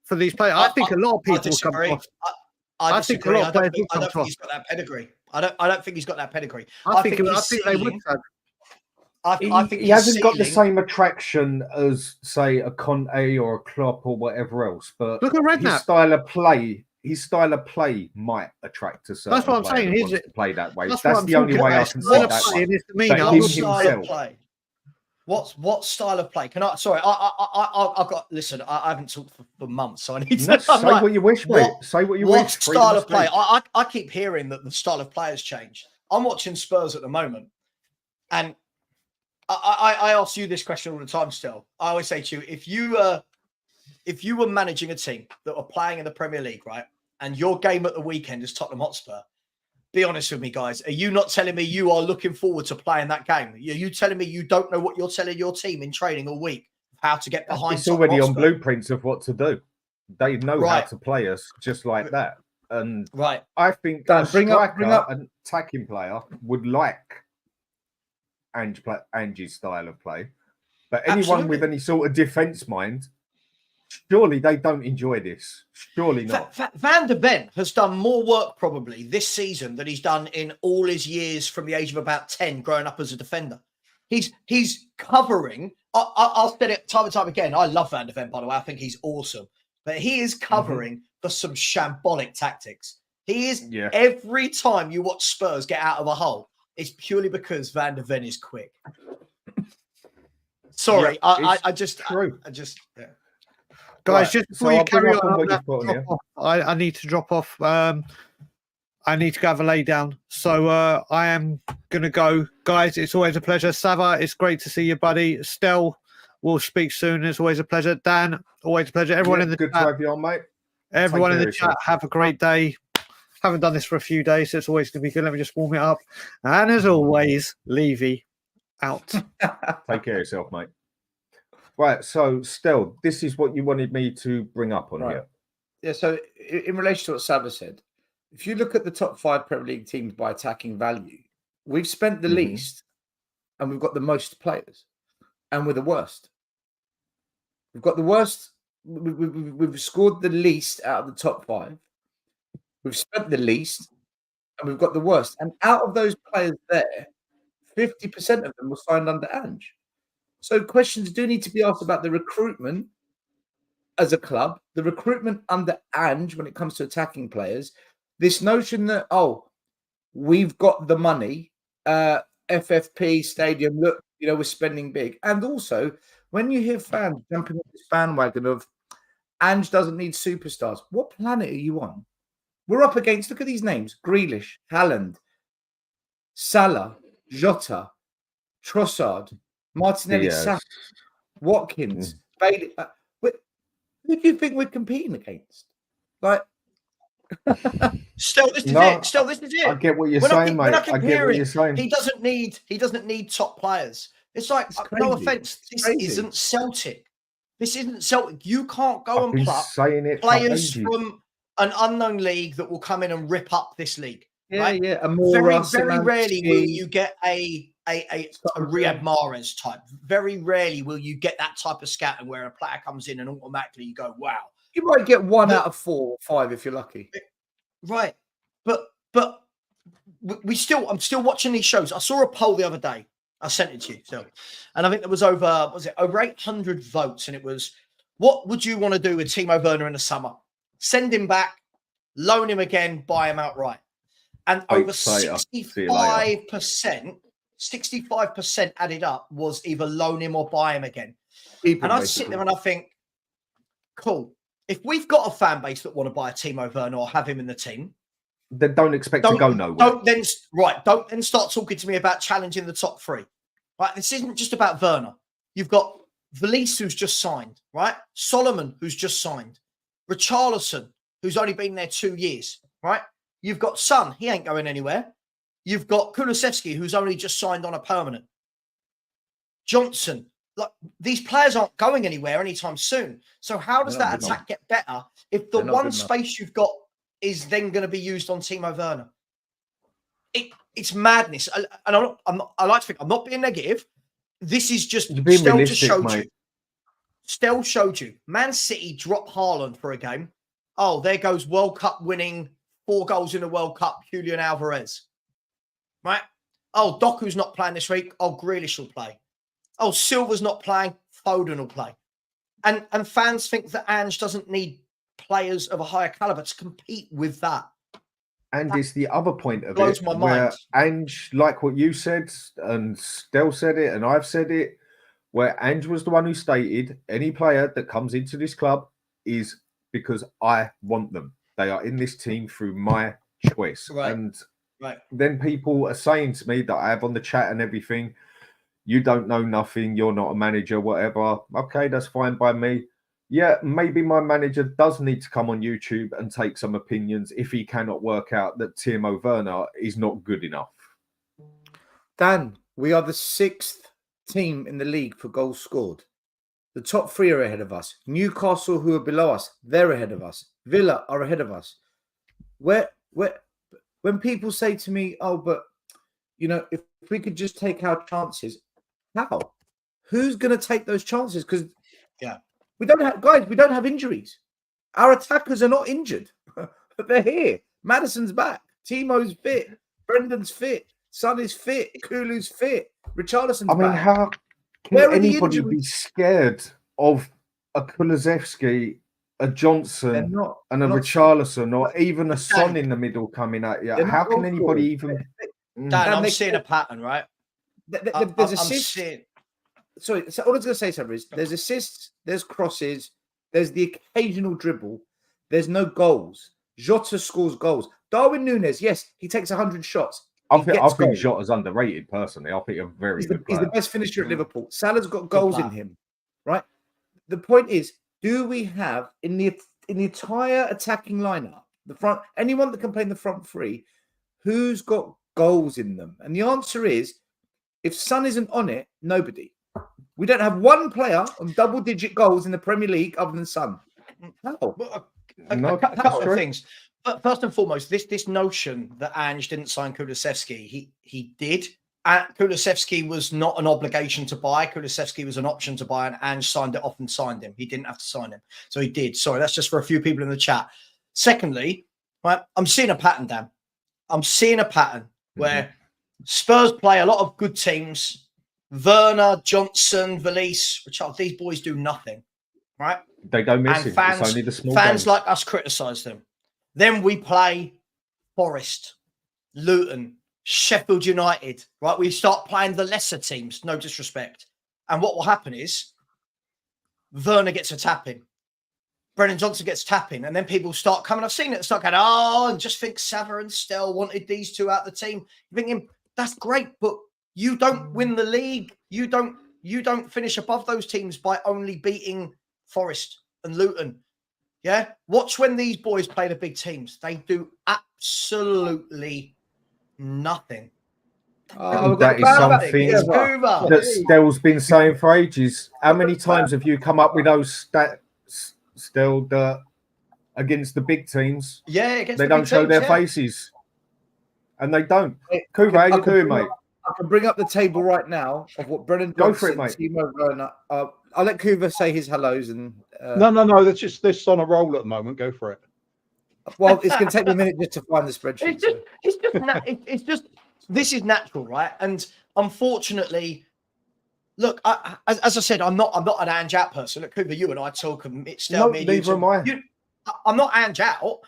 for these players. I think a lot of people will come across. I think a lot of players I don't think he's got that pedigree. I don't think he's got that pedigree. I think they would have. I think he hasn't got the same attraction as, say, a Conte or a Klopp or whatever else. But look at Redknapp. His style of play might attract a certain. That's what I'm saying. He's to play that way. That's the only way I can see that. What style of play? Can I? Sorry, I've got. Listen, I haven't talked for months, so I need to say what you wish, mate. Say what you wish. What style of play? I keep hearing that the style of play has changed. I'm watching Spurs at the moment, and I ask you this question all the time. Still, I always say to you, if you were managing a team that were playing in the Premier League, right, and your game at the weekend is Tottenham Hotspur. Be honest with me, guys. Are you not telling me you are looking forward to playing that game? Are you telling me you don't know what you're telling your team in training all week? How to get behind? It's already on blueprints of what to do. They know how to play us just like that. And I think a striker, an attacking player, would like Ange's style of play. But anyone with any sort of defence mind Surely they don't enjoy this. Surely not. Van der Ven has done more work probably this season than he's done in all his years from the age of about 10 growing up as a defender. He's covering. I'll say it time and time again. I love Van der Ven, by the way. I think he's awesome. But he is covering for some shambolic tactics. He is every time you watch Spurs get out of a hole, it's purely because Van der Ven is quick. Sorry, I just guys, just before you carry on, I need to drop off. I need to go have a lay down. So I am going to go. Guys, it's always a pleasure. Savva, it's great to see you, buddy. Stel, we'll speak soon. It's always a pleasure. Dan, always a pleasure. Everyone in the good chat, to have you on, mate. Everyone in the chat, have a great day. Haven't done this for a few days, so it's always going to be good. Let me just warm it up. And as always, Levy out. Take care of yourself, mate. Right, so Stel, this is what you wanted me to bring up on here. Yeah, so in relation to what Savva said, if you look at the top 5 Premier League teams by attacking value, we've spent the least and we've got the most players, and we're the worst. We've got the worst. We've scored the least out of the top 5. We've spent the least and we've got the worst. And out of those players there, 50% of them were signed under Ange. So questions do need to be asked about the recruitment as a club, the recruitment under Ange when it comes to attacking players. This notion that, we've got the money, FFP stadium, look, we're spending big. And also, when you hear fans jumping on this bandwagon of Ange doesn't need superstars, what planet are you on? We're up against, look at these names, Grealish, Haaland, Salah, Jota, Trossard, Martinelli, Saka, Watkins, Bailey. Who do you think we're competing against? Like, Still, this is it. Still, this is it. I get what you're saying, mate. I get what you're saying. He doesn't need top players. It's like, no offense, this isn't Celtic. This isn't Celtic. You can't go and pluck players from an unknown league that will come in and rip up this league. Yeah, right? yeah. Very rarely will you get a Riyad Mahrez type. Very rarely will you get that type of scouting where a player comes in and automatically you go, wow. You might get 1 out of 4 or 5 if you're lucky. Right. But I'm still watching these shows. I saw a poll the other day. I sent it to you. So, and I think there was over 800 votes. And it was, what would you want to do with Timo Werner in the summer? Send him back, loan him again, buy him outright. And over 65% added up was either loan him or buy him again. And I sit there and I think, cool. If we've got a fan base that want to buy a Timo Werner or have him in the team, then don't expect to go nowhere. Don't then start talking to me about challenging the top 3. Right? This isn't just about Werner. You've got Valise, who's just signed, right? Solomon, who's just signed. Richarlison, who's only been there 2 years, right? You've got Son, he ain't going anywhere. You've got Kulusevski, who's only just signed on a permanent. Johnson, like, these players aren't going anywhere anytime soon. So how does that attack get better if the one space you've got is then going to be used on Timo Werner? It's madness. And I like to think I'm not being negative. This is just Stel just showed you. Stel showed you. Man City dropped Haaland for a game. Oh, there goes World Cup winning 4 goals in the World Cup, Julian Alvarez. Right? Oh, Doku's not playing this week. Oh, Grealish will play. Oh, Silva's not playing. Foden will play. And fans think that Ange doesn't need players of a higher caliber to compete with that. And it's the other point of blows it my where mind. Ange, like what you said, and Stel said it, and I've said it, where Ange was the one who stated any player that comes into this club is because I want them. They are in this team through my choice. Right. And then people are saying to me that I have on the chat and everything, you don't know nothing, you're not a manager, whatever. Okay, that's fine by me. Yeah, maybe my manager does need to come on YouTube and take some opinions if he cannot work out that Timo Werner is not good enough. Dan, we are the 6th team in the league for goals scored. The top 3 are ahead of us. Newcastle, who are below us, they're ahead of us. Villa are ahead of us. When people say to me, oh, but, if we could just take our chances, how? Who's going to take those chances? Because We don't have injuries. Our attackers are not injured. They're here. Maddison's back. Timo's fit. Brendan's fit. Son is fit. Kulu's fit. Richarlison's back. How can anybody be scared of a Kulusevski, a Johnson, and a Richarlison, or even a Son in the middle coming at you? How can anybody even... Dan, I'm seeing a pattern, right? There's assists. Sorry, so all I was going to say, Savva, is there's assists, there's crosses, there's the occasional dribble, there's no goals. Jota scores goals. Darwin Núñez, yes, he takes 100 shots. I think Jota's underrated, personally. I think a very good player. He's the best finisher at Liverpool. Salah's got goals in him, right? The point is, do we have in the entire attacking lineup, the front, anyone that can play in the front three, who's got goals in them? And the answer is, if Son isn't on it, nobody. We don't have one player on double-digit goals in the Premier League other than Son. How? A couple of things. But first and foremost, this notion that Ange didn't sign Kulusevski, he did. Kulusevski was not an obligation to buy. Kulusevski was an option to buy, and Ange signed it off and signed him. He didn't have to sign him. So he did. Sorry, that's just for a few people in the chat. Secondly, right, I'm seeing a pattern, Dan. I'm seeing a pattern where Spurs play a lot of good teams. Werner, Johnson, Valise, these boys do nothing, right? They go missing. And fans, it's only the small fans games. like us criticise them. Then we play Forest, Luton, Sheffield United, right? We start playing the lesser teams, no disrespect. And what will happen is Werner gets a tap-in. Brennan Johnson gets tapping, and then people start coming. I've seen it, start going, and just think Savva and Stel wanted these two out of the team. You're thinking, that's great, but you don't win the league. You don't finish above those teams by only beating Forest and Luton. Yeah? Watch when these boys play the big teams. They do absolutely nothing. That is something that Stel's been saying for ages. How many times have you come up with those stats, Stel, that against the big teams? Yeah, they don't show their faces. And they don't. Kuva, how you doing, mate? I can bring up the table right now of what Brennan Go for it, mate. Timo Werner. I'll let Kuva say his hellos and. No. That's just this on a roll at the moment. Go for it. Well, it's going to take me a minute just to find the spreadsheet. It's just this is natural, right? And unfortunately, look, as I said, I'm not an Ange out person. Look, Kuva, you and I talk, and it's still me. Neither am I. I'm not Ange out.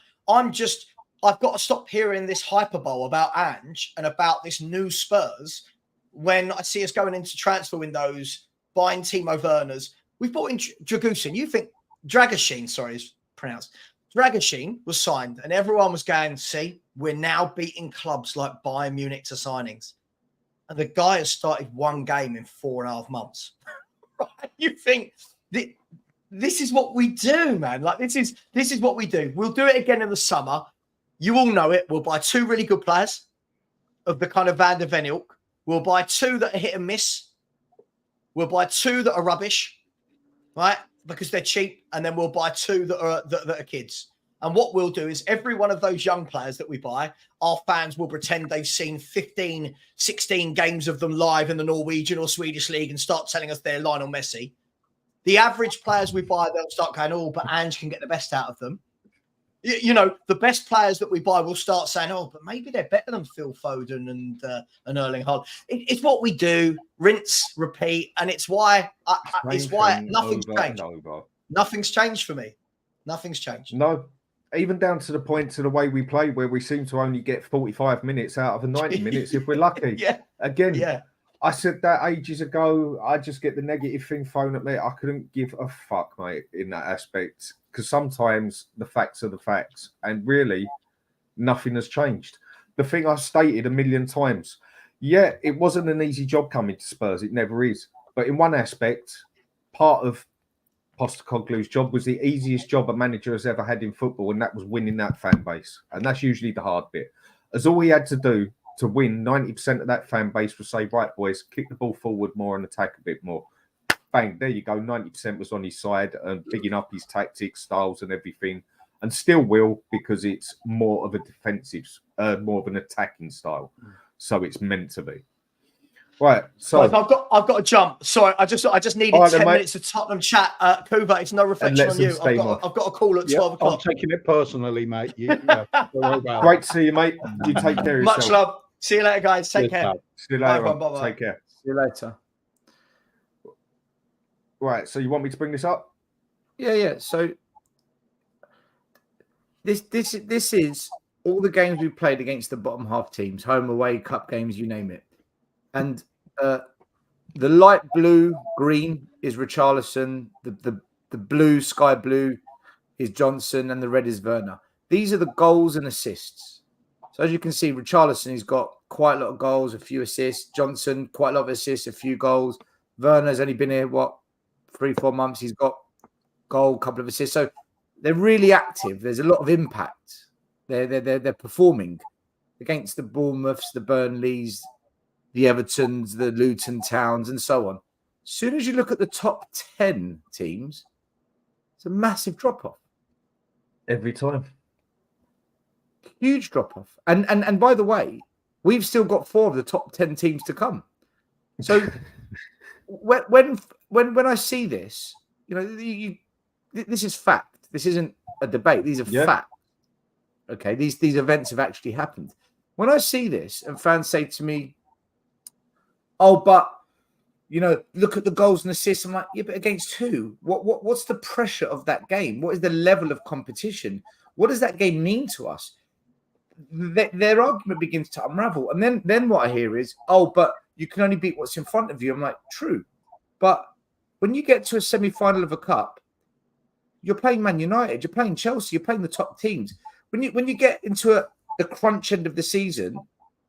I've got to stop hearing this hyperbole about Ange and about this new Spurs when I see us going into transfer windows, buying Timo Werner's. We've bought in Dragusin. You think Dragusin, sorry, is pronounced. Dragusin was signed and everyone was going, see, we're now beating clubs like Bayern Munich to signings. And the guy has started one game in 4.5 months. Right? You think this is what we do, man. Like this is what we do. We'll do it again in the summer. You all know it. We'll buy 2 really good players of the kind of Van der Ven ilk. We'll buy 2 that are hit and miss. We'll buy 2 that are rubbish, right? Because they're cheap. And then we'll buy 2 that are kids. And what we'll do is every one of those young players that we buy, our fans will pretend they've seen 15, 16 games of them live in the Norwegian or Swedish league and start telling us they're Lionel Messi. The average players we buy, they'll start going, but Ange can get the best out of them. You know, the best players that we buy will start saying, but maybe they're better than Phil Foden and Erling Haaland. It's what we do, rinse, repeat, and it's why nothing's changed. Nothing's changed for me. Nothing's changed. No, even down to the point to the way we play, where we seem to only get 45 minutes out of the 90 minutes if we're lucky. Again, I said that ages ago. I just get the negative thing thrown at me. I couldn't give a fuck, mate, in that aspect. Because sometimes the facts are the facts. And really, nothing has changed. The thing I stated a million times. Yeah, it wasn't an easy job coming to Spurs. It never is. But in one aspect, part of Postecoglou's job was the easiest job a manager has ever had in football, and that was winning that fan base. And that's usually the hard bit. As all he had to do to win, 90% of that fan base would say, right, boys, kick the ball forward more and attack a bit more. Bang, there you go. 90% was on his side and bigging up his tactics, styles and everything. And still will, because it's more of a defensive, more of an attacking style. So it's meant to be. Right, so Guys, I've got to jump. Sorry, I just needed All right, 10 then, mate. minutes of Tottenham chat. Kuva, it's no reflection let on you. some steam off. I've got a call at 12 I'm o'clock. taking it personally, mate. Don't worry about great it. to see you, mate. You take care of Much yourself. love. See you later, guys. Take Cheers, care. pal. See you later. Bye, on. bye, bye. Take care. See you later. Right, so you want me to bring this up? Yeah. So this is all the games we played against the bottom half teams, home, away, cup games, you name it. And the light blue, green is Richarlison. The blue, sky blue is Johnson, and the red is Werner. These are the goals and assists. So as you can see, Richarlison, he's got quite a lot of goals, a few assists. Johnson, quite a lot of assists, a few goals. Werner's only been here, 3-4 months. He's got goal, couple of assists. So they're really active. There's a lot of impact. They're performing against the Bournemouths, the Burnleys, the Evertons, the Luton Towns, and so on. As soon as you look at the top 10 teams, it's a massive drop-off. Every time. Huge drop-off. And by the way, we've still got 4 of the top 10 teams to come. So when I see this, this is fact. This isn't a debate. These are facts. Okay, these events have actually happened. When I see this and fans say to me, "Oh, but look at the goals and assists," I'm like, "Yeah, but against who? What's the pressure of that game? What is the level of competition? What does that game mean to us?" Their argument begins to unravel, and then what I hear is, "Oh, but you can only beat what's in front of you." I'm like, "True, but when you get to a semi-final of a cup, you're playing Man United, you're playing Chelsea, you're playing the top teams. When you get into the crunch end of the season,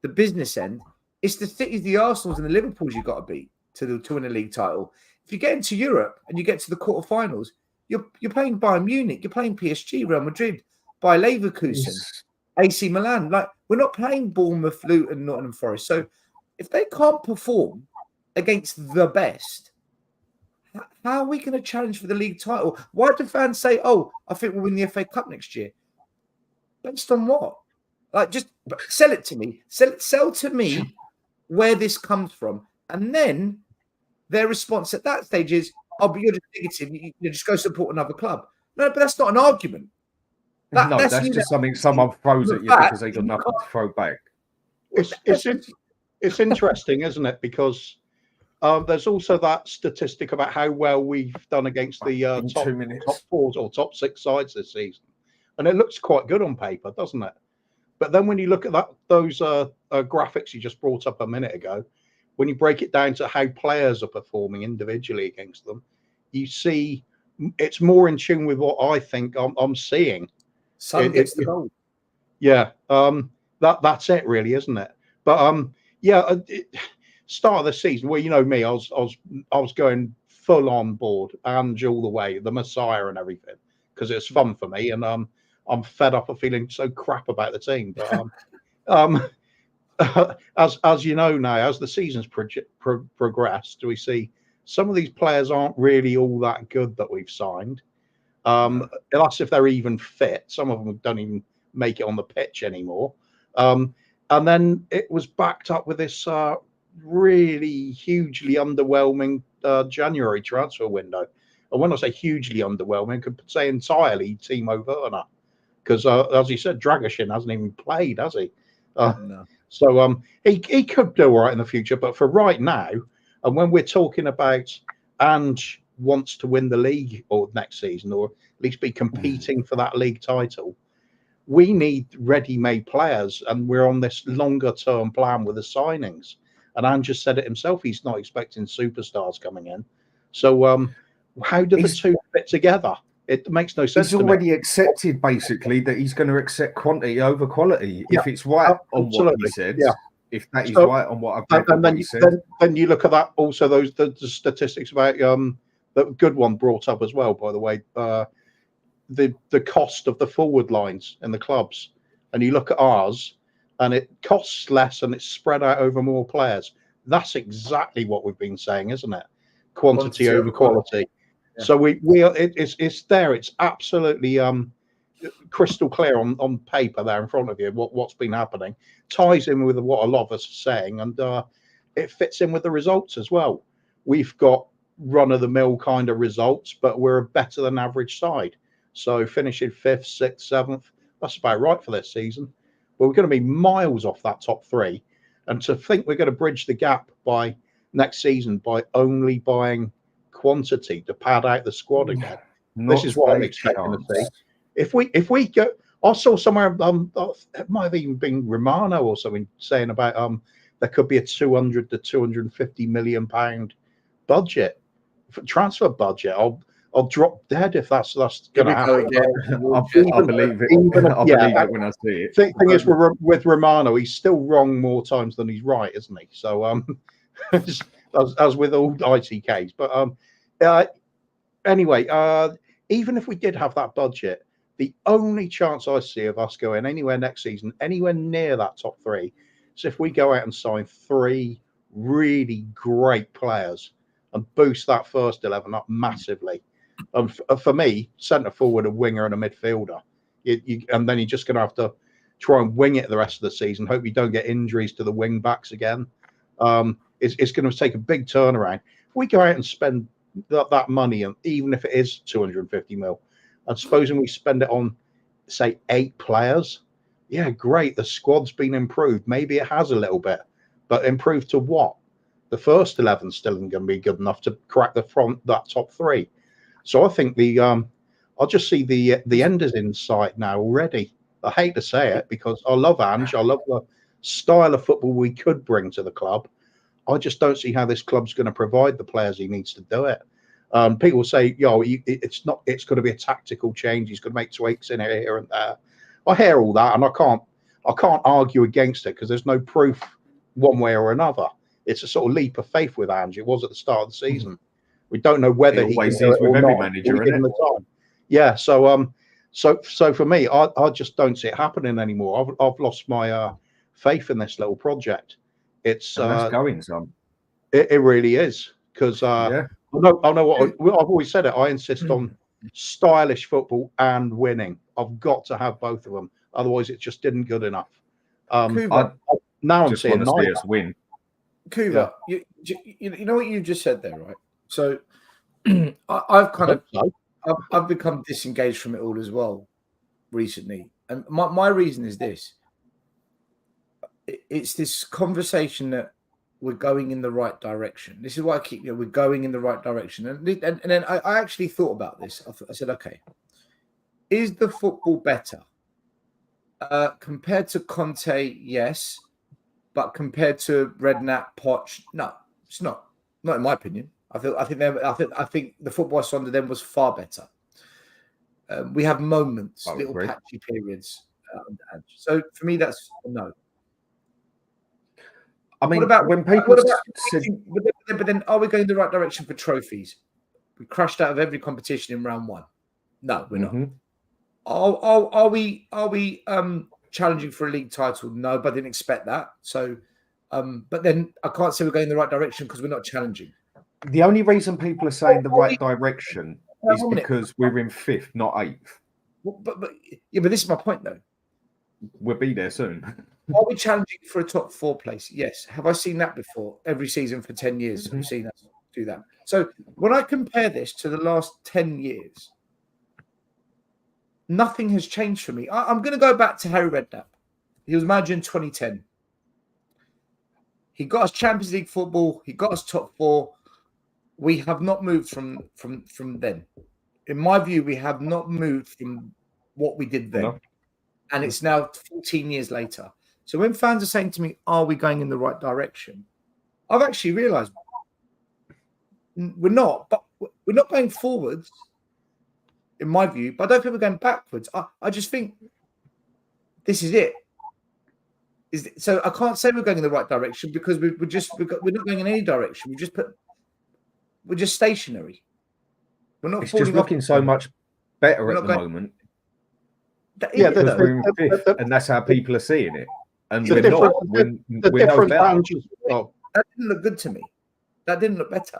the business end, it's the Cities, the Arsenals, and the Liverpools you've got to beat to win a league title. If you get into Europe and you get to the quarterfinals, you're playing Bayern Munich, you're playing PSG, Real Madrid, Bayer Leverkusen, AC Milan. Like, we're not playing Bournemouth, Luton, Nottingham Forest. So if they can't perform against the best, how are we going to challenge for the league title? Why do fans say, "Oh, I think we'll win the FA Cup next year"? Based on what? Like, just sell it to me. Sell to me where this comes from. And then their response at that stage is, "Oh, but you're just negative. You just go support another club." No, but that's not an argument. That's just something someone throws at you because they got nothing to throw back. It's interesting, isn't it? Because there's also that statistic about how well we've done against the top 4 or top 6 sides this season. And it looks quite good on paper, doesn't it? But then when you look at those graphics you just brought up a minute ago, when you break it down to how players are performing individually against them, you see it's more in tune with what I think I'm seeing. Son gets the goal. Yeah, that's it, really, isn't it? But start of the season, well, you know me, I was going full on board, Ange all the way, the Messiah and everything, because it's fun for me, and I'm fed up of feeling so crap about the team. But as you know now, as the season's progressed, we see some of these players aren't really all that good that we've signed. That's if they're even fit. Some of them don't even make it on the pitch anymore. And then it was backed up with this really hugely underwhelming January transfer window. And when I say hugely underwhelming, I could say entirely Timo Werner, because as you said, Dragoshin hasn't even played, has he? No. So he could do all right in the future, but for right now, and when we're talking about Ange wants to win the league or next season, or at least be competing for that league title, we need ready-made players, and we're on this longer-term plan with the signings. And Ange just said it himself; he's not expecting superstars coming in. So how do the two fit together? It makes no sense. He's already accepted, basically, that he's going to accept quantity over quality. Yeah, if it's right on what he said, if that is right on what I've read, and then you look at that. Also, the statistics about the good one brought up as well, by the way, the cost of the forward lines in the clubs, and you look at ours, and it costs less and it's spread out over more players. That's exactly what we've been saying, isn't it? Quantity over quality. Yeah. So it's there. It's absolutely crystal clear on paper there in front of you what's been happening. Ties in with what a lot of us are saying, and it fits in with the results as well. We've got run-of-the-mill kind of results, but we're a better than average side. So finishing 5th, 6th, 7th, that's about right for this season. But we're going to be miles off that top 3. And to think we're going to bridge the gap by next season by only buying quantity to pad out the squad again. This is what I'm expecting to see. If we go, I saw somewhere, it might have even been Romero or something saying about there could be a 200 to 250 million pound budget, transfer budget. I'll drop dead if that's going to happen. I believe it. I believe it when I see it. Thing is, with Romero, he's still wrong more times than he's right, isn't he? So as with all ITKs. But anyway, even if we did have that budget, the only chance I see of us going anywhere next season, anywhere near that top 3, is if we go out and sign 3 really great players and boost that first 11 up massively. For me, centre forward, a winger, and a midfielder. And then you're just going to have to try and wing it the rest of the season. Hope you don't get injuries to the wing backs again. It's going to take a big turnaround. If we go out and spend that money, and even if it is 250 mil, and supposing we spend it on, say, 8 players, yeah, great. The squad's been improved. Maybe it has a little bit, but improved to what? The first 11 still isn't going to be good enough to crack that top 3. So I think I'll just see the end is in sight now already. I hate to say it because I love Ange. I love the style of football we could bring to the club. I just don't see how this club's going to provide the players he needs to do it. People say, it's going to be a tactical change. He's going to make tweaks in here and there. I hear all that, and I can't argue against it because there's no proof one way or another. It's a sort of leap of faith with Ange. It was at the start of the season. We don't know whether he always is with every manager, isn't it? Yeah. So for me, I just don't see it happening anymore. I've lost my faith in this little project. It's that's going some. It really is because I know what I've always said. I insist on stylish football and winning. I've got to have both of them. Otherwise, it just isn't good enough. Now I'm seeing us win. Kuva, you know what you just said there, right? So I've become disengaged from it all as well recently, and my reason is this: it's this conversation that we're going in the right direction. This is why I keep, we're going in the right direction, and then I actually thought about this. I said, okay, is the football better compared to Conte? Yes, but compared to Redknapp, Poch, no, it's not. Not in my opinion. I think the football I saw under them was far better. We have moments, little patchy periods. So for me, that's a no. I mean, but then are we going in the right direction for trophies? We crashed out of every competition in round 1. No, we're not. Are we challenging for a league title? No, but I didn't expect that. So, but then I can't say we're going in the right direction because we're not challenging. The only reason people are saying the right direction is because we're in 5th, not 8th. But this is my point though. We'll be there soon. Are we challenging for a top 4 place? Yes. Have I seen that before? Every season for 10 years, I've seen us do that. So when I compare this to the last 10 years, nothing has changed for me. I'm going to go back to Harry Redknapp. He was manager in 2010. He got us Champions League football. He got us top 4. We have not moved from then. In my view, we have not moved from what we did then. No. And it's now 14 years later. So when fans are saying to me, are we going in the right direction? I've actually realised we're not. But we're not going forwards, in my view. But I don't think we're going backwards. I just think this is it. So I can't say we're going in the right direction because we're not going in any direction. We're just stationary. We're not. It's just looking so much better at the moment. Because we're in 5th, and that's how people are seeing it. And we're not. We're no better. That didn't look good to me. That didn't look better.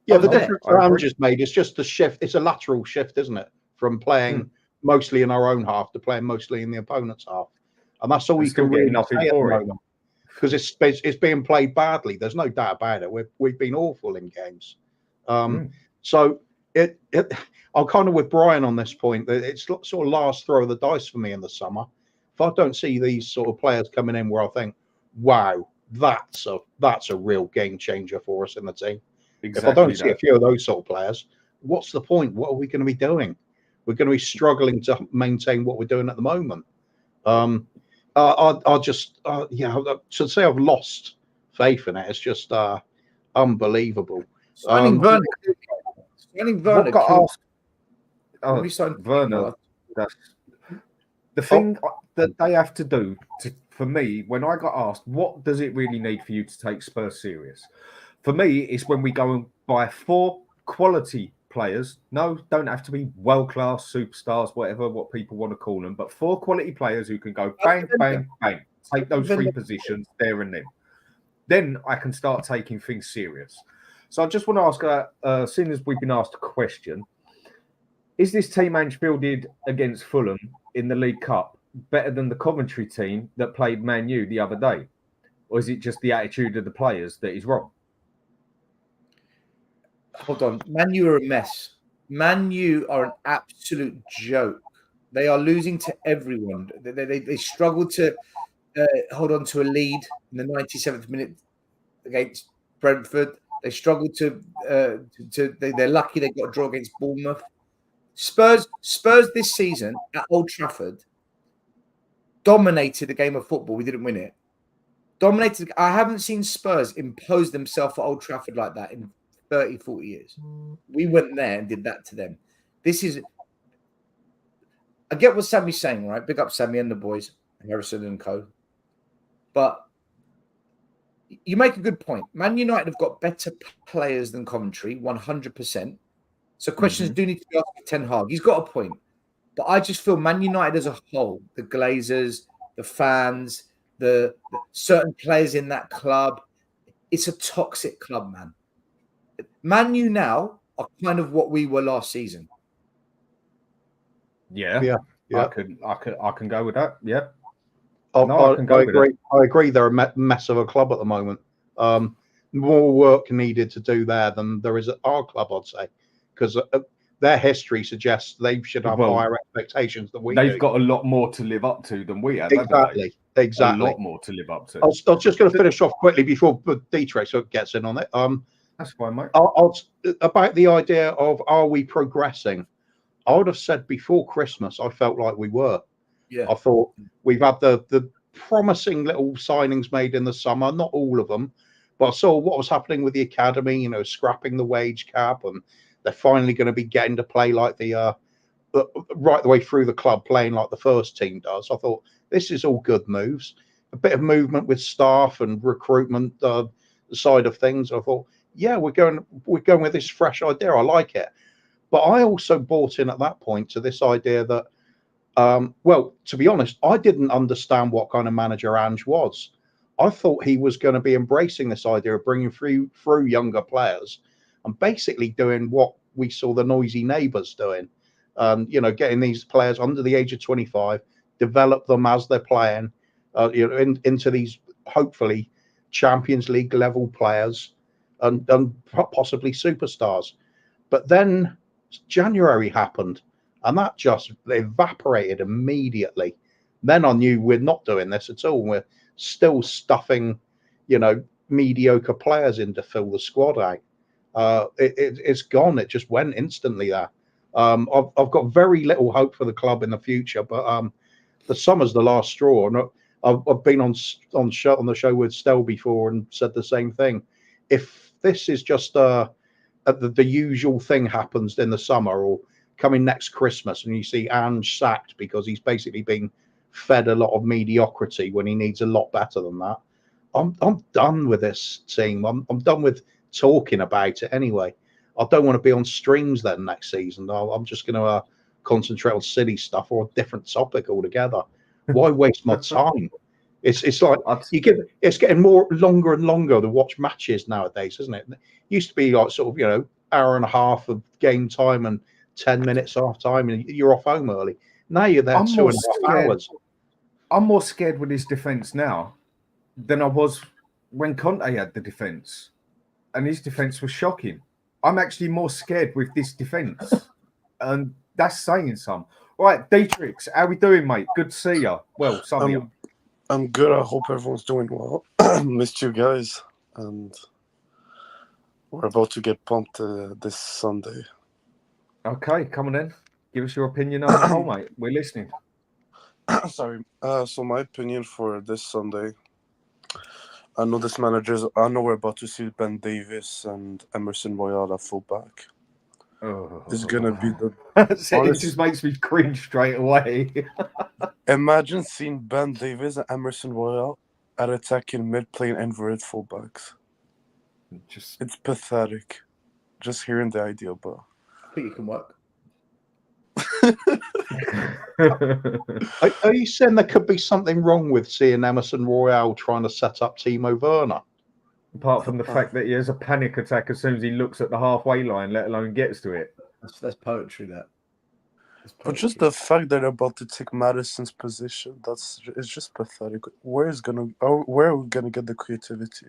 Yeah, the difference that Ange has made is just the shift. It's a lateral shift, isn't it? From playing mostly in our own half to playing mostly in the opponent's half. And that's all we can really nothing for it. because it's being played badly. There's no doubt about it. We've been awful in games. So I'm kind of with Brian on this point. It's sort of last throw of the dice for me in the summer. If I don't see these sort of players coming in where I think, wow, that's a real game changer for us in the team. Exactly. If I don't see a few of those sort of players, what's the point? What are we going to be doing? We're going to be struggling to maintain what we're doing at the moment. I should say I've lost faith in it. It's just unbelievable. Signing Werner. What got asked? Werner. That's the thing that they have to do. For me, when I got asked, what does it really need for you to take Spurs serious? For me, it's when we go and buy 4 quality players. No, don't have to be world-class superstars, what people want to call them, but 4 quality players who can go bang, bang, bang, take those 3 positions there and then. Then I can start taking things serious. So I just want to ask, as soon as we've been asked a question, is this team Ange fielded against Fulham in the League Cup better than the Coventry team that played Man U the other day? Or is it just the attitude of the players that is wrong? Hold on. Man U are a mess. Man U are an absolute joke. They are losing to everyone. They struggled to hold on to a lead in the 97th minute against Brentford. They struggled they're lucky they got a draw against Bournemouth. Spurs this season at Old Trafford dominated the game of football. We didn't win it. Dominated. I haven't seen Spurs impose themselves at Old Trafford like that in 30, 40 years. We went there and did that to them. I get what Sammy's saying, right? Big up Sammy and the boys, Harrison and co. But you make a good point. Man United have got better players than Coventry, 100%. So questions do need to be asked of Ten Hag. He's got a point. But I just feel Man United as a whole, the Glazers, the fans, the certain players in that club, it's a toxic club, man. Man U now are kind of what we were last season. Yeah. I can go with that. Yeah. I agree. They're a mess of a club at the moment. More work needed to do there than there is at our club, I'd say, because their history suggests they should have higher expectations than we do. They've got a lot more to live up to than we have. Exactly. A lot more to live up to. I was just going to finish off quickly before Deterx gets in on it. That's fine, mate. About the idea of are we progressing? I would have said before Christmas, I felt like we were. Yeah. I thought we've had the promising little signings made in the summer, not all of them, but I saw what was happening with the academy, scrapping the wage cap, and they're finally going to be getting to play like the right the way through the club, playing like the first team does. I thought this is all good moves. A bit of movement with staff and recruitment side of things. I thought, yeah, we're going with this fresh idea. I like it. But I also bought in at that point to this idea that, to be honest, I didn't understand what kind of manager Ange was. I thought he was going to be embracing this idea of bringing through younger players and basically doing what we saw the noisy neighbours doing. Getting these players under the age of 25, develop them as they're playing, into these hopefully Champions League level players and possibly superstars. But then January happened and that just evaporated immediately. Then I knew we're not doing this at all. We're still stuffing, mediocre players in to fill the squad out. It's gone. It just went instantly there. I've got very little hope for the club in the future, but the summer's the last straw. And I've been on the show with Stel before and said the same thing. If this is just the usual thing happens in the summer or coming next Christmas and you see Ange sacked because he's basically been fed a lot of mediocrity when he needs a lot better than that, I'm done with this team. I'm done with talking about it anyway. I don't want to be on streams then next season. I'm just going to concentrate on city stuff or a different topic altogether. Why waste my time? It's like it's getting longer and longer to watch matches nowadays, isn't it? It used to be like sort of hour and a half of game time and 10 minutes half time, and you're off home early. Now you're there 2.5 hours. I'm more scared with his defence now than I was when Conte had the defence, and his defence was shocking. I'm actually more scared with this defence, and that's saying some. Right, Deterx, how we doing, mate? Good to see you. Well, some of you. I'm good. I hope everyone's doing well. Missed you guys, and we're about to get pumped this Sunday. Okay, come on then. Give us your opinion on the whole, mate. We're listening. Sorry. So my opinion for this Sunday, I know we're about to see Ben Davies and Emerson Royale at fullback. Oh. It's gonna be the. It just makes me cringe straight away. Imagine seeing Ben Davies and Emerson Royale at attacking mid-plane inverted fullbacks. It's pathetic. Just hearing the idea, but I think it can work. Are you saying there could be something wrong with seeing Emerson Royale trying to set up Timo Werner? Apart from the fact that he has a panic attack as soon as he looks at the halfway line, let alone gets to it. That's poetry, that. But just the fact that they're about to take Madison's position, it's just pathetic. Where are we gonna get the creativity?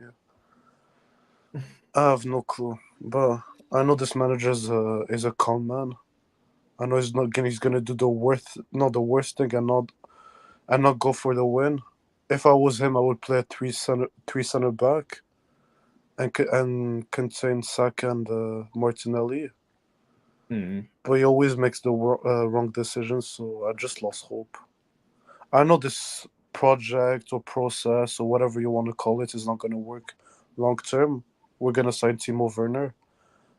I have no clue. But I know this manager is a calm man. I know he's gonna do the worst thing and not go for the win. If I was him, I would play a three center back and contain Saka and Martinelli. But he always makes the wrong decisions, so I just lost hope. I know this project or process or whatever you want to call it is not going to work long term. We're going to sign Timo Werner,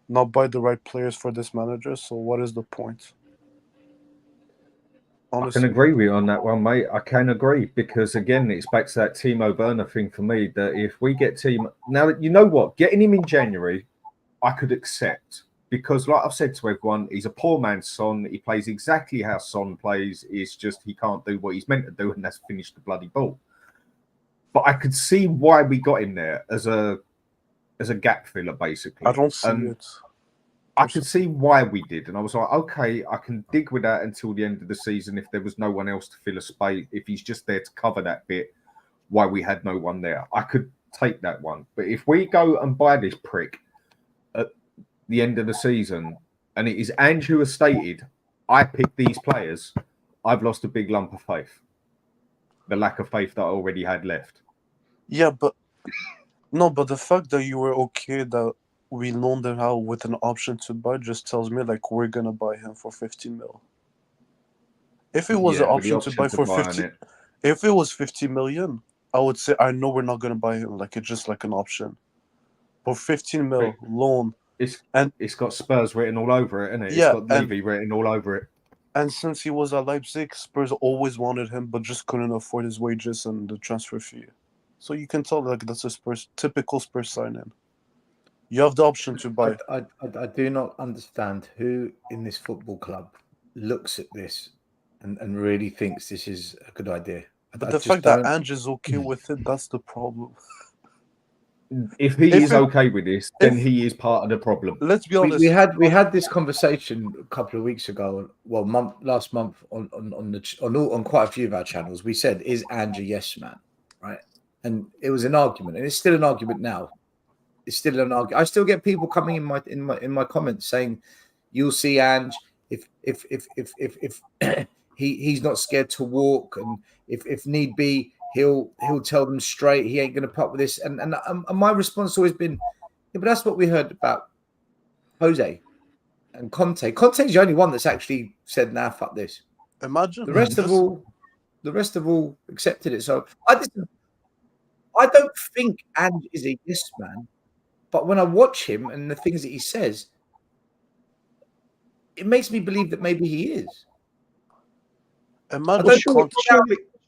not buy the right players for this manager, so what is the point? Honestly. I can agree with you on that one, mate. I can agree because, again, it's back to that Timo Werner thing for me, that if we get Timo... Now, you know what? Getting him in January, I could accept. Because, like I've said to everyone, he's a poor man's Son. He plays exactly how Son plays. It's just he can't do what he's meant to do, and that's finish the bloody ball. But I could see why we got him there as a gap filler, basically. I don't see it. I could see why we did, and I was like, okay, I can dig with that until the end of the season if there was no one else to fill a space. If he's just there to cover that bit, why we had no one there, I could take that one. But if we go and buy this prick at the end of the season, and it is Ange who has stated, I picked these players, I've lost a big lump of faith. The lack of faith that I already had left. Yeah, but the fact that you were okay that we loaned him out with an option to buy just tells me like we're gonna buy him for 15 mil. If it was an option to buy for 50, if it was 50 million, I would say I know we're not gonna buy him. Like it's just like an option. But 15 mil loan. It's got Spurs written all over it, isn't it? Yeah, it's got Levy written all over it. And since he was at Leipzig, Spurs always wanted him, but just couldn't afford his wages and the transfer fee. So you can tell like that's a typical Spurs sign-in. You have the option to buy. I do not understand who in this football club looks at this and really thinks this is a good idea. But the fact that Ange is okay with it, that's the problem. If he is okay with this, then he is part of the problem. Let's be honest. We had this conversation a couple of weeks ago. Well, last month on quite a few of our channels. We said, "Is Ange a yes man?" Right, and it was an argument, and it's still an argument now. It's still an argument. I still get people coming in my comments saying, "You'll see Ange if he's not scared to walk, and if need be." He'll tell them straight he ain't going to put up with this. And my response has always been, yeah, but that's what we heard about Jose and Conte. Conte's the only one that's actually said, nah, fuck this. Imagine. The rest of all accepted it. So I don't think Ange is a yes man, but when I watch him and the things that he says, it makes me believe that maybe he is. Imagine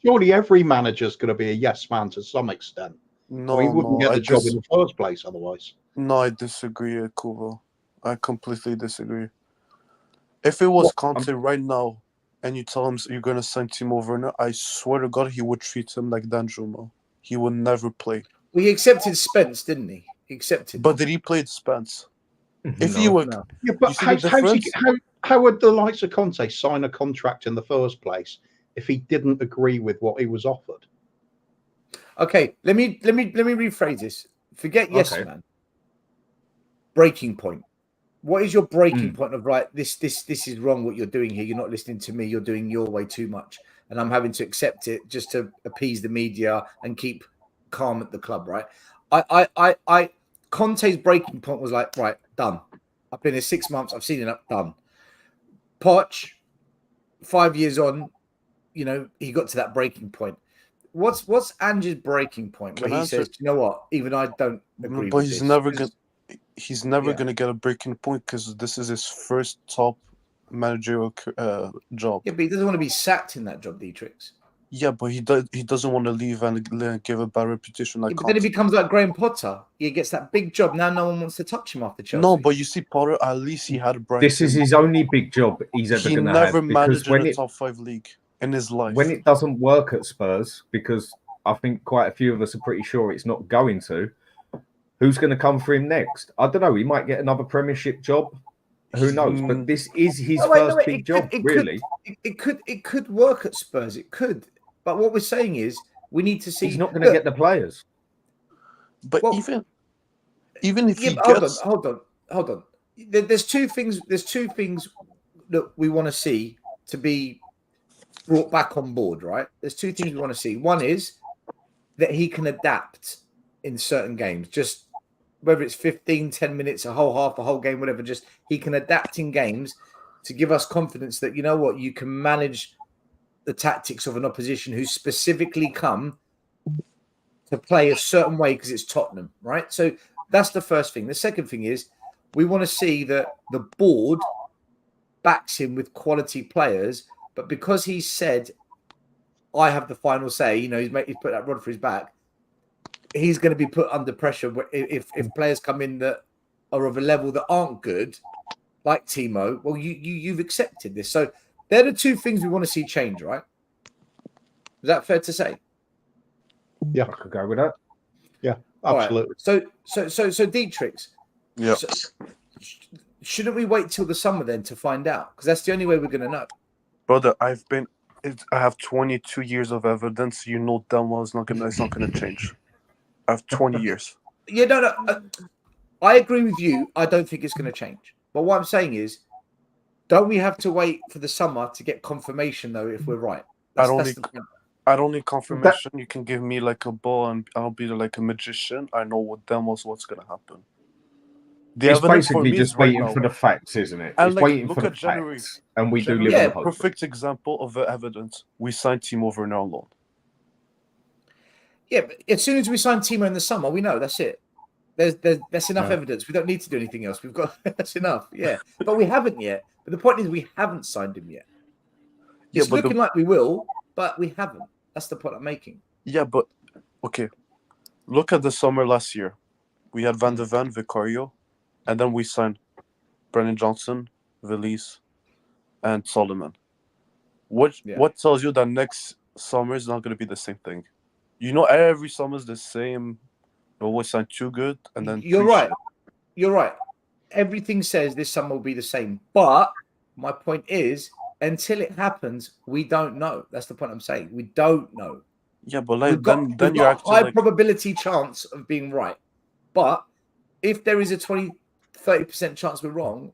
Surely every manager's going to be a yes man to some extent. No, he wouldn't get the job in the first place otherwise. No, I disagree, Kuva. I completely disagree. If it was Conte right now, and you tell him you're going to sign Timo Werner, I swear to God, he would treat him like Danjuma. He would never play. Well, he accepted Spence, didn't he? He accepted. But did he play Spence? If he were, yeah, but how would the likes of Conte sign a contract in the first place if he didn't agree with what he was offered? Okay, let me rephrase this. Forget yes, man. Breaking point. What is your breaking point of right? This is wrong. What you're doing here. You're not listening to me. You're doing your way too much, and I'm having to accept it just to appease the media and keep calm at the club. Right? I Conte's breaking point was like, right, done. I've been here 6 months. I've seen it done. Poch, 5 years on, he got to that breaking point. What's Ange's breaking point where he says, you know what, even I don't agree but with he's this. never gonna get a breaking point because this is his first top managerial job. Yeah, but he doesn't want to be sacked in that job, Deterx. Yeah, but he doesn't want to leave and give a bad reputation like. Yeah, but then he becomes like Graham Potter. He gets that big job. Now no one wants to touch him after Chelsea. No, but you see, Potter, at least he had Brighton. This is his only big job he's ever going to have. He never managed in a top 5 league in his life. When it doesn't work at Spurs, because I think quite a few of us are pretty sure it's not going to, who's going to come for him next? I don't know. He might get another Premiership job. Who knows? But this is his first big job, really. It could work at Spurs. It could. But what we're saying is we need to see. He's not going to get the players. But even if he gets... Hold on. There's two things that we want to see to be brought back on board, right? There's two things we want to see. One is that he can adapt in certain games, just whether it's 15, 10 minutes, a whole half, a whole game, whatever, just he can adapt in games to give us confidence that, you know what, you can manage the tactics of an opposition who specifically come to play a certain way because it's Tottenham, right? So that's the first thing. The second thing is we want to see that the board backs him with quality players, but because he said, I have the final say, he's put that rod for his back, he's going to be put under pressure if players come in that are of a level that aren't good, like Timo. Well, you've accepted this. So they're the two things we want to see change, right? Is that fair to say? Yeah, I could go with that. Yeah, absolutely. Right. So Deterx. Yeah. So, shouldn't we wait till the summer then to find out? Because that's the only way we're going to know. Brother, I have 22 years of evidence. You know damn well it's not gonna change. I have 20 years. Yeah, no. I agree with you. I don't think it's going to change. But what I'm saying is, don't we have to wait for the summer to get confirmation, though, if we're right? I don't need confirmation. You can give me like a ball and I'll be like a magician. I know what's going to happen. It's basically just waiting for the facts, isn't it? And it's waiting for the January. facts. And we do live in hope. Perfect example of the evidence. We signed Timo Werner on loan. Yeah, but as soon as we sign Timo in the summer, we know that's it. That's enough evidence. We don't need to do anything else. We've got that's enough. Yeah, but we haven't yet. But the point is, we haven't signed him yet. It's looking like we will, but we haven't. That's the point I'm making. Yeah, but okay. Look at the summer last year. We had Van de Ven, Vicario, and then we signed Brennan Johnson, Valise, and Solomon. What tells you that next summer is not going to be the same thing? Every summer is the same. We always sign too good, and then you're right. You're right. Everything says this summer will be the same, but my point is, until it happens, we don't know. That's the point I'm saying. We don't know. Yeah, but like then you're actually high probability chance of being right. But if there is a 20-30% chance we're wrong,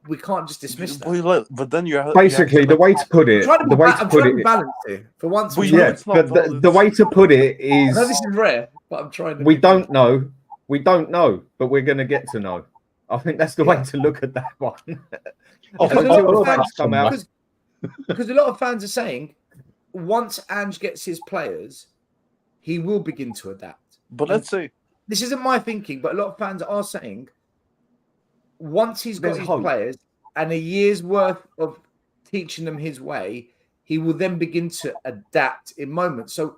we can't just dismiss that. But then you're basically the way to put it. The way to put it, balance here for once. But the way to put it is. I know this is rare, but I'm trying to. We don't know. We don't know, but we're going to get to know. I think that's the way to look at that one. Because a lot of fans are saying, once Ange gets his players, he will begin to adapt. But let's say this isn't my thinking, but a lot of fans are saying, once he's got his players and a year's worth of teaching them his way, he will then begin to adapt in moments. So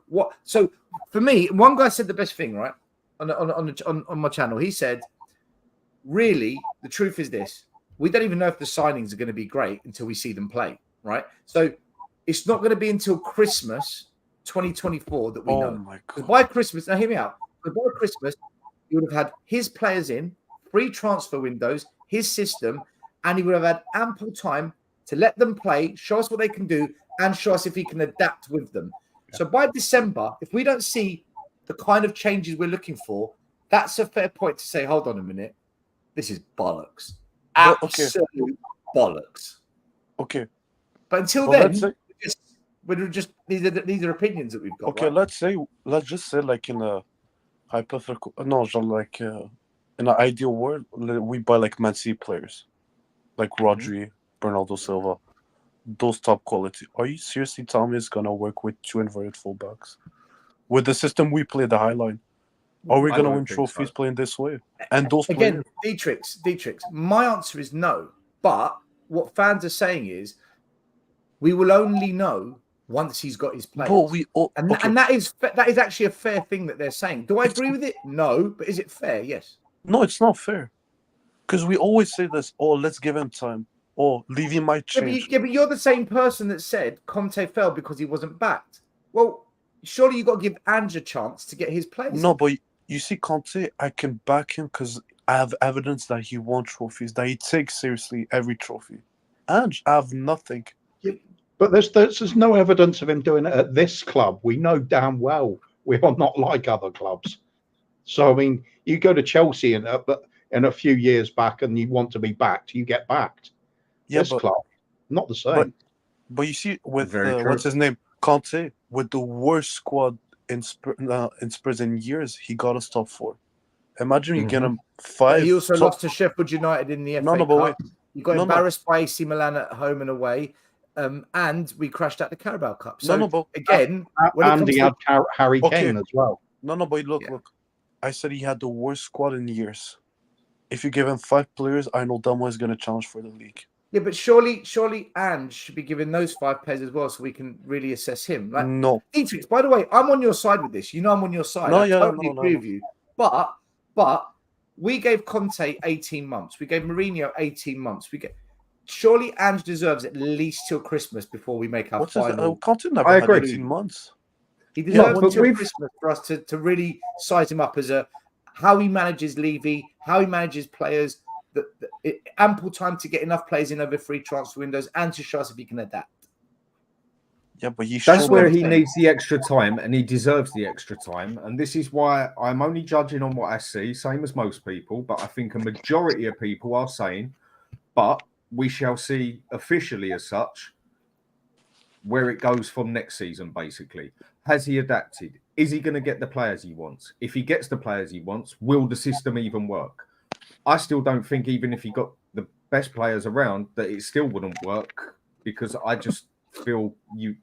for me, one guy said the best thing, right? On my channel, he said, really, the truth is this: we don't even know if the signings are going to be great until we see them play, right? So it's not going to be until Christmas 2024 that we know. Because by Christmas, now hear me out. By Christmas, he would have had his players in, free transfer windows, his system, and he would have had ample time to let them play, show us what they can do, and show us if he can adapt with them. Yeah. So by December, if we don't see the kind of changes we're looking for, that's a fair point to say, hold on a minute, this is bollocks. Absolute bollocks. Okay. But until Well, then, we're just these are opinions that we've got. Okay, right? let's just say like in a hypothetical, no, like in an ideal world, we buy like Man City players, like Rodri, Bernardo Silva, those top quality. Are you seriously telling me it's gonna work with 2 inverted fullbacks? With the system we play, the high line, are we gonna win trophies playing this way? And those again, players? Detrix. My answer is no. But what fans are saying is, we will only know once he's got his players. But and that is actually a fair thing that they're saying. Do I agree with it? No. But is it fair? Yes. No, it's not fair. Because we always say this, let's give him time. Levy might change. Yeah, but you're the same person that said Conte fell because he wasn't backed. Well, surely you've got to give Ange a chance to get his players. No, but you see, Conte, I can back him because I have evidence that he won trophies, that he takes seriously every trophy. Ange, I have nothing. Yeah, but there's no evidence of him doing it at this club. We know damn well we are not like other clubs. So, I mean, you go to Chelsea in a few years back and you want to be backed, you get backed. Yeah, this club, not the same. But you see, with what's his name, Conte, with the worst squad in Spurs in years, he got us top 4. Imagine you get him 5. He also lost to Sheffield United in the FA Cup. Wait. You got embarrassed by AC Milan at home and away, and we crashed out the Carabao Cup. So again, and he had Harry Kane as well. But look. I said he had the worst squad in years. If you give him 5 players, I know Damo is going to challenge for the league. Yeah, but surely Ange should be given those 5 players as well, so we can really assess him. Like, no, Detrix, by the way, I'm on your side with this. You know I'm on your side. I totally agree with you. But we gave Conte 18 months. We gave Mourinho 18 months. Surely Ange deserves at least till Christmas before we make our final. Conte never had 18 months. He deserves until Christmas for us to really size him up as how he manages Levy, how he manages players. Ample time to get enough players in over free transfer windows and to show us if he can adapt. Yeah, but that's where he needs the extra time, and he deserves the extra time. And this is why I'm only judging on what I see, same as most people. But I think a majority of people are saying, but we shall see officially as such where it goes from next season. Basically, has he adapted? Is he going to get the players he wants? If he gets the players he wants, will the system even work? I still don't think, even if he got the best players around, that it still wouldn't work, because I just feel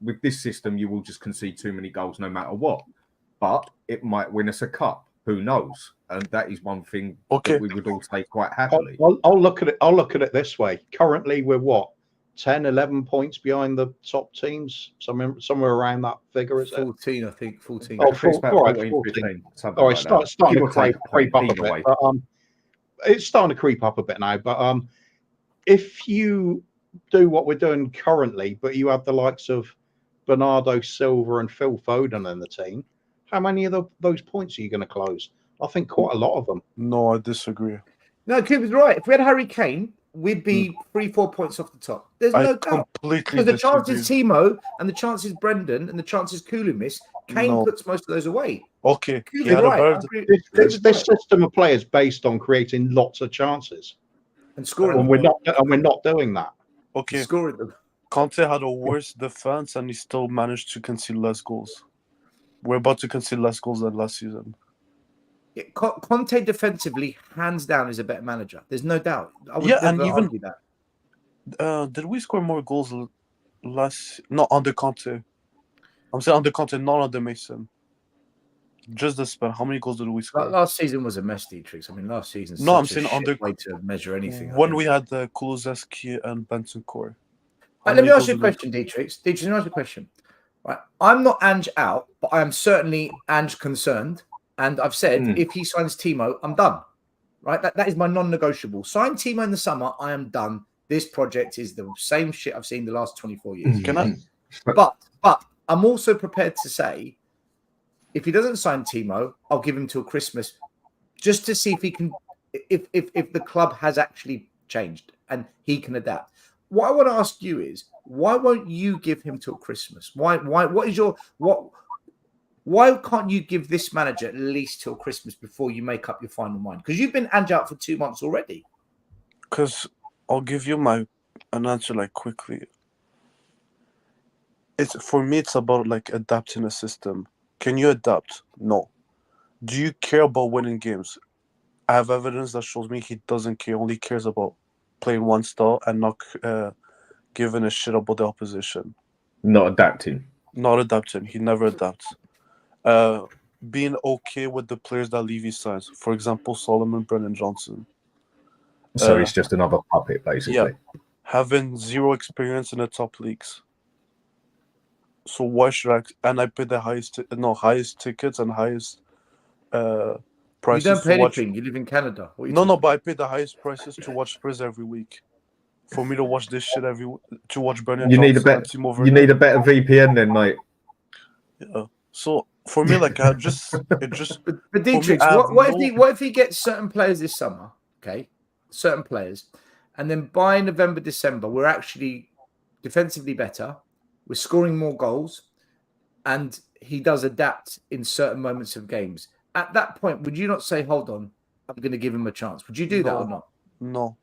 with this system, you will just concede too many goals no matter what. But it might win us a cup. Who knows? And that is one thing that we would all take quite happily. I'll look at it this way. Currently, we're what? 10, 11 points behind the top teams, somewhere around that figure, is 14, I think. 14. Oh, 14. 15, all right, starting to creep up a bit. It's starting to creep up a bit now. But if you do what we're doing currently, but you have the likes of Bernardo Silva and Phil Foden in the team, how many of those points are you going to close? I think quite a lot of them. No, I disagree. No, Kuva's right. If we had Harry Kane, we'd be 3-4 points off the top. There's no doubt. Because the chances Timo and the chances Brendan and the chances Kulu miss, Kane puts most of those away. Okay. Right. This system of play is based on creating lots of chances and scoring. And we're not doing that. Okay. Scoring them. Conte had a worse defense and he still managed to concede less goals. We're about to concede less goals than last season. Yeah, Conte defensively, hands down, is a better manager. There's no doubt. I would and even argue that. Did we score more goals not under Conte? I'm saying under Conte, not under Mason. Just the span. How many goals did we score? Last season was a mess, Detrix. I mean, last season. No, I'm saying under way to measure anything. When we had Kulusevski and Bentancur. Let me ask you a question, Detrix. Detrix, let me ask you a question. Right, I'm not Ange out, but I am certainly Ange concerned. And I've said, if he signs Timo, I'm done. Right? That is my non-negotiable. Sign Timo in the summer, I am done. This project is the same shit I've seen the last 24 years. Can I? But I'm also prepared to say, if he doesn't sign Timo, I'll give him till Christmas, just to see if he can, if the club has actually changed and he can adapt. What I want to ask you is, why won't you give him till Christmas? Why? What is your Why can't you give this manager at least till Christmas before you make up your final mind? Because you've been Ange out for 2 months already. Because I'll give you an answer like quickly. For me, it's about like adapting a system. Can you adapt? No. Do you care about winning games? I have evidence that shows me he doesn't care. Only cares about playing one style and not giving a shit about the opposition. Not adapting. Not adapting. He never adapts. Being okay with the players that leave his sides. For example, Solomon, Brennan Johnson. So he's just another puppet, basically. Yeah. Having zero experience in the top leagues. So why should I? And I pay the highest tickets and highest prices. You don't pay anything. You live in Canada. No, but I pay the highest prices to watch Spurs every week. For me to watch this shit to watch Brennan Johnson. You need a better VPN then, mate. Yeah. So for me, like But Deterx, what if he gets certain players this summer? Okay, certain players, and then by November, December, we're actually defensively better. We're scoring more goals, and he does adapt in certain moments of games. At that point, would you not say, "Hold on, I'm going to give him a chance"? Would you do that or not? No.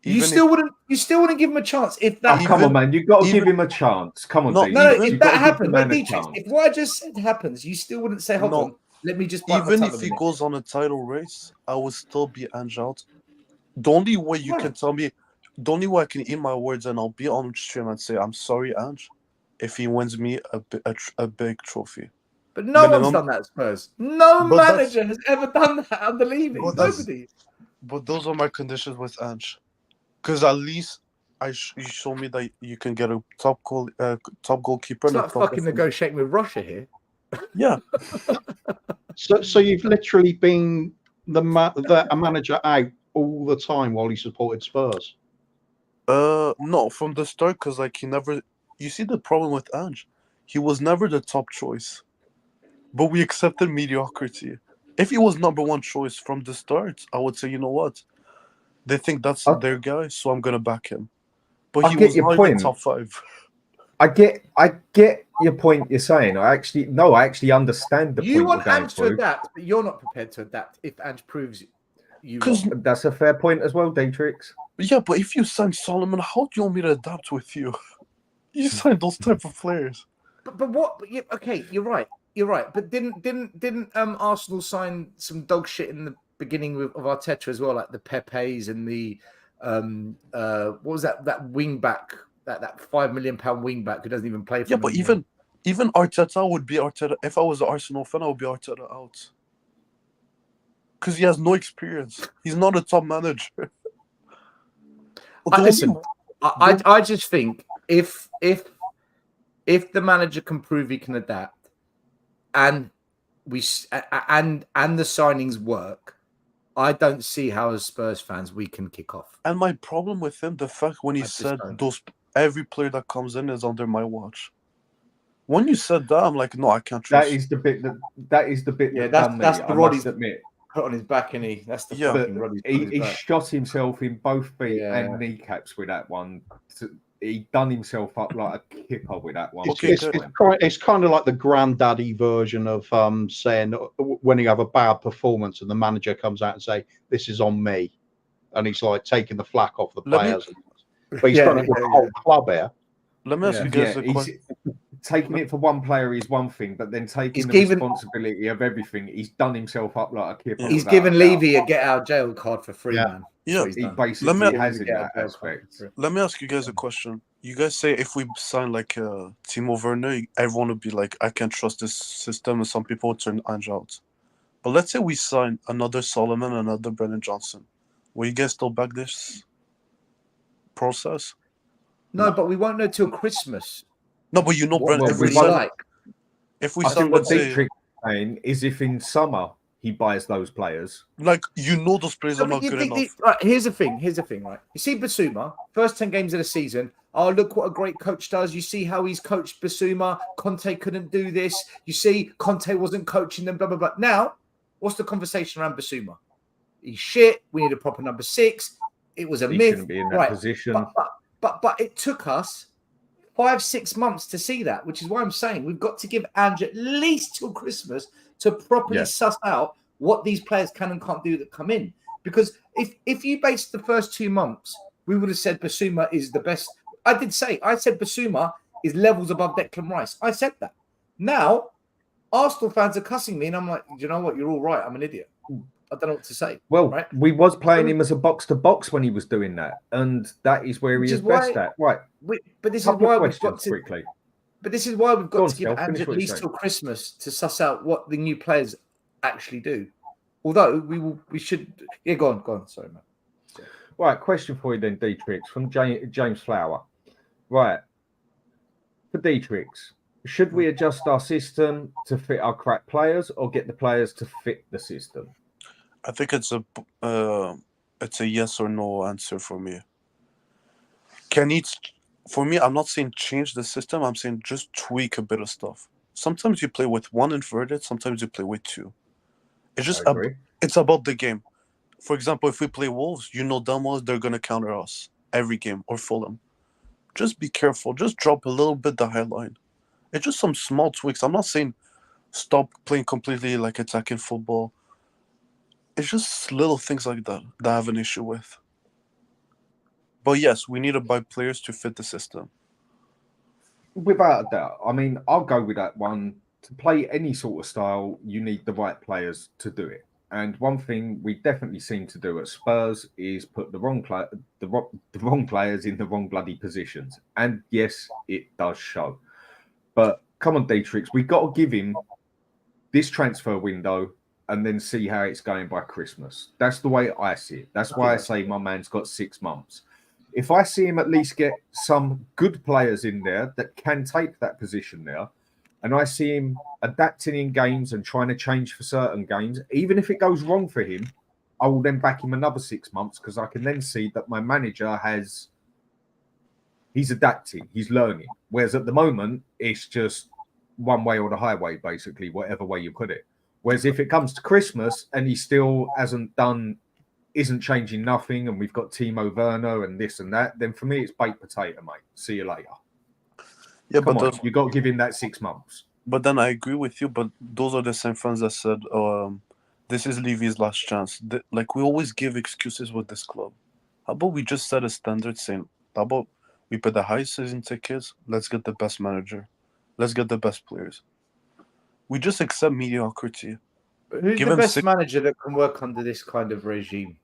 You still wouldn't give him a chance if that. Come on, man! You've got to give him a chance. Come on, if that happens, if what I just said happens, you still wouldn't say, "Hold on, let me just." Even if he goes on a title race, I would still be Ange out. The only way you can tell me, the only way I can eat my words and I'll be on stream and say, "I'm sorry, Ange," if he wins me a big trophy. But no one's done that at Spurs. No manager has ever done that under Levy. Nobody. But those are my conditions with Ange. Because at least you show me that you can get a top goalkeeper. It's not fucking negotiating with Russia here. Yeah. So you've literally been a manager out all the time while he supported Spurs? No, from the start, because like he never. You see the problem with Ange, he was never the top choice, but we accepted mediocrity. If he was number one choice from the start, I would say, you know what, they think that's their guy, so I'm gonna back him. But he was not even top 5. I get your point you're saying. I actually understand the point. You want Ange to adapt, but you're not prepared to adapt if Ange proves you. Because that's a fair point as well, Deterx. Yeah, but if you sign Solomon, how do you want me to adapt with you? You signed those type of players. But what? Okay, you're right. But didn't Arsenal sign some dog shit in the beginning of Arteta as well, like the Pepes and the what was that wing back, that £5 million wing back who doesn't even play for them. But even Arteta would be Arteta. If I was an Arsenal fan, I would be Arteta out. Because he has no experience. He's not a top manager. I just think if the manager can prove he can adapt and the signings work, I don't see how as Spurs fans we can kick off. And my problem with him, the fact when he said every player that comes in is under my watch. When you said that, I'm like, no, I can't trust. That is the bit that. Yeah, that's the Roddy's put on his back, and that's the fucking Roddy's. He shot himself in both feet and kneecaps with that one. He done himself up like a kipper with that one. It's kind of like the granddaddy version of saying when you have a bad performance and the manager comes out and say, "This is on me," and he's like taking the flack off the players. But he's done it with the whole club here. Let me ask you guys a question. Taking it for one player is one thing, but then taking the responsibility of everything, he's done himself up like a kipper. He's given Levy a get out jail card for free, man. Yeah, he basically has in that aspect. Let me ask you guys a question. You guys say if we sign like Timo Werner, everyone would be like, I can't trust this system, and some people would turn Ange out. But let's say we sign another Solomon, another Brennan Johnson. Will you guys still back this process? No, but we won't know till Christmas. No, but you know, Brennan. If we sign, what Deterx saying is, if in summer he buys those players, like those players are not good enough. Right, here's the thing, right? You see Basuma, first 10 games of the season. Oh, look what a great coach does. You see how he's coached Basuma. Conte couldn't do this. You see, Conte wasn't coaching them, blah, blah, blah. Now, what's the conversation around Basuma? He's shit. We need a proper number 6. It was a myth. Shouldn't be in that position. But it took us 5-6 months to see that, which is why I'm saying we've got to give Ange at least till Christmas to properly suss out what these players can and can't do that come in. Because if you based the first 2 months, we would have said Basuma is the best. I said Basuma is levels above Declan Rice. I said that. Now, Arsenal fans are cussing me, and I'm like, you know what? You're all right. I'm an idiot. I don't know what to say. Well, right? we was playing him as a box-to-box when he was doing that, and that is where he is best at. Right. But this is why we've got to quickly. But this is why we've got to give Stel, Ange at least till Christmas to suss out what the new players actually do. Although we should. Yeah, go on. Sorry, man. Right, question for you then, Detrix, from James Flower. Right, for Detrix, should we adjust our system to fit our crap players, or get the players to fit the system? I think it's a yes or no answer for me. For me, I'm not saying change the system. I'm saying just tweak a bit of stuff. Sometimes you play with one inverted. Sometimes you play with two. It's just it's about the game. For example, if we play Wolves, damn well they're gonna counter us every game, or Fulham. Just be careful. Just drop a little bit the high line. It's just some small tweaks. I'm not saying stop playing completely like attacking football. It's just little things like that I have an issue with. But yes, we need to buy players to fit the system. Without a doubt. I mean, I'll go with that one. To play any sort of style, you need the right players to do it. And one thing we definitely seem to do at Spurs is put the wrong players in the wrong bloody positions. And yes, it does show. But come on, Detrix, we've got to give him this transfer window and then see how it's going by Christmas. That's the way I see it. That's why I say my man's got 6 months. If I see him at least get some good players in there that can take that position there, and I see him adapting in games and trying to change for certain games, even if it goes wrong for him, I will then back him another 6 months, because I can then see that my manager he's adapting, he's learning. Whereas at the moment, it's just one way or the highway, basically, whatever way you put it. Whereas if it comes to Christmas and he still isn't changing nothing, and we've got Timo Werner and this and that, then for me, it's baked potato, mate. See you later. Yeah, Come on, you got to give him that 6 months. But then I agree with you, but those are the same fans that said, this is Levy's last chance. Like, we always give excuses with this club. How about we just set a standard saying, how about we put the highest season tickets, let's get the best manager, let's get the best players. We just accept mediocrity. But who's the best manager that can work under this kind of regime?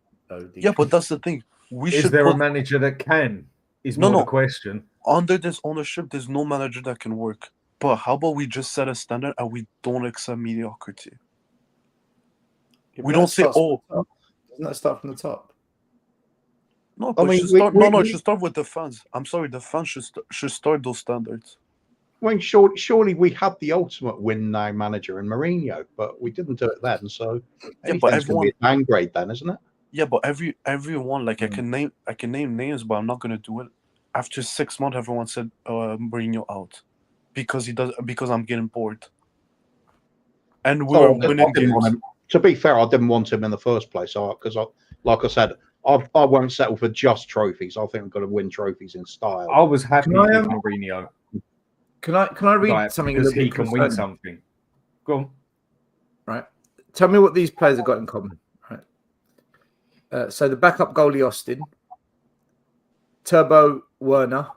Yeah, but that's the thing. Is there a manager that can? Is more the question. Under this ownership, there's no manager that can work. But how about we just set a standard and we don't accept mediocrity? Yeah, we don't say, doesn't that start from the top? No, but it should start with the fans. I'm sorry, the fans should start those standards. I mean, surely we had the ultimate win now manager in Mourinho, but we didn't do it then. So anything's going to be a downgrade then, isn't it? Yeah, but everyone, like I can name names, but I'm not going to do it. After 6 months, everyone said Mourinho out because I'm getting bored. And we were winning games. To be fair, I didn't want him in the first place, because like I said, I won't settle for just trophies. I think we've got to win trophies in style. I was happy with Mourinho. Can I read something because he can win something? Go on. Right. Tell me what these players have got in common. Right. So the backup goalie Austin, Timo Werner,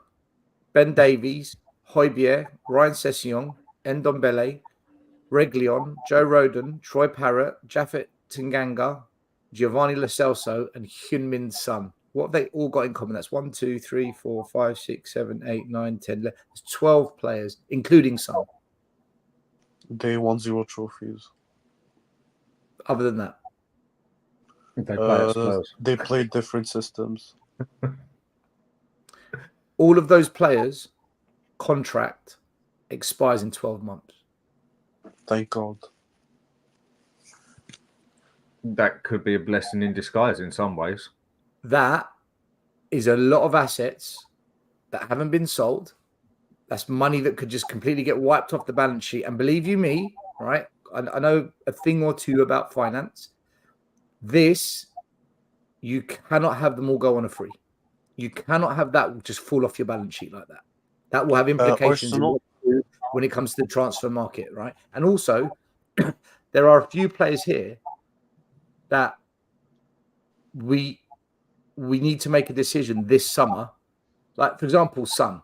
Ben Davies, Højbjerg, Ryan Sessegnon, Ndombele, Reguilon, Joe Rodon, Troy Parrott, Japhet Tanganga, Giovanni Lo Celso, and Heung-Min Son. What have they all got in common? That's 1, 2, 3, 4, 5, 6, 7, 8, 9, 10, 11. There's 12 players, including Son. They won 0 trophies. Other than that, they played different systems. All of those players' contract expires in 12 months. Thank God. That could be a blessing in disguise in some ways. That is a lot of assets that haven't been sold. That's money that could just completely get wiped off the balance sheet. And believe you me, right? I know a thing or two about finance. You cannot have them all go on a free. You cannot have that just fall off your balance sheet like that. That will have implications in Arsenal. what we do when it comes to the transfer market, right? And also, there are a few players here that we need to make a decision this summer. Like, for example, Son.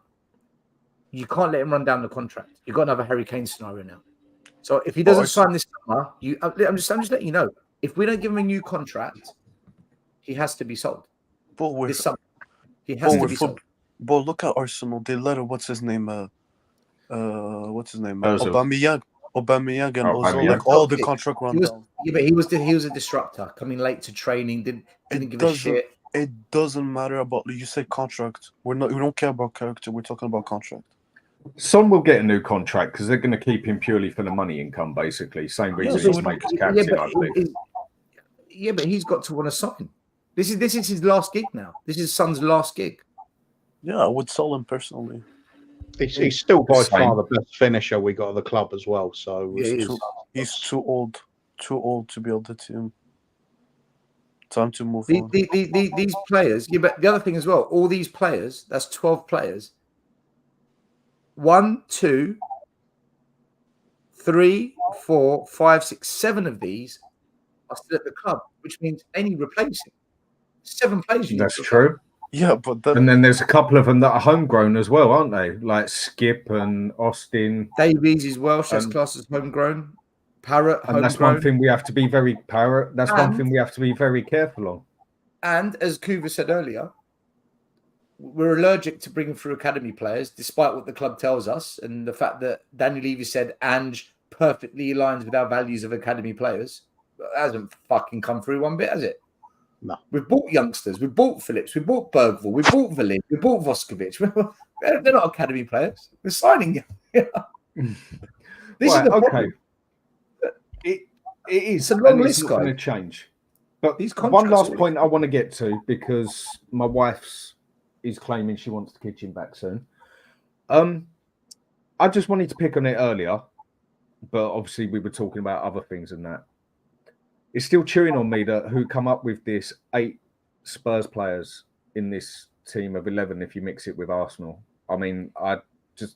You can't let him run down the contract. You've got another Harry Kane scenario now. So if he doesn't sign this summer, I'm just letting you know. If we don't give him a new contract, he has to be sold. But This summer, he has to be sold. But look at Arsenal. They let what's his name? Ozil. Aubameyang and Ozil. Aubameyang. Like all the contract run down. Yeah, but he was a disruptor, coming late to training, didn't give a shit. It doesn't matter about you say contract. We don't care about character. We're talking about contract. Son will get a new contract because they're going to keep him purely for the money income, basically. Same reason he's made his captain, I believe. Yeah, but he's got to want to sign. This is his last gig now. This is Son's last gig. Yeah, I would sell him personally. He's still by far the best finisher we got at the club as well. So he's too old to be on the team. Time to move on. These players, yeah, but the other thing as well, all these players, that's 12 players. 1, 2, 3, 4, 5, 6, 7 of these are still at the club, which means any replacing 7 players. That's true. Yeah, but and then there's a couple of them that are homegrown as well, aren't they? Like Skip and Austin. Davies is Welsh, that's classed as homegrown. Parrott, and homegrown. That's one thing we have to be very one thing we have to be very careful on. And as Kuva said earlier, we're allergic to bringing through academy players, despite what the club tells us, and the fact that Daniel Levy said Ange perfectly aligns with our values of academy players. It hasn't fucking come through one bit, has it? No. We've bought youngsters, we've bought Phillips, we've bought Bergvall, we've bought Valley, we've bought Voskovic. They're not academy players. We're signing. This is the problem. It is. It's a long list, it's not going to change. But these one last point I want to get to, because my wife's is claiming she wants the kitchen back soon. I just wanted to pick on it earlier, but obviously we were talking about other things and that. It's still chewing on me that who come up with this 8 Spurs players in this team of 11 if you mix it with Arsenal. I mean, I just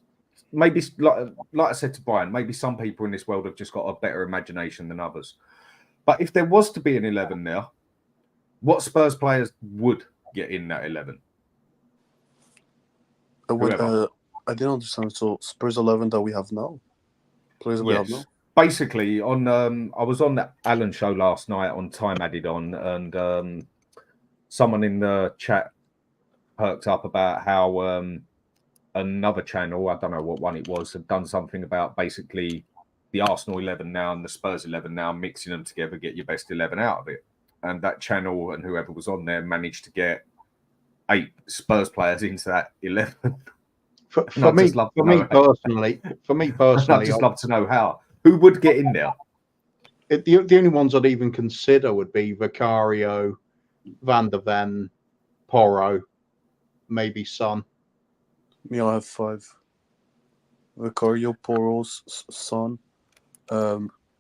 maybe like I said to Brian, maybe some people in this world have just got a better imagination than others. But if there was to be an 11 there, what Spurs players would get in that 11? I didn't understand. So Spurs 11 that we have now, players we have now. Basically, on I was on the Alan show last night on Time Added On, and someone in the chat perked up about how another channel, I don't know what one it was, had done something about basically the Arsenal 11 now and the Spurs 11 now, mixing them together, get your best 11 out of it. And that channel and whoever was on there managed to get 8 Spurs players into that 11. For me personally, I'd just love to know how. Who would get in there? The only ones I'd even consider would be Vicario, Van der Ven, Porro, maybe Son. Me, I have 5. Vicario, Porro, Son,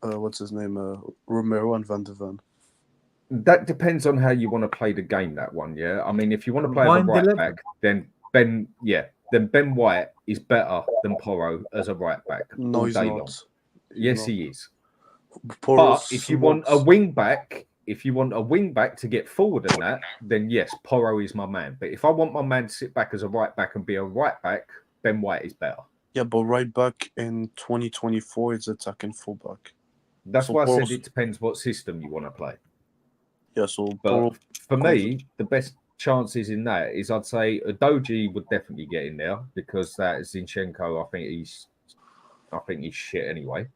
what's his name? Romero and Van der Ven. That depends on how you want to play the game, that one, yeah? I mean, if you want to play as a right back, then Ben White is better than Porro as a right back. No, he's not. Yes, he is. Porro's but if you want a wing back, to get forward in that, then yes, Porro is my man. But if I want my man to sit back as a right back and be a right back, Ben White is better. Yeah, but right back in 2024 is attacking fullback. That's why I said it depends what system you want to play. Yeah, so for me, the best chances in that is I'd say Udogie would definitely get in there because that is Zinchenko. I think he's shit anyway.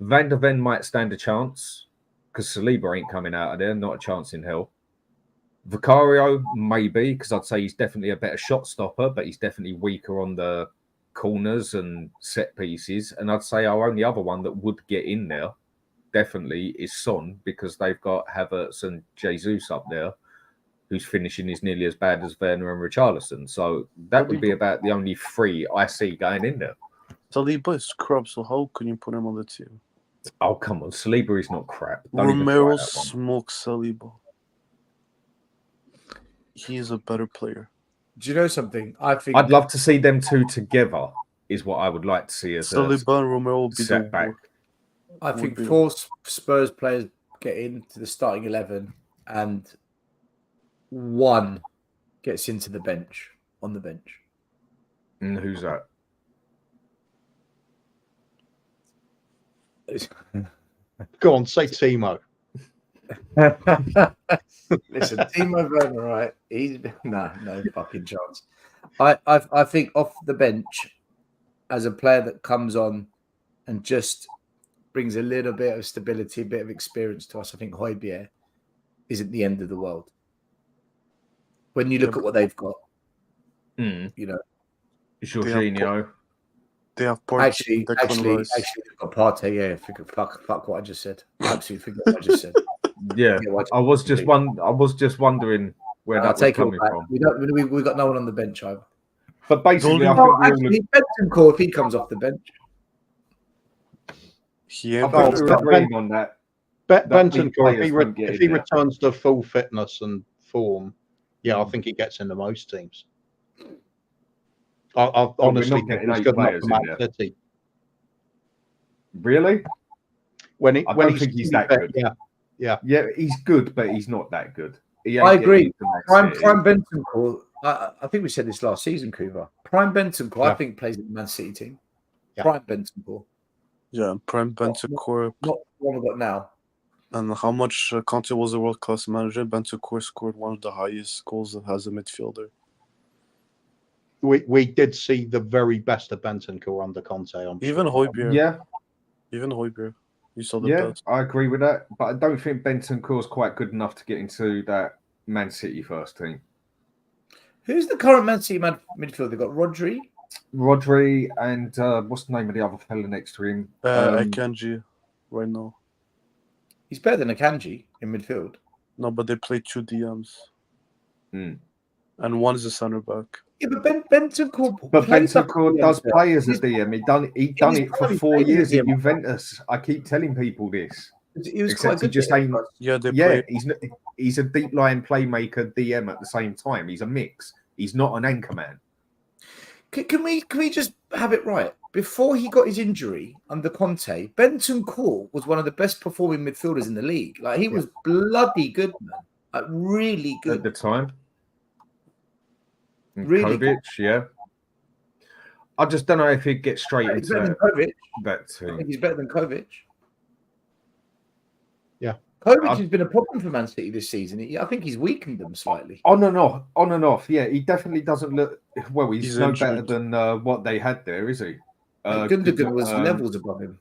Van der Ven might stand a chance because Saliba ain't coming out of there. Not a chance in hell. Vicario maybe because I'd say he's definitely a better shot stopper, but he's definitely weaker on the corners and set pieces. And I'd say our only other one that would get in there definitely is Son because they've got Havertz and Jesus up there, whose finishing is nearly as bad as Werner and Richarlison. So that would be about the only 3 I see going in there. Saliba is crap, so how can you put him on the team? Oh, come on. Saliba is not crap. Romero smokes Saliba. He is a better player. Do you know something? I think I'd love to see them two together. Is what I would like to see as a Saliba and Romero will be the setback. worst. I think be- 4 Spurs players get into the starting 11 and 1 gets into the bench, on the bench. And who's that? Go on, say Timo. Listen, Timo Werner, right? He's no fucking chance. I think off the bench, as a player that comes on and just brings a little bit of stability, a bit of experience to us, I think Højbjerg isn't the end of the world. When you look at what they've got, you know, Jorginho. They have actually, they've got Partey. Yeah, fuck what I just said. Absolutely forget what I just said. Yeah, I was just wondering where that was coming from. We got no one on the bench either. But basically, Bentancur, if he comes off the bench, we're agreeing on that. Bentancur, if he returns to full fitness and form, yeah, I think he gets into most teams. I honestly think he's good enough for Man City. Really? When I don't think he's that good. Yeah, he's good, but he's not that good. I agree. Prime Bentancur. I think we said this last season, Kuva. Prime Bentancur, I think, plays in the Man City team. Yeah. Prime Bentancur. Yeah, Prime Bentancur. Not what we've got now. And how much Conte was a world-class manager, Bentancur scored one of the highest goals that has a midfielder. We did see the very best of Bentancur under Conte. Even Højbjerg. Yeah. Even Højbjerg. You saw the best. I agree with that. But I don't think Bentancur's quite good enough to get into that Man City first team. Who's the current Man City midfield? They've got Rodri, and what's the name of the other fella next to him? Akanji, right now. He's better than Akanji in midfield. No, but they play 2 DMs. And one is a centre back. Yeah, but Bentancur. But Bentancur does play as a DM. He done it for 4 years at Juventus. I keep telling people this. He was quite good. He's a deep line playmaker DM at the same time. He's a mix. He's not an anchor man. Can we just have it right? Before he got his injury under Conte, Bentancur was one of the best performing midfielders in the league. Like, he was bloody good, man. Like, really good at the time. Really Kovic, yeah. I just don't know if he'd get straight into that team. I think he's better than Kovic. Yeah. Kovic has been a problem for Man City this season. I think he's weakened them slightly. On and off. Yeah, he definitely doesn't look well. He's no better than what they had there, is he? Gundogan was levels above him.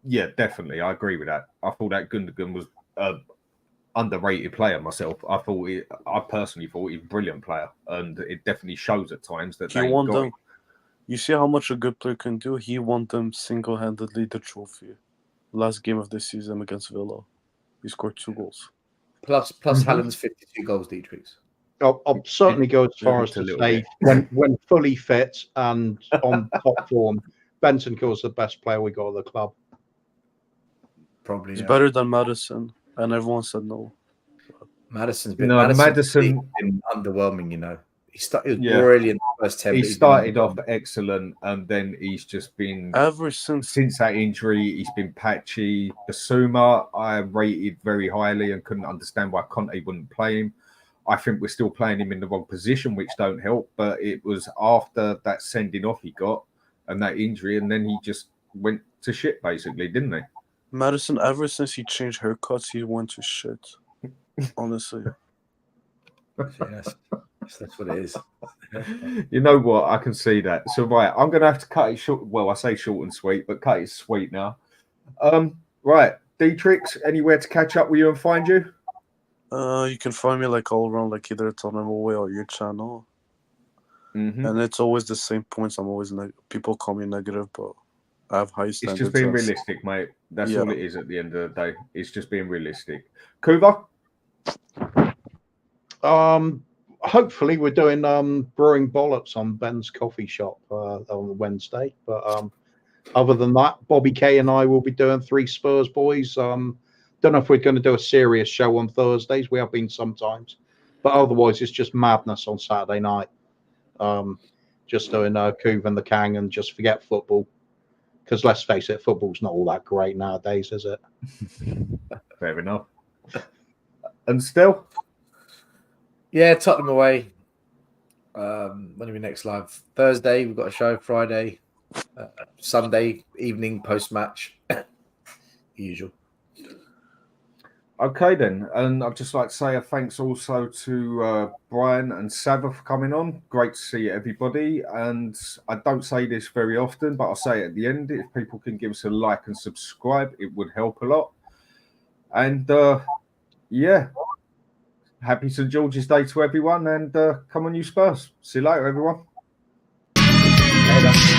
Yeah, definitely. I agree with that. I thought that Gundogan was underrated player myself. I personally thought he was a brilliant player, and it definitely shows at times that they got him. You see how much a good player can do? He won them single-handedly the trophy. Last game of the season against Villa. He scored 2 goals. Plus Haaland's 52 goals, Dietrich. I'll certainly go as far as to say when fully fit and on top form, Bentancur's the best player we got at the club. Probably. He's better than Maddison, and everyone said no. Madison's been underwhelming, you know. He started brilliant the first 10 He started off excellent, and then he's just been ever since that injury. He's been patchy. Basuma, I rated very highly and couldn't understand why Conte wouldn't play him. I think we're still playing him in the wrong position, which don't help. But it was after that sending off he got and that injury, and then he just went to shit, basically, didn't he? Maddison, ever since he changed haircuts, he went to shit. Honestly. Yes. That's what it is. You know what? I can see that. So, right, I'm going to have to cut it short. Well, I say short and sweet, but cut it sweet now. Right, Dietrich, anywhere to catch up with you and find you? You can find me like all around, like either Tottenham away or your channel. And it's always the same points. I'm always people call me negative, but I have high standards. It's just being realistic, mate. That's all it is at the end of the day. It's just being realistic. Kuva? Hopefully we're doing brewing bollocks on Ben's coffee shop on Wednesday. But other than that, Bobby K and I will be doing 3 Spurs boys. Don't know if we're going to do a serious show on Thursdays. We have been sometimes. But otherwise, it's just madness on Saturday night. just doing Kuva and the Kang and just forget football. Because let's face it, football's not all that great nowadays, is it? Fair enough. And still? Yeah, Tottenham away. When are we next live? Thursday, we've got a show. Friday, Sunday evening post-match. Usual. Okay, then. And I'd just like to say a thanks also to Brian and Savva for coming on. Great to see everybody. And I don't say this very often, but I'll say it at the end. If people can give us a like and subscribe, it would help a lot. And, yeah, happy St. George's Day to everyone. And come on, you Spurs. See you later, everyone. Later.